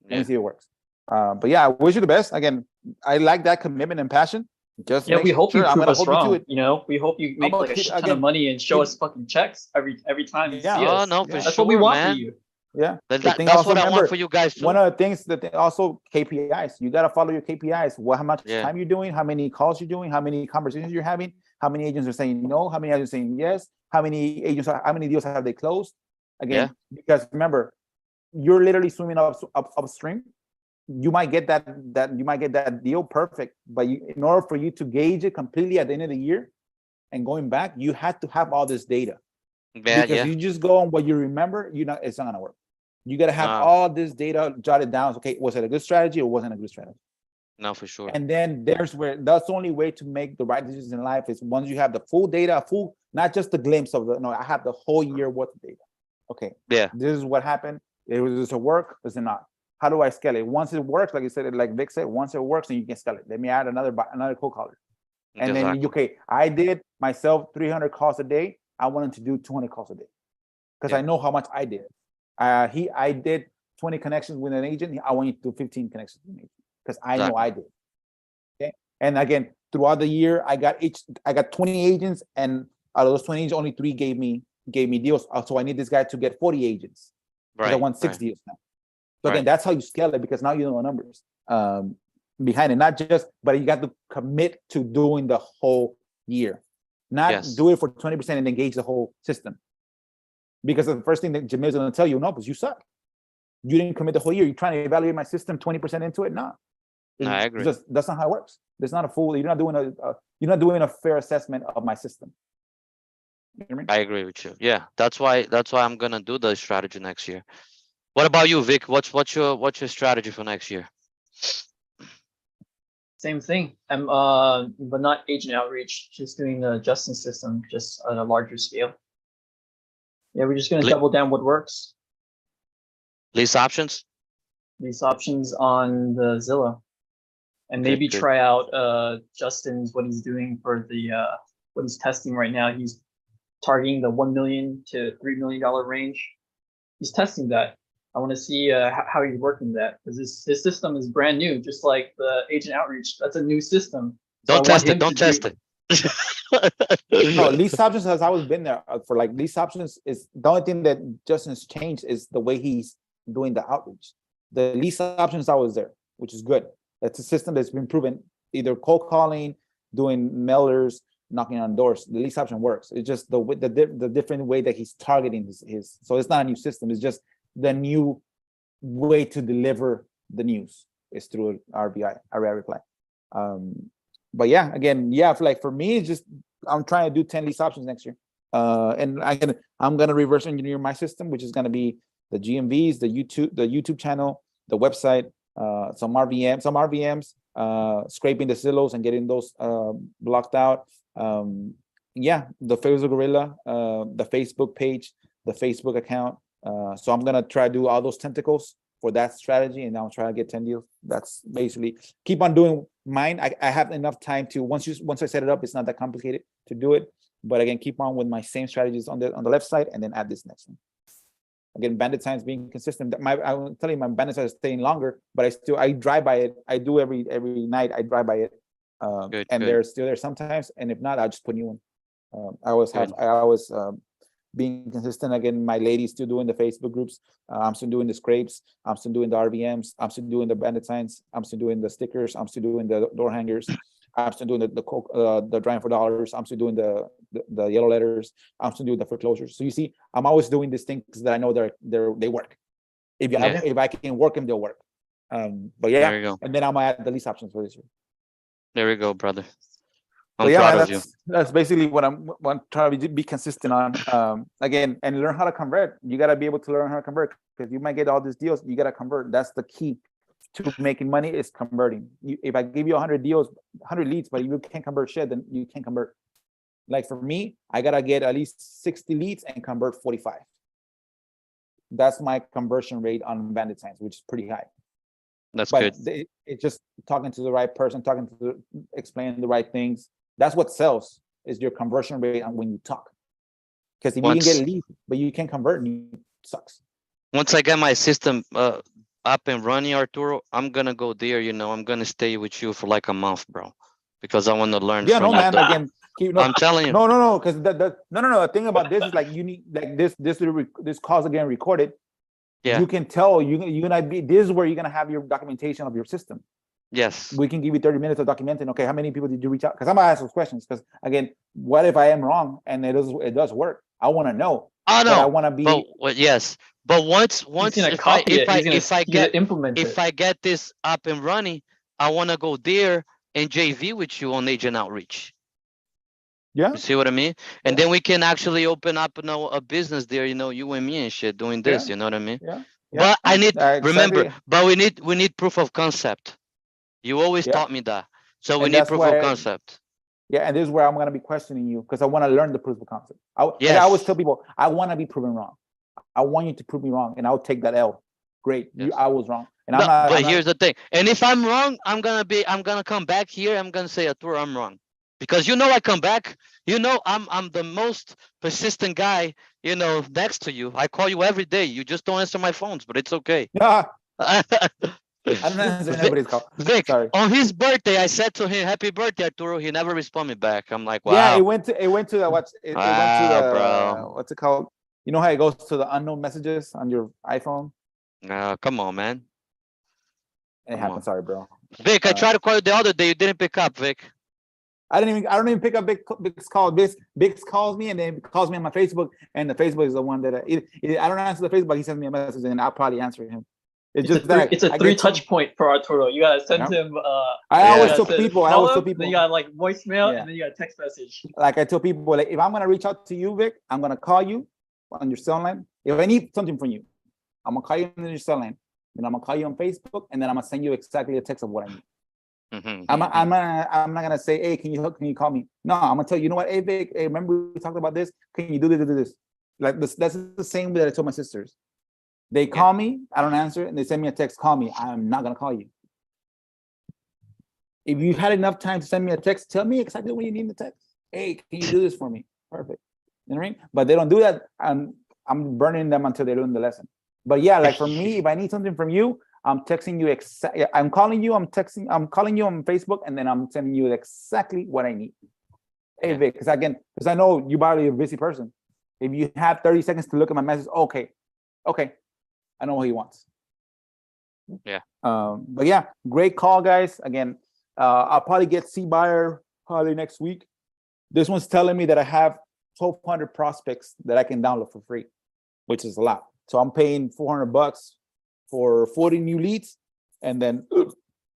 Let me see if it works. But yeah, I wish you the best. Again, I like that commitment and passion. Just Yeah, we hope you I'm prove gonna us hold you to wrong. it. You know, we hope you make gonna like a keep- shit ton of again, money and show keep- us fucking checks every time you see Yeah. Oh us. no, for Yeah. That's what we sure, want for man. you. Yeah. That, The thing that's also, what I want remember, for you guys too. one of the things that also KPIs, you got to follow your KPIs. How much Yeah. time you're doing, how many calls you're doing, how many conversations you're having, how many agents are saying no, how many agents are saying yes, how many how many deals have they closed? Again, because remember, you're literally swimming upstream. You might get that deal perfect, but in order for you to gauge it completely at the end of the year and going back, you have to have all this data. Yeah, Because you just go on what you remember, it's not gonna work. You gotta have all this data jotted down. Okay, was it a good strategy or wasn't a good strategy? No, for sure. And then that's the only way to make the right decisions in life is once you have the full data, not just the glimpse of I have the whole year worth of data. Okay, Yeah. this is what happened. Does it work? Does it not? How do I scale it? Once it works, like you said, like Vic said, once it works, then you can scale it. Let me add another cold caller. And then, okay, I did myself 300 calls a day. I wanted to do 200 calls a day because I know how much I did. I did 20 connections with an agent. I want you to do 15 connections with an agent because I know I did. Okay. And again, throughout the year, I got 20 agents, and out of those 20 agents, only 3 gave me deals. So I need this guy to get 40 agents because I want 6 deals now. So again, that's how you scale it, because now you know the numbers behind it. But you got to commit to doing the whole year, not do it for 20% and engage the whole system. Because the first thing that Jamil's going to tell you, no, because you suck. You didn't commit the whole year. You're trying to evaluate my system 20% into it. No, I agree. That's not how it works. That's not a full. You're not doing a fair assessment of my system. You know what I mean? I agree with you. Yeah, that's why I'm gonna do the strategy next year. What about you, Vic? What's your strategy for next year? Same thing. I'm but not agent outreach, just doing the Justin system, just on a larger scale. Yeah, we're just gonna double down what works. Lease options? Lease options on the Zillow. And maybe try out Justin's what he's doing for the what he's testing right now. He's targeting the $1 million to $3 million range. He's testing that. I want to see how he's working that, because this system is brand new, just like the agent outreach. That's a new system. Don't test it. Don't test it. No, lease options has always been there. For like lease options, is the only thing that Justin's changed is the way he's doing the outreach. The lease options is always there, which is good. That's a system that's been proven, either cold calling, doing mailers, knocking on doors. The lease option works. It's just the different way that he's targeting his. So it's not a new system. It's just the new way to deliver the news is through RBI reply. But yeah, again, for me, it's just I'm trying to do 10 lease options next year. And I'm gonna reverse engineer my system, which is gonna be the GMVs, the YouTube channel, the website, some RVMs, scraping the Zillows and getting those blocked out. The Facebook Gorilla, the Facebook page, the Facebook account. So I'm gonna try to do all those tentacles for that strategy, and I'll try to get 10 deals. That's basically keep on doing mine. I have enough time to once I set it up, it's not that complicated to do it. But again, keep on with my same strategies on the left side, and then add this next one. Again, bandit signs being consistent. I will tell you, my bandit signs are staying longer, but I drive by it. I do every night. I drive by it, they're still there sometimes. And if not, I'll just put new one. I always being consistent. Again, my lady's still doing the Facebook groups. I'm still doing the scrapes. I'm still doing the RVMs. I'm still doing the bandit signs. I'm still doing the stickers. I'm still doing the door hangers. I'm still doing the drawing for dollars. I'm still doing the yellow letters. I'm still doing the foreclosures. So you see, I'm always doing these things that I know they work. If I can work them, they'll work. But yeah, there you go. And then I'm gonna add the lease options for this year. There we go, brother. I'm proud of you. That's basically what I'm trying to be consistent on. Again, and learn how to convert. You got to be able to learn how to convert, because you might get all these deals. You got to convert. That's the key to making money, is converting. If I give you 100 deals, 100 leads, but you can't convert shit, then you can't convert. Like for me, I got to get at least 60 leads and convert 45. That's my conversion rate on bandit signs, which is pretty high. That's good. It's just talking to the right person, explaining the right things. That's what sells, is your conversion rate on when you talk. Because if you can get leads, but you can't convert, it sucks. Once I get my system up and running, Arturo, I'm gonna go there. I'm gonna stay with you for like a month, bro. because I want to learn Yeah, from no, you. man. Again, I'm telling you. no, because no. The thing about this is like you need like this call's again recorded. Yeah. You can tell you're gonna be. This is where you're gonna have your documentation of your system. Yes. We can give you 30 minutes of documenting. Okay, how many people did you reach out? Because I'm gonna ask those questions. Because again, what if I am wrong and it does work? I want to know. Oh no. But I want to be. But yes. But once if I get this up and running, I want to go there and JV with you on agent outreach. Yeah. You see what I mean? And then we can actually open up, a business there, you and me and shit doing this, you know what I mean? Yeah. But I need, exactly. remember, but we need proof of concept. You always taught me that. So we need proof of concept. Yeah, and this is where I'm gonna be questioning you because I want to learn the proof of concept. Yes. Like I always tell people, I want to be proven wrong. I want you to prove me wrong, and I'll take that L. Great, Yes. I was wrong, and No, I'm not. But here's the thing, and if I'm wrong, I'm gonna come back here. I'm gonna say, Arturo, I'm wrong, because I come back. I'm the most persistent guy. Next to you, I call you every day. You just don't answer my phones, but it's okay. Yeah. I don't answer anybody's call. Vic, Sorry. on his birthday, I said to him, "Happy birthday, Arturo." He never responded back. I'm like, wow. Yeah, it went to the went to the bro. What's it called? You know how it goes to the unknown messages on your iPhone? Come on, man. It happened. Sorry, bro. Vic, I tried to call you the other day. You didn't pick up, Vic. I don't even pick up Vic's call. Vic's calls me and then calls me on my Facebook, and the Facebook is the one that I don't answer the Facebook. He sends me a message and I'll probably answer him. It's a three touch point for Arturo. You gotta send him. I always tell people. Then you got like voicemail, and then you got text message. Like I tell people, like if I'm gonna reach out to you, Vic, I'm gonna call you on your cell line. If I need something from you, I'm gonna call you on your cell line. Then I'm gonna call you on Facebook, and then I'm gonna send you exactly a text of what I need. I'm not gonna say, hey, can you call me? No, I'm gonna tell you, you know what, hey Vic, hey, remember we talked about this? Can you do this? Like this, that's the same way that I told my sisters. They call me, I don't answer, and they send me a text, call me. I'm not gonna call you. If you had enough time to send me a text, tell me exactly when you need the text. Hey, can you do this for me? Perfect. You know what I mean? But they don't do that. I'm burning them until they learn the lesson. But yeah, like for me, if I need something from you, I'm texting you I'm calling you, I'm calling you on Facebook, and then I'm sending you exactly what I need. Hey Vic, because I know you're probably a busy person. If you have 30 seconds to look at my message, okay. I know what he wants. Yeah. But yeah, great call, guys. Again, I'll probably get C-Buyer probably next week. This one's telling me that I have 1,200 prospects that I can download for free, which is a lot. So I'm paying $400 for 40 new leads, and then the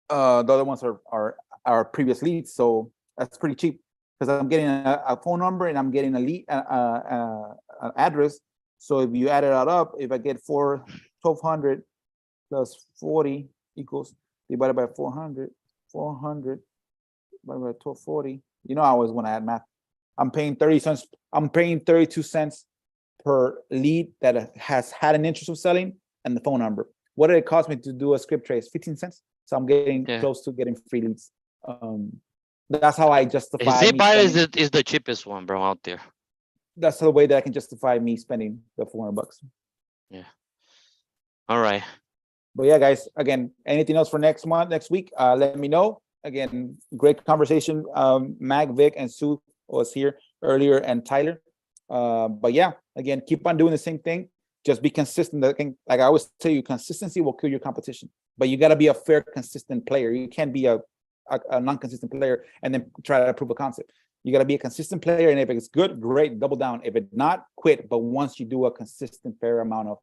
other ones are previous leads. So that's pretty cheap because I'm getting a phone number and I'm getting a lead, an address. So if you add it all up, if I get 1,200 plus 40 equals divided by 400 divided by 1,240. You know, I always want to add math. I'm paying 30 cents. I'm paying 32 cents per lead that has had an interest of selling and the phone number. What did it cost me to do a script trace? 15 cents. So I'm getting close to getting free leads. That's how I justify. Z-Buyer is the cheapest one, bro, out there. That's the way that I can justify me spending the $400. Yeah. All right. But yeah, guys, again, anything else for next week, let me know. Again, great conversation. Mac, Vic, and Sue was here earlier, and Tyler. But yeah, again, keep on doing the same thing. Just be consistent. Like I always tell you, consistency will kill your competition. But you got to be a fair, consistent player. You can't be a non-consistent player and then try to prove a concept. You got to be a consistent player, and if it's good, great, double down. If it's not, quit. But once you do a consistent, fair amount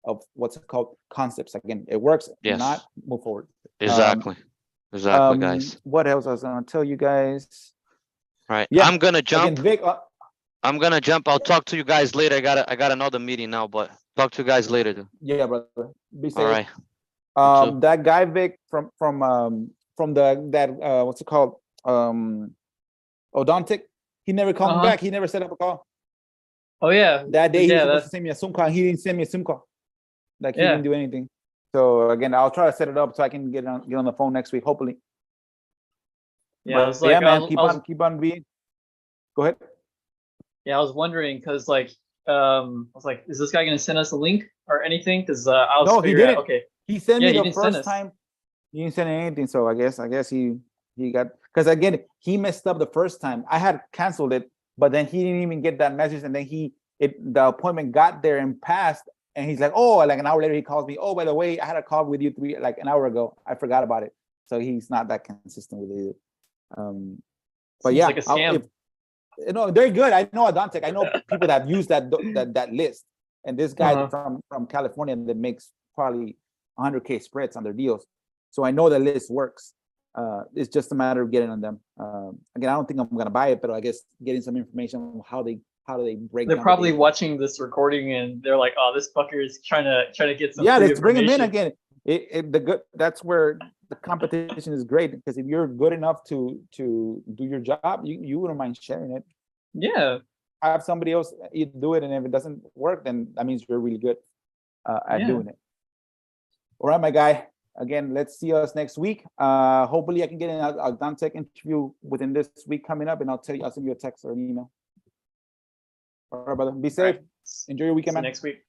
of what's it called, concepts, again, it works. Yes. If not, move forward. Exactly, guys. What else I was gonna tell you guys? Right. Yeah. I'm gonna jump. Again, Vic, I'm gonna jump. I'll talk to you guys later. I got another meeting now, but talk to you guys later. Yeah, brother. Be safe. All right. That guy Vic from what's it called? Odontic. He never called me back. He never set up a call. Oh yeah. That day he was supposed to send me a Zoom call. He didn't send me a Zoom call. Like he didn't do anything. So again, I'll try to set it up so I can get on the phone next week, hopefully. Yeah, I was like, man, keep on being. Go ahead. Yeah, I was wondering because I was like, is this guy gonna send us a link or anything? Because I was he didn't. Okay. He sent me the first time. He didn't send anything, so I guess he got, Because again, he messed up the first time. I had canceled it, but then he didn't even get that message, and then the appointment got there and passed, and he's like, oh, like an hour later he calls me, oh, by the way, I had a call with you an hour ago. I forgot about it. So he's not that consistent with it. But Seems yeah, like a scam. they're good. I know Adantec. I know people that use that list. And this guy from California that makes probably 100K spreads on their deals. So I know the list works. It's just a matter of getting on them. Again, I don't think I'm gonna buy it, but I guess getting some information on how do they break. They're probably watching this recording and they're like, "Oh, this fucker is trying to get some." Yeah, let's bring him in again. That's where the competition is great, because if you're good enough to do your job, you wouldn't mind sharing it. Yeah. Have somebody else do it, and if it doesn't work, then that means you're really good at doing it. All right, my guy. Again, let's see us next week. Hopefully I can get a Adantec interview within this week coming up, and I'll send you a text or an email. All right, brother. Be safe. Enjoy your weekend, man. Next week.